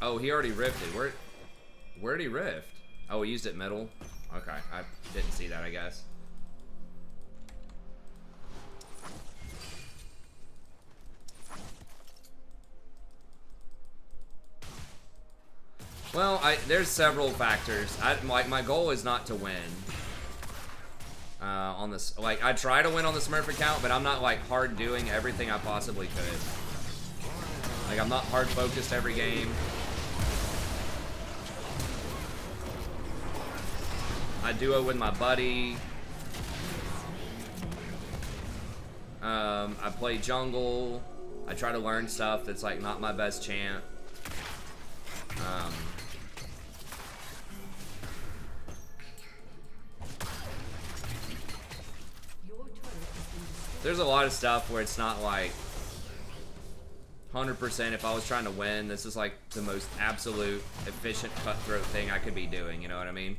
Oh, he already rifted. Where'd he rift? Oh, he used it middle? Okay, I didn't see that, I guess. Well, there's several factors. Like, my goal is not to win. On this, like, I try to win on the Smurf account, but I'm not, like, hard doing everything I possibly could. Like, I'm not hard focused every game. I duo with my buddy. I play jungle. I try to learn stuff that's, like, not my best champ. There's a lot of stuff where it's not like 100% if I was trying to win, this is like the most absolute efficient cutthroat thing I could be doing, you know what I mean?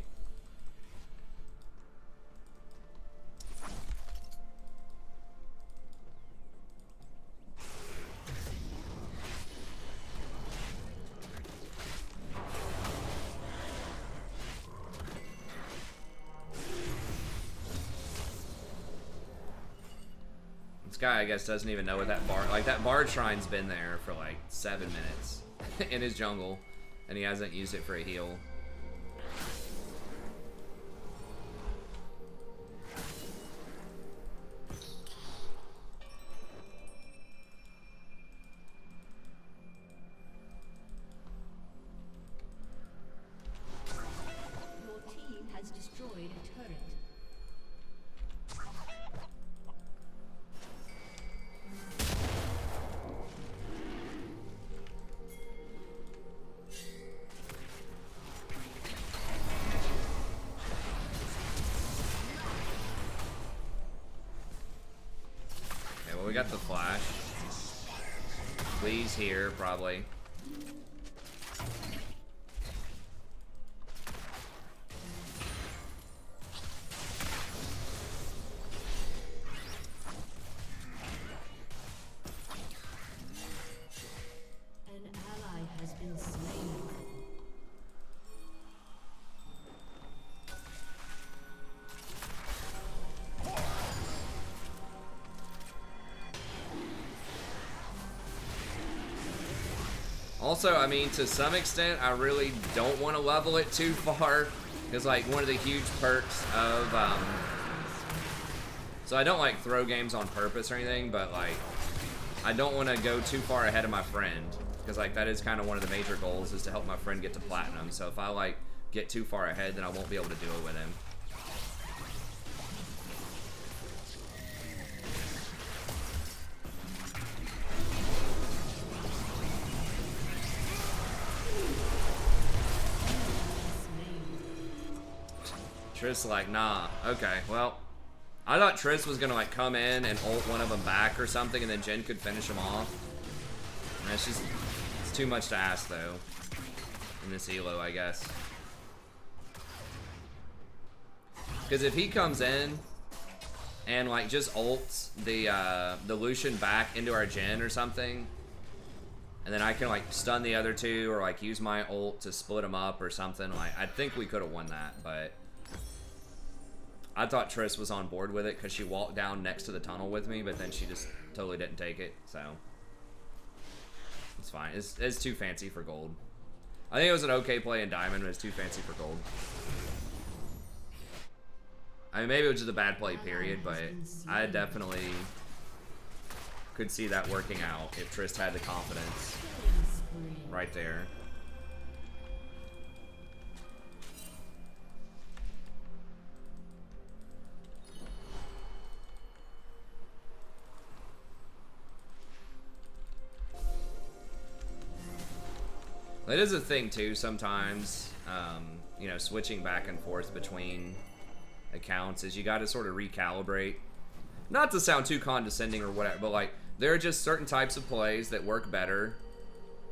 Guy, I guess, doesn't even know what that bar, like, that bard shrine's been there for like 7 minutes in his jungle, and he hasn't used it for a heal. Your team has destroyed a turret. We got the flash. Please here, probably. An ally has been slain. Also, I mean, to some extent, I really don't want to level it too far, because, like, one of the huge perks of, so I don't, like, throw games on purpose or anything, but, like, I don't want to go too far ahead of my friend, because, like, that is kind of one of the major goals, is to help my friend get to platinum, so if I, like, get too far ahead, then I won't be able to do it with him. Triss like, nah. Okay, well, I thought Triss was gonna like come in and ult one of them back or something, and then Jhin could finish him off. And it's just, it's too much to ask though in this elo, I guess. Because if he comes in and like just ults the Lucian back into our Jhin or something, and then I can like stun the other two or like use my ult to split them up or something, like I think we could have won that, but I thought Triss was on board with it because she walked down next to the tunnel with me, but then she just totally didn't take it, so it's fine. It's too fancy for gold. I think it was an okay play in Diamond, but it's too fancy for gold. I mean, maybe it was just a bad play, period, but I definitely could see that working out if Triss had the confidence right there. That is a thing too sometimes, you know, switching back and forth between accounts is you got to sort of recalibrate. Not to sound too condescending or whatever, but like there are just certain types of plays that work better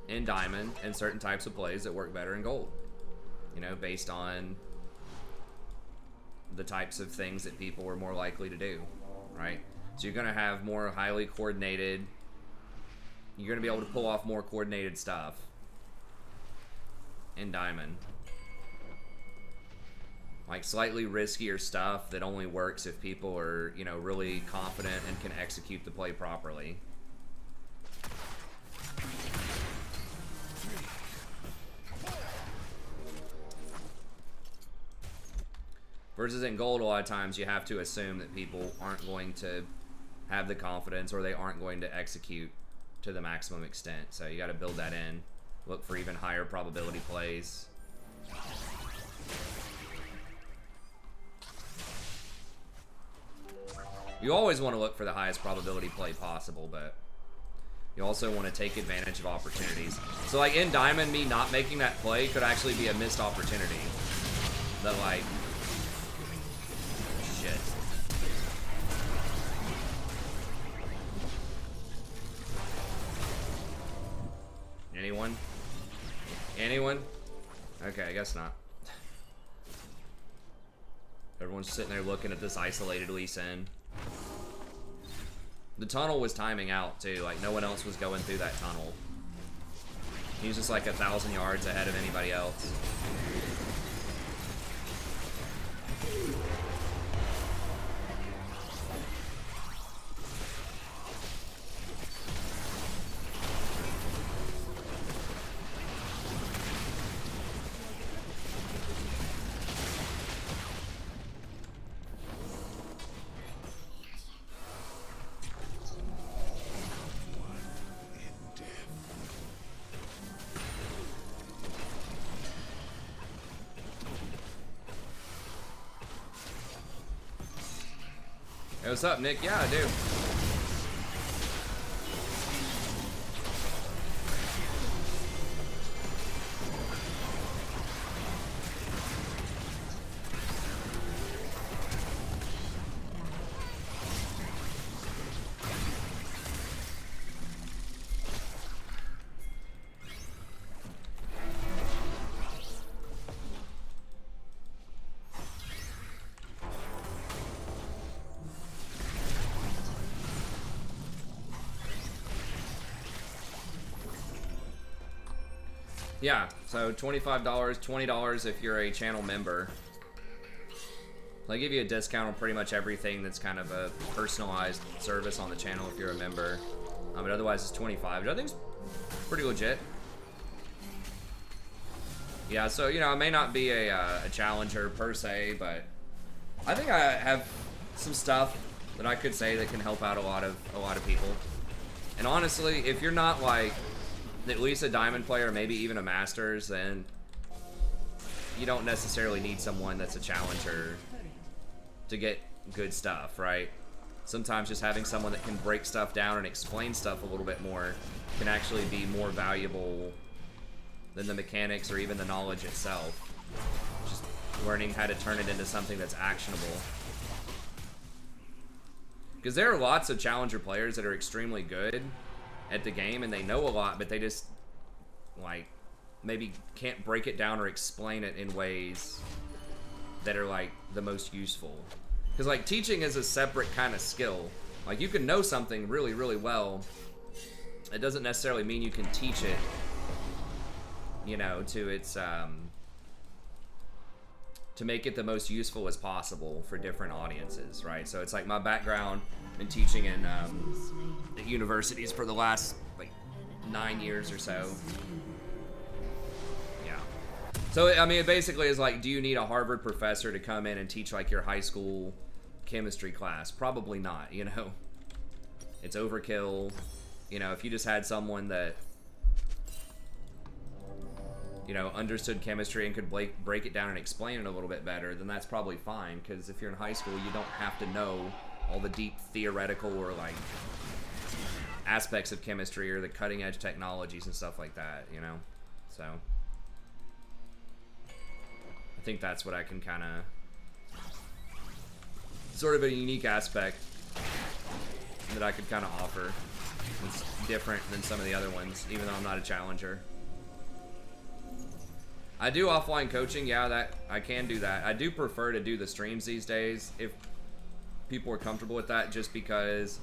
in Diamond and certain types of plays that work better in Gold. You know, based on the types of things that people are more likely to do, right? So you're going to have more highly coordinated, you're going to be able to pull off more coordinated stuff in Diamond. Like slightly riskier stuff that only works if people are, you know, really confident and can execute the play properly. Versus in Gold, a lot of times you have to assume that people aren't going to have the confidence or they aren't going to execute to the maximum extent. So you got to build that in. Look for even higher probability plays. You always want to look for the highest probability play possible, but you also want to take advantage of opportunities. So like in Diamond, me not making that play could actually be a missed opportunity. That like, shit. Anyone? Anyone? Okay, I guess not. Everyone's sitting there looking at this isolated Lee Sin. The tunnel was timing out too, like no one else was going through that tunnel. He was just like 1,000 yards ahead of anybody else. Hey, what's up, Nick? Yeah, I do. Yeah, so $25, $20 if you're a channel member. They give you a discount on pretty much everything that's kind of a personalized service on the channel if you're a member. But otherwise it's $25, which I think is pretty legit. Yeah, so, you know, I may not be a challenger per se, but I think I have some stuff that I could say that can help out a lot of people. And honestly, if you're not like at least a Diamond player, maybe even a Masters, then you don't necessarily need someone that's a challenger to get good stuff, right? Sometimes just having someone that can break stuff down and explain stuff a little bit more can actually be more valuable than the mechanics or even the knowledge itself. Just learning how to turn it into something that's actionable. Because there are lots of challenger players that are extremely good at the game and they know a lot, but they just like maybe can't break it down or explain it in ways that are like the most useful. Because like teaching is a separate kind of skill. Like you can know something really, really well. It doesn't necessarily mean you can teach it, you know, to its to make it the most useful as possible for different audiences, right? So it's like my background in teaching in at universities for the last like 9 years or so. Yeah. So I mean, it basically is like, do you need a Harvard professor to come in and teach like your high school chemistry class? Probably not, you know. It's overkill. You know, if you just had someone that, you know, understood chemistry and could break it down and explain it a little bit better, then that's probably fine. Because if you're in high school, you don't have to know all the deep theoretical or like aspects of chemistry or the cutting edge technologies and stuff like that, you know. So I think that's what I can kind of, sort of a unique aspect that I could kind of offer. It's different than some of the other ones, even though I'm not a challenger. I do offline coaching, yeah, that I can do that. I do prefer to do the streams these days if people are comfortable with that, just because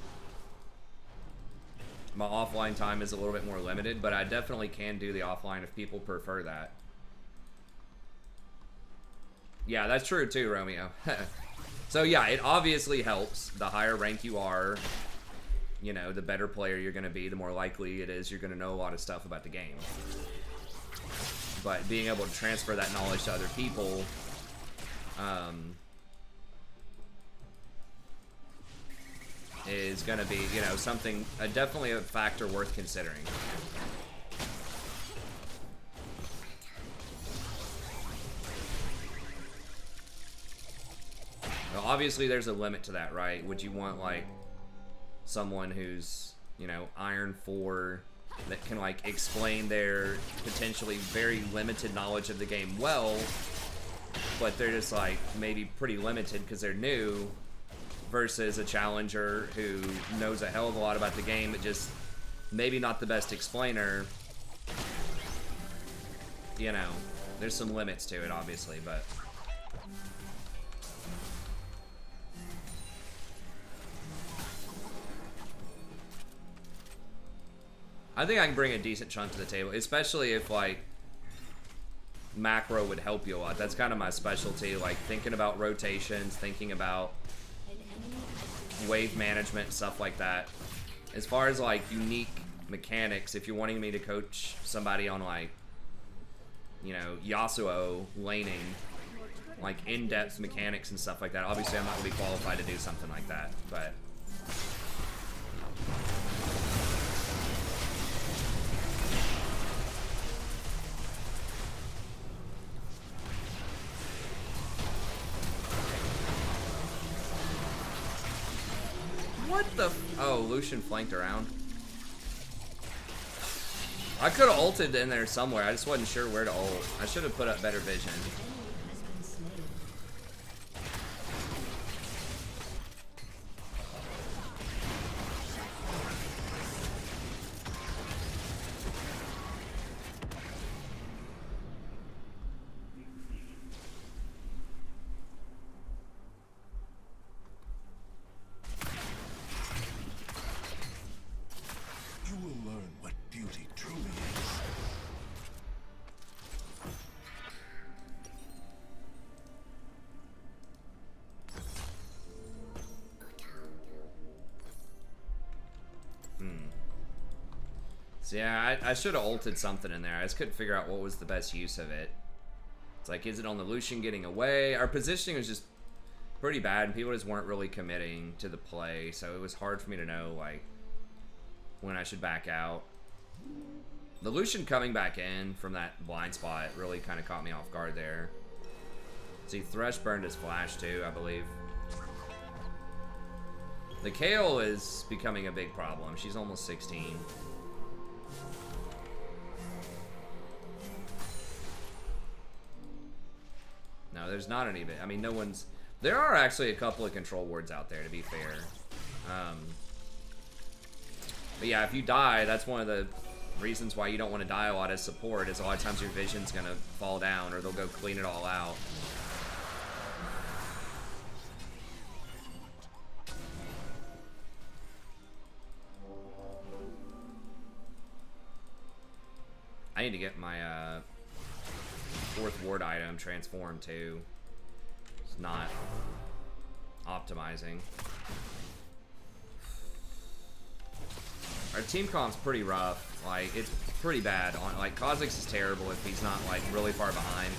my offline time is a little bit more limited, but I definitely can do the offline if people prefer that. Yeah, that's true too, Romeo. So yeah, it obviously helps. The higher rank you are, you know, the better player you're going to be, the more likely it is you're going to know a lot of stuff about the game. But being able to transfer that knowledge to other people, is going to be, you know, something, definitely a factor worth considering. Now, obviously, there's a limit to that, right? Would you want, like, someone who's, you know, Iron 4 that can, like, explain their potentially very limited knowledge of the game well, but they're just, like, maybe pretty limited because they're new, versus a challenger who knows a hell of a lot about the game, but just maybe not the best explainer. You know, there's some limits to it, obviously, but... I think I can bring a decent chunk to the table, especially if, like, macro would help you a lot. That's kind of my specialty, like, thinking about rotations, thinking about wave management, stuff like that. As far as, like, unique mechanics, if you're wanting me to coach somebody on, like, you know, Yasuo laning, like, in-depth mechanics and stuff like that, obviously I'm not going to be qualified to do something like that, but... What the oh, Lucian flanked around. I could have ulted in there somewhere. I just wasn't sure where to ult. I should have put up better vision. So yeah, I should have ulted something in there. I just couldn't figure out what was the best use of it. It's like, is it on the Lucian getting away? Our positioning was just pretty bad, and people just weren't really committing to the play, so it was hard for me to know, like, when I should back out. The Lucian coming back in from that blind spot really kind of caught me off guard there. See, Thresh burned his flash too, I believe. The Kayle is becoming a big problem. She's almost 16. No, there's not any bit. I mean, no one's... There are actually a couple of control wards out there, to be fair. But yeah, if you die, that's one of the reasons why you don't want to die a lot as support, is a lot of times your vision's going to fall down, or they'll go clean it all out. I need to get my fourth ward item transformed too. It's not optimizing. Our team comp's pretty rough. Like, it's pretty bad. On like, Kha'Zix is terrible if he's not like really far behind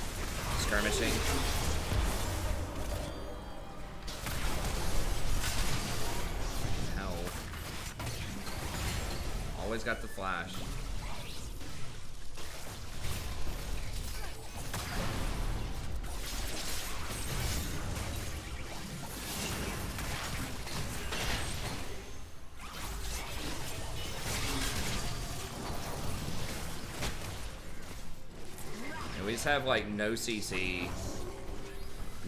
skirmishing. Hell. Always got the flash. We just have like no CC,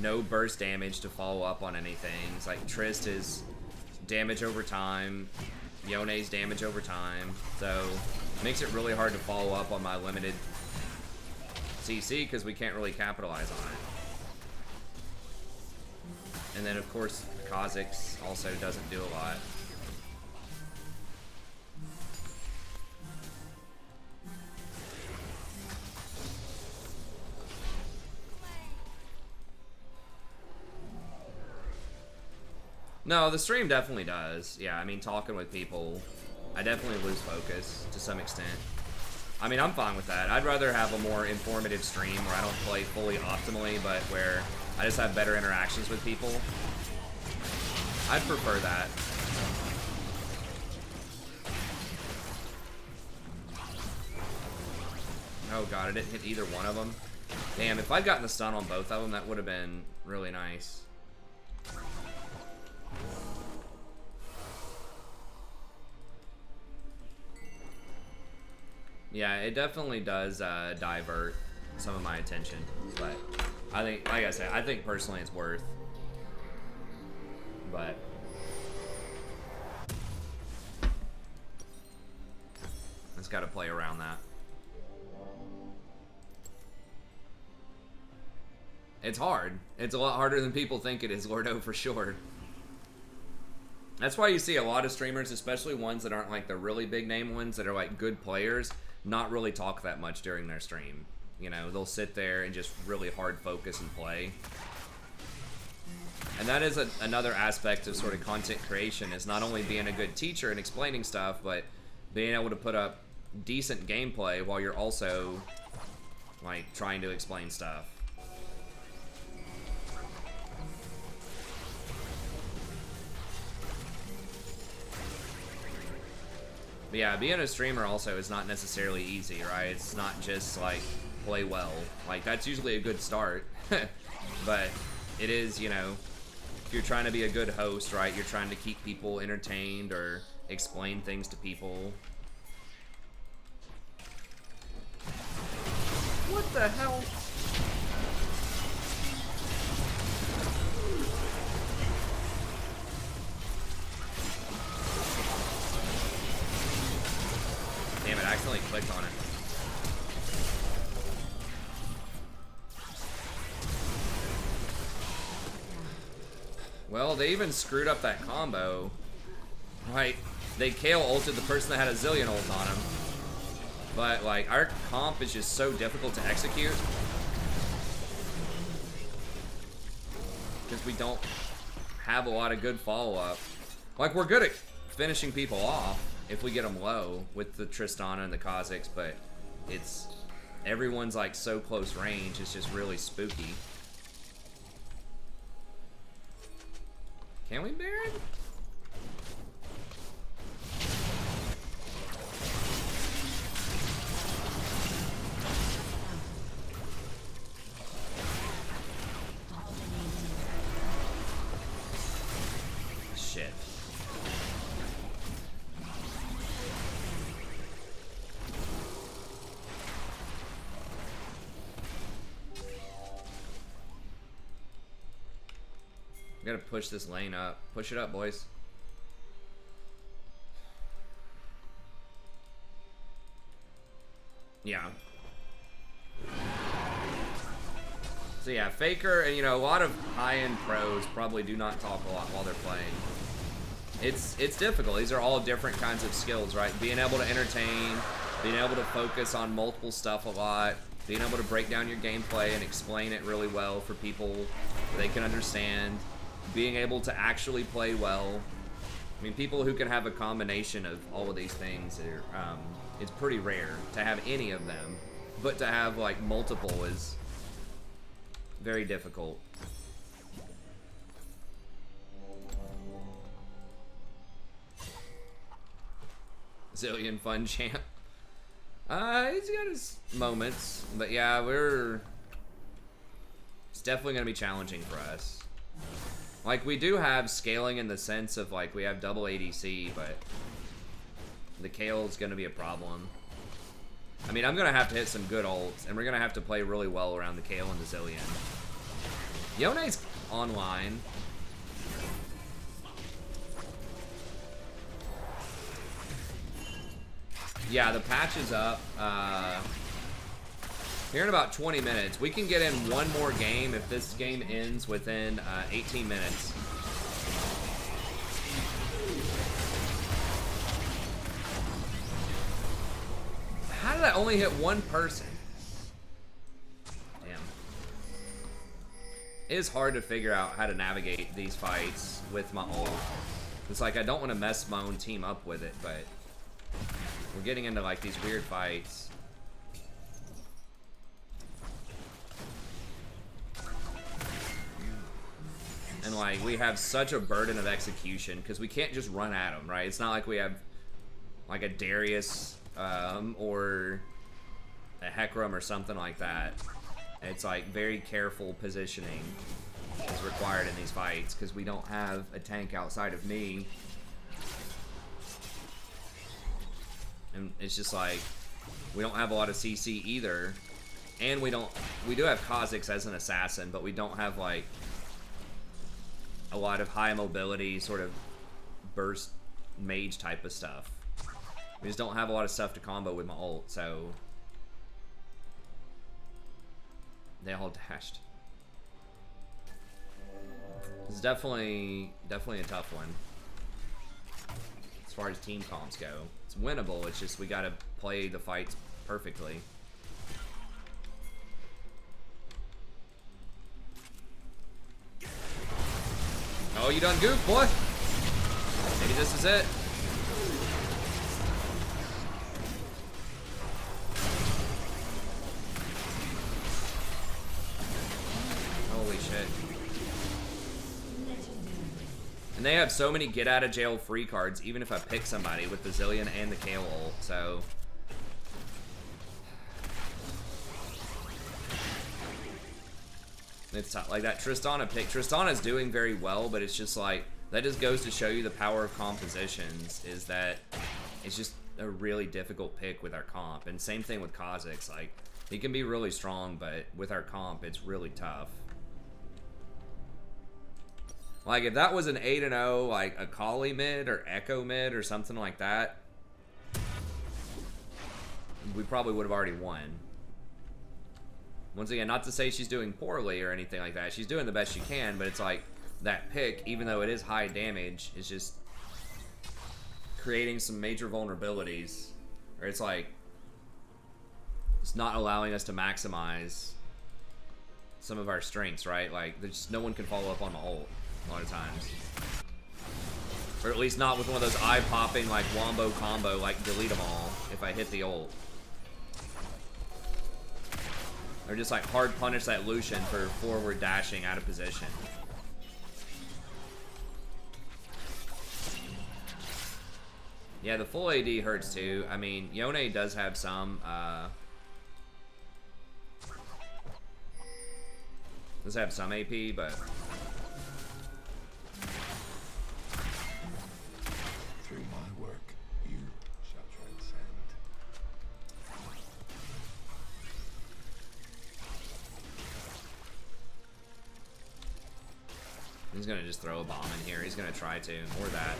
no burst damage to follow up on anything. It's like Trist is damage over time, Yone's damage over time, so it makes it really hard to follow up on my limited CC because we can't really capitalize on it. And then of course Kha'Zix also doesn't do a lot. No, the stream definitely does. Yeah, I mean, talking with people, I definitely lose focus to some extent. I mean, I'm fine with that. I'd rather have a more informative stream where I don't play fully optimally, but where I just have better interactions with people. I'd prefer that. Oh god, I didn't hit either one of them. Damn, if I'd gotten the stun on both of them, that would have been really nice. Yeah, it definitely does divert some of my attention, but I think, like I said, I think personally it's worth. But I just got to play around that. It's hard. It's a lot harder than people think it is, Lordo, for sure. That's why you see a lot of streamers, especially ones that aren't like the really big name ones that are like good players, not really talk that much during their stream. You know, they'll sit there and just really hard focus and play. And that is another aspect of sort of content creation, is not only being a good teacher and explaining stuff, but being able to put up decent gameplay while you're also like trying to explain stuff. But yeah, being a streamer also is not necessarily easy, right? It's not just like play well. Like that's usually a good start. But it is, you know, if you're trying to be a good host, right? You're trying to keep people entertained or explain things to people. What the hell? Damn it, I accidentally clicked on it. Well, they even screwed up that combo. Right? They KO ulted the person that had a zillion ult on him. But, like, our comp is just so difficult to execute. Because we don't have a lot of good follow-up. Like, we're good at finishing people off if we get them low with the Tristana and the Kha'Zix, but it's... everyone's, like, so close range, it's just really spooky. Can we Baron? Shit. We gotta push this lane up. Push it up, boys. Yeah. So yeah, Faker, and you know, a lot of high-end pros probably do not talk a lot while they're playing. It's difficult. These are all different kinds of skills, right? Being able to entertain, being able to focus on multiple stuff a lot, being able to break down your gameplay and explain it really well for people they can understand, being able to actually play well. I mean, people who can have a combination of all of these things are, it's pretty rare to have any of them, but to have like multiple is very difficult. Zillion fun champ. He's got his moments, but yeah, it's definitely gonna be challenging for us. Like, we do have scaling in the sense of, like, we have double ADC, but the Kale is going to be a problem. I mean, I'm going to have to hit some good ults, and we're going to have to play really well around the Kale and the Zillion. Yone's online. Yeah, the patch is up. Here in about 20 minutes. We can get in one more game if this game ends within 18 minutes. How did I only hit one person? Damn. It is hard to figure out how to navigate these fights with my ult. It's like I don't want to mess my own team up with it, but we're getting into like these weird fights. And like we have such a burden of execution because we can't just run at them, right? It's not like we have like a Darius or a Hecarim or something like that. It's like very careful positioning is required in these fights because we don't have a tank outside of me. And it's just like we don't have a lot of CC either. And we do have Kha'Zix as an assassin, but we don't have like a lot of high mobility sort of burst mage type of stuff. We just don't have a lot of stuff to combo with my ult, so they all dashed. It's definitely a tough one as far as team comps go. It's winnable, it's just we gotta play the fights perfectly. Oh, you done goof, boy. Maybe this is it. Holy shit. And they have so many get out of jail free cards, even if I pick somebody with the Zillion and the Kale ult, so. It's tough. Like that Tristana pick. Tristana's doing very well, but it's just like, that just goes to show you the power of compositions, is that it's just a really difficult pick with our comp. And same thing with Kha'Zix. Like, he can be really strong, but with our comp, it's really tough. Like, if that was an 8-0, like a Kali mid or Echo mid or something like that, we probably would have already won. Once again, not to say she's doing poorly or anything like that. She's doing the best she can, but it's like that pick, even though it is high damage, is just creating some major vulnerabilities. Or it's like, it's not allowing us to maximize some of our strengths, right? Like, there's just no one can follow up on my ult a lot of times. Or at least not with one of those eye-popping, like, wombo combo, like, delete them all if I hit the ult. Or just like hard punish that Lucian for forward dashing out of position. Yeah, the full AD hurts too. I mean, Yone does have some, does have some AP, but Through my work, you shall transcend. he's gonna just throw a bomb in here. He's gonna try to, or that.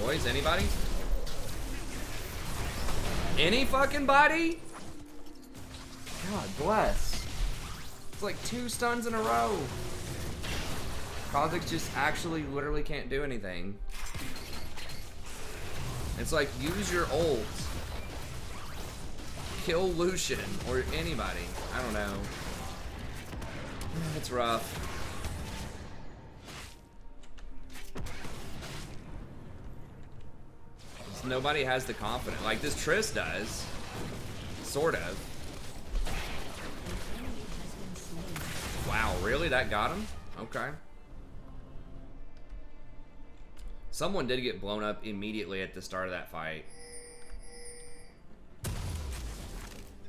Boys, anybody? Any fucking body? God bless. It's like 2 stuns in a row. Kha'Zix just actually literally can't do anything. It's like, use your ult. kill Lucian or anybody. I don't know. It's rough. Nobody has the confidence. Like, this Triss does. Sort of. Wow, really? That got him? Okay. Someone did get blown up immediately at the start of that fight.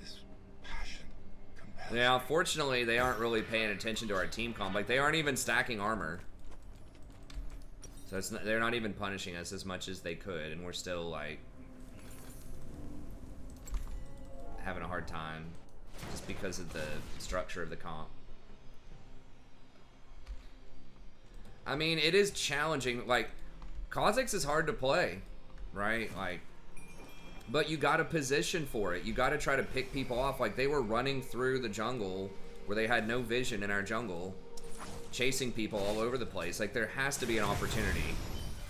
This passion compels Yeah, unfortunately, they aren't really paying attention to our team comp. Like, they aren't even stacking armor. So it's not, they're not even punishing us as much as they could, and we're still, like, having a hard time just because of the structure of the comp. I mean, it is challenging. Like, Kha'Zix is hard to play, right? Like, but you got to position for it. You got to try to pick people off. Like, they were running through the jungle where they had no vision in our jungle, chasing people all over the place. Like, there has to be an opportunity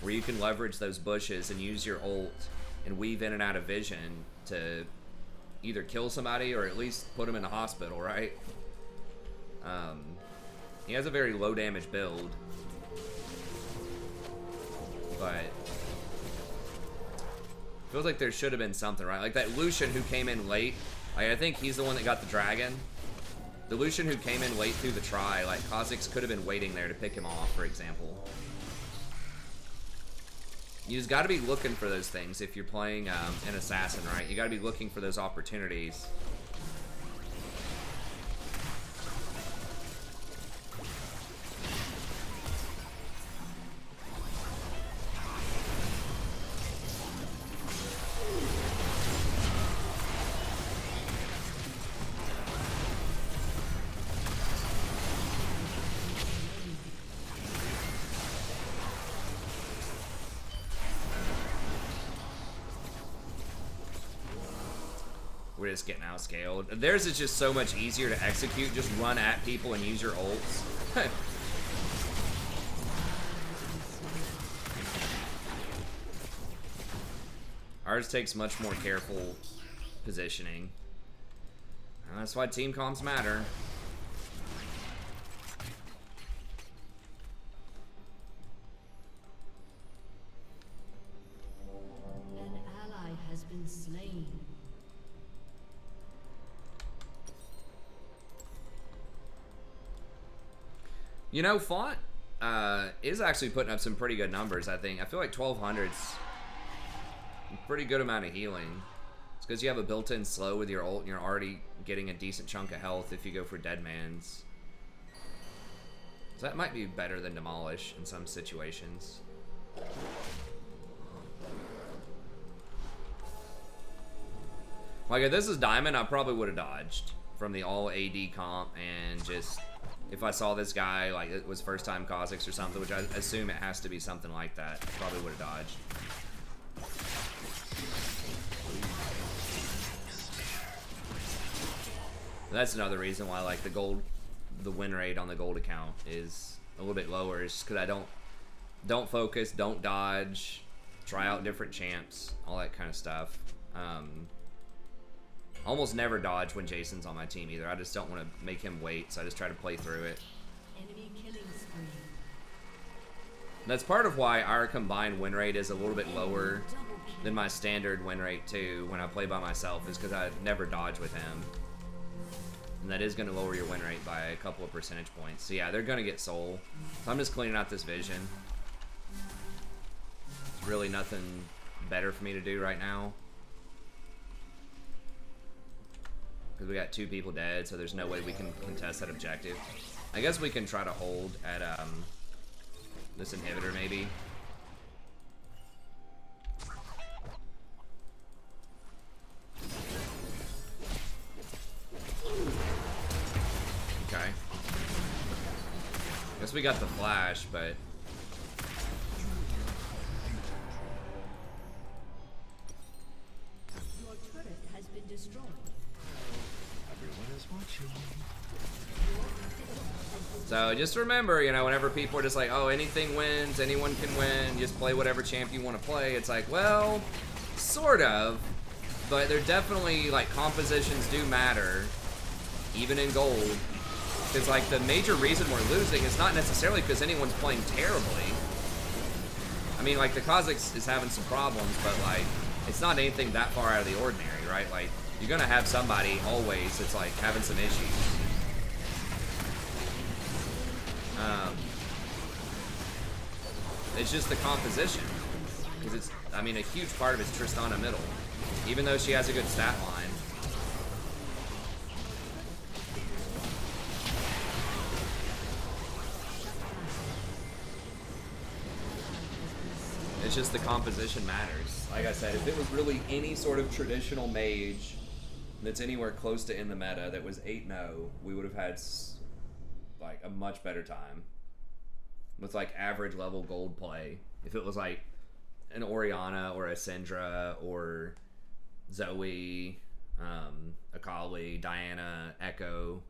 where you can leverage those bushes and use your ult and weave in and out of vision to either kill somebody or at least put them in the hospital, right? He has a very low damage build, but feels like there should have been something, right? Like that Lucian who came in late, like, I think he's the one that got the dragon. The Lucian who came in late through the try, like, Kha'Zix could have been waiting there to pick him off, for example. You just got to be looking for those things if you're playing an assassin, right? You got to be looking for those opportunities. We're just getting outscaled. Theirs is just so much easier to execute. Just run at people and use your ults. Ours takes much more careful positioning. And that's why team comps matter. An ally has been slain. You know, Font is actually putting up some pretty good numbers, I think. I feel like 1200's a pretty good amount of healing. It's because you have a built-in slow with your ult, and you're already getting a decent chunk of health if you go for Dead Man's. So that might be better than Demolish in some situations. Like, if this is Diamond, I probably would have dodged from the all AD comp and just... If I saw this guy, like, it was first time Kha'Zix or something, which I assume it has to be something like that, I probably would have dodged. That's another reason why, like, the win rate on the gold account is a little bit lower, is just because I don't focus, don't dodge, try out different champs, all that kind of stuff. Almost never dodge when Jason's on my team either. I just don't want to make him wait, so I just try to play through it. Enemy killing spree. That's part of why our combined win rate is a little bit lower than my standard win rate too when I play by myself, is because I never dodge with him. And that is going to lower your win rate by a couple of percentage points. So yeah, they're going to get soul. So I'm just cleaning out this vision. There's really nothing better for me to do right now. Because we got 2 people dead, so there's no way we can contest that objective. I guess we can try to hold at this inhibitor maybe. Okay. Guess we got the flash, but... Your turret has been destroyed. Everyone is watching. So just remember, you know, whenever people are just like, oh, anything wins, anyone can win, just play whatever champ you want to play, it's like, well, sort of. But they're definitely, like, compositions do matter, even in gold. Because, like, the major reason we're losing is not necessarily because anyone's playing terribly. I mean, like, the Kazakhs is having some problems, but, like, it's not anything that far out of the ordinary, right? Like, you're gonna have somebody always that's, like, having some issues. It's just the composition. Because it's, I mean, a huge part of it's Tristana middle. Even though she has a good stat line. It's just the composition matters. Like I said, if it was really any sort of traditional mage that's anywhere close to in the meta that was 8-0, we would have had like a much better time with like average level gold play. If it was like an Orianna or a Syndra or Zoe, Akali, Diana, Echo,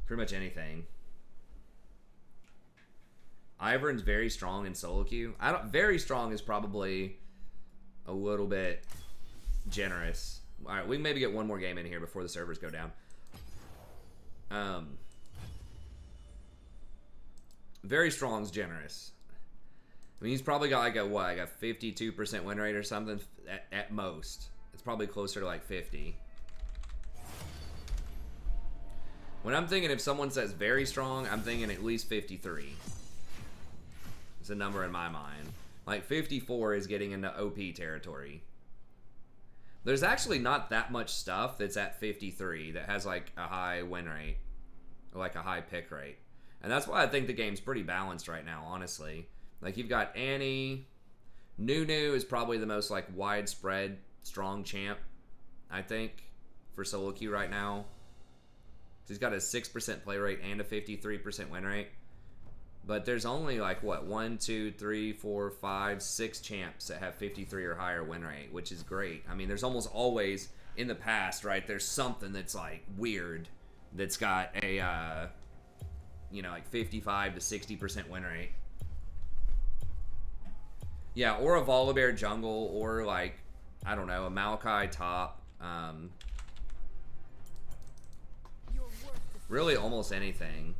pretty much anything. Ivern's very strong in solo queue. Very strong is probably a little bit generous. All right, we can maybe get one more game in here before the servers go down. Very strong's generous. I mean, he's probably got like a what, like a 52% win rate or something at most. It's probably closer to like 50. When I'm thinking, if someone says very strong, I'm thinking at least 53. It's a number in my mind. Like 54 is getting into OP territory. There's actually not that much stuff that's at 53 that has like a high win rate or like a high pick rate. And that's why I think the game's pretty balanced right now, honestly. Like you've got Annie. Nunu is probably the most like widespread strong champ, I think, for solo queue right now. He's got a 6% play rate and a 53% win rate. But there's only like what, 1, 2, 3, 4, 5, 6 champs that have 53 or higher win rate, which is great. I mean, there's almost always in the past, right? There's something that's like weird that's got a you know, like 55 to 60% win rate. Yeah, or a Volibear jungle, or like, I don't know, a Maokai top. Really almost anything.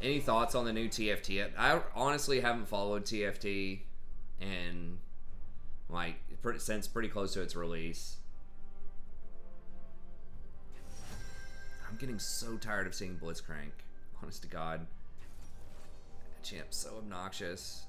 Any thoughts on the new TFT? I honestly haven't followed TFT in like since pretty close to its release. I'm getting so tired of seeing Blitzcrank. Honest to God, that champ's so obnoxious.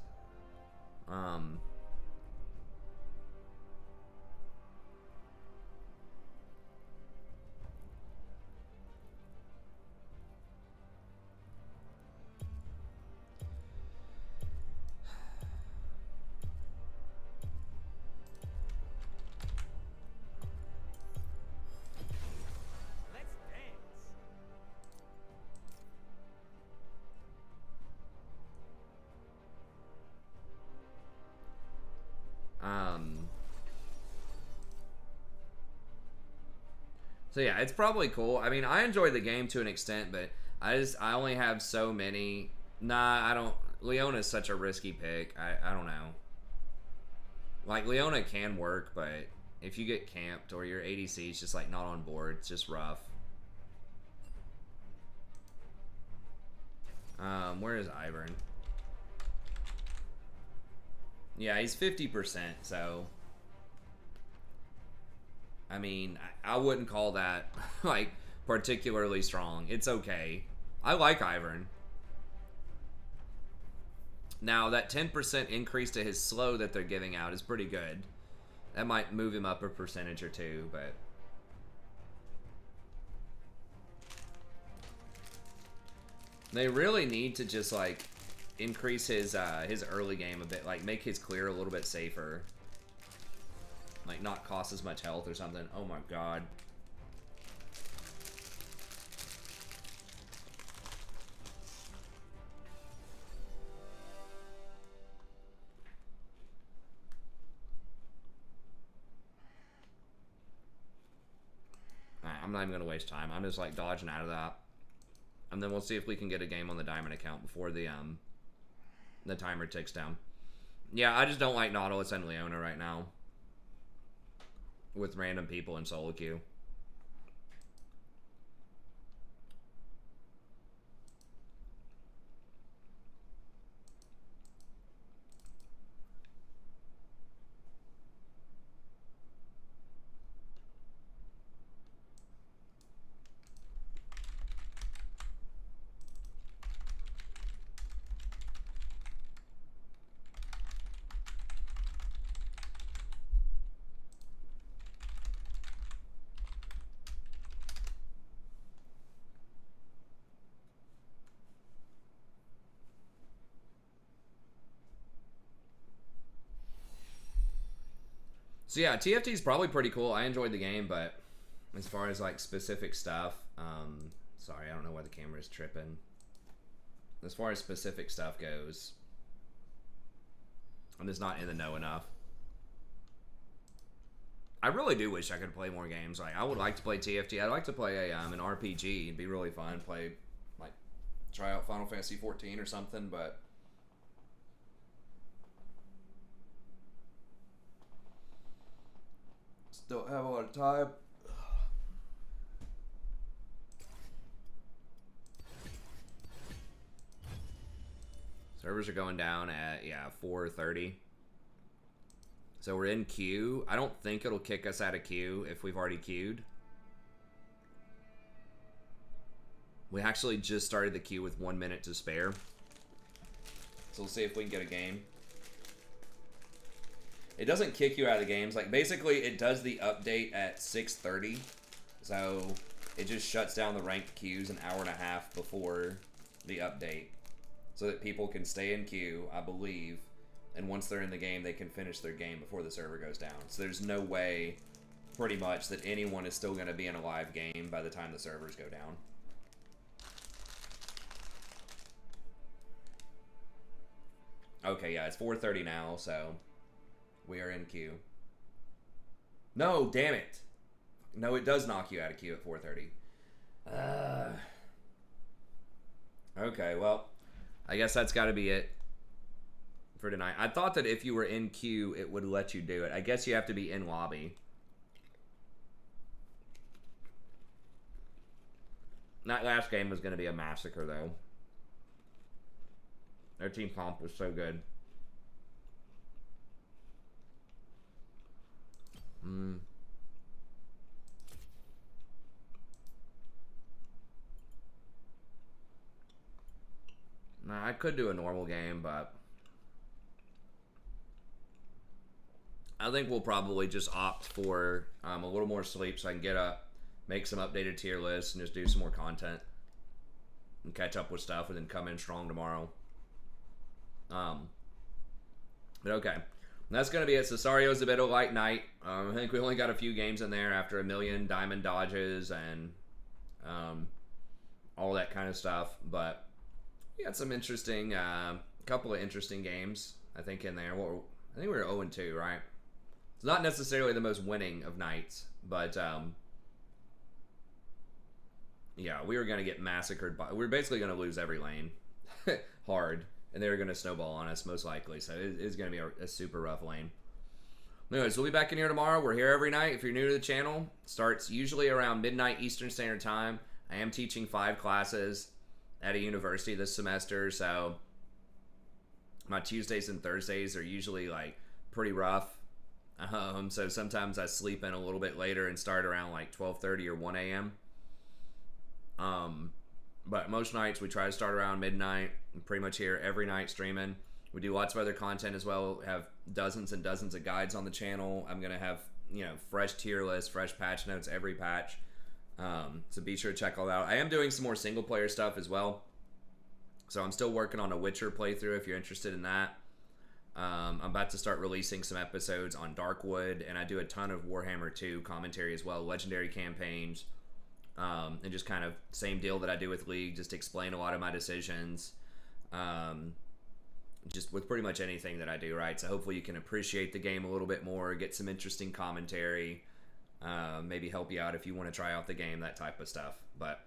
So yeah, it's probably cool. I mean, I enjoy the game to an extent, but I only have so many. Nah, I don't. Leona's such a risky pick. I don't know. Like, Leona can work, but if you get camped or your ADC is just like not on board, it's just rough. Where is Ivern? Yeah, he's 50%, so I mean, I wouldn't call that like particularly strong. It's okay. I like Ivern. Now, that 10% increase to his slow that they're giving out is pretty good. That might move him up a percentage or two, but they really need to just like increase his early game a bit, like make his clear a little bit safer. Like not cost as much health or something. Oh my God. Alright, I'm not even gonna waste time. I'm just like dodging out of that. And then we'll see if we can get a game on the diamond account before the timer ticks down. Yeah, I just don't like Nautilus and Leona right now. With random people in solo queue. So yeah, TFT is probably pretty cool. I enjoyed the game, but as far as like specific stuff, sorry, I don't know why the camera is tripping. As far as specific stuff goes, I'm just not in the know enough. I really do wish I could play more games. Like I would like to play TFT. I'd like to play an RPG. It'd be really fun. Play like try out Final Fantasy 14 or something, but don't have a lot of time. Servers are going down at 4:30. So we're in queue. I don't think it'll kick us out of queue if we've already queued. We actually just started the queue with 1 minute to spare. So we'll see if we can get a game. It doesn't kick you out of the games. Like basically it does the update at 6:30. So it just shuts down the ranked queues an hour and a half before the update. So that people can stay in queue, I believe. And once they're in the game, they can finish their game before the server goes down. So there's no way, pretty much, that anyone is still going to be in a live game by the time the servers go down. Okay, yeah, it's 4:30 now, so we are in queue. No, damn it. No, it does knock you out of queue at 4:30. Okay, well, I guess that's got to be it for tonight. I thought that if you were in queue, it would let you do it. I guess you have to be in lobby. That last game was going to be a massacre, though. Their team comp was so good. Nah, I could do a normal game, but I think we'll probably just opt for a little more sleep so I can get up, make some updated tier lists, and just do some more content and catch up with stuff, and then come in strong tomorrow. But okay, that's gonna be it. Cesario's a bit of a light night. I think we only got a few games in there after a million diamond dodges and all that kind of stuff, but we got some interesting, couple of interesting games I think in there. I think we were 0-2, right? It's not necessarily the most winning of nights, but yeah, we were going to get massacred by. We were basically going to lose every lane hard, and they were going to snowball on us most likely. So it's going to be a super rough lane. Anyways, we'll be back in here tomorrow. We're here every night. If you're new to the channel, starts usually around midnight Eastern Standard Time. I am teaching 5 classes at a university this semester, so my Tuesdays and Thursdays are usually like pretty rough. So sometimes I sleep in a little bit later and start around like 12:30 or 1 a.m. But most nights we try to start around midnight. I'm pretty much here every night streaming. We do lots of other content as well. We have dozens and dozens of guides on the channel. I'm going to have, fresh tier lists, fresh patch notes every patch. So be sure to check all that out. I am doing some more single player stuff as well. So I'm still working on a Witcher playthrough if you're interested in that. I'm about to start releasing some episodes on Darkwood, and I do a ton of Warhammer 2 commentary as well, legendary campaigns, and just kind of same deal that I do with League, just explain a lot of my decisions, just with pretty much anything that I do, right? So hopefully you can appreciate the game a little bit more, get some interesting commentary, maybe help you out if you want to try out the game, that type of stuff. But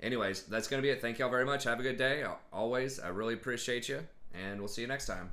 anyways, that's going to be it. Thank y'all very much. Have a good day. Always, I really appreciate you, and we'll see you next time.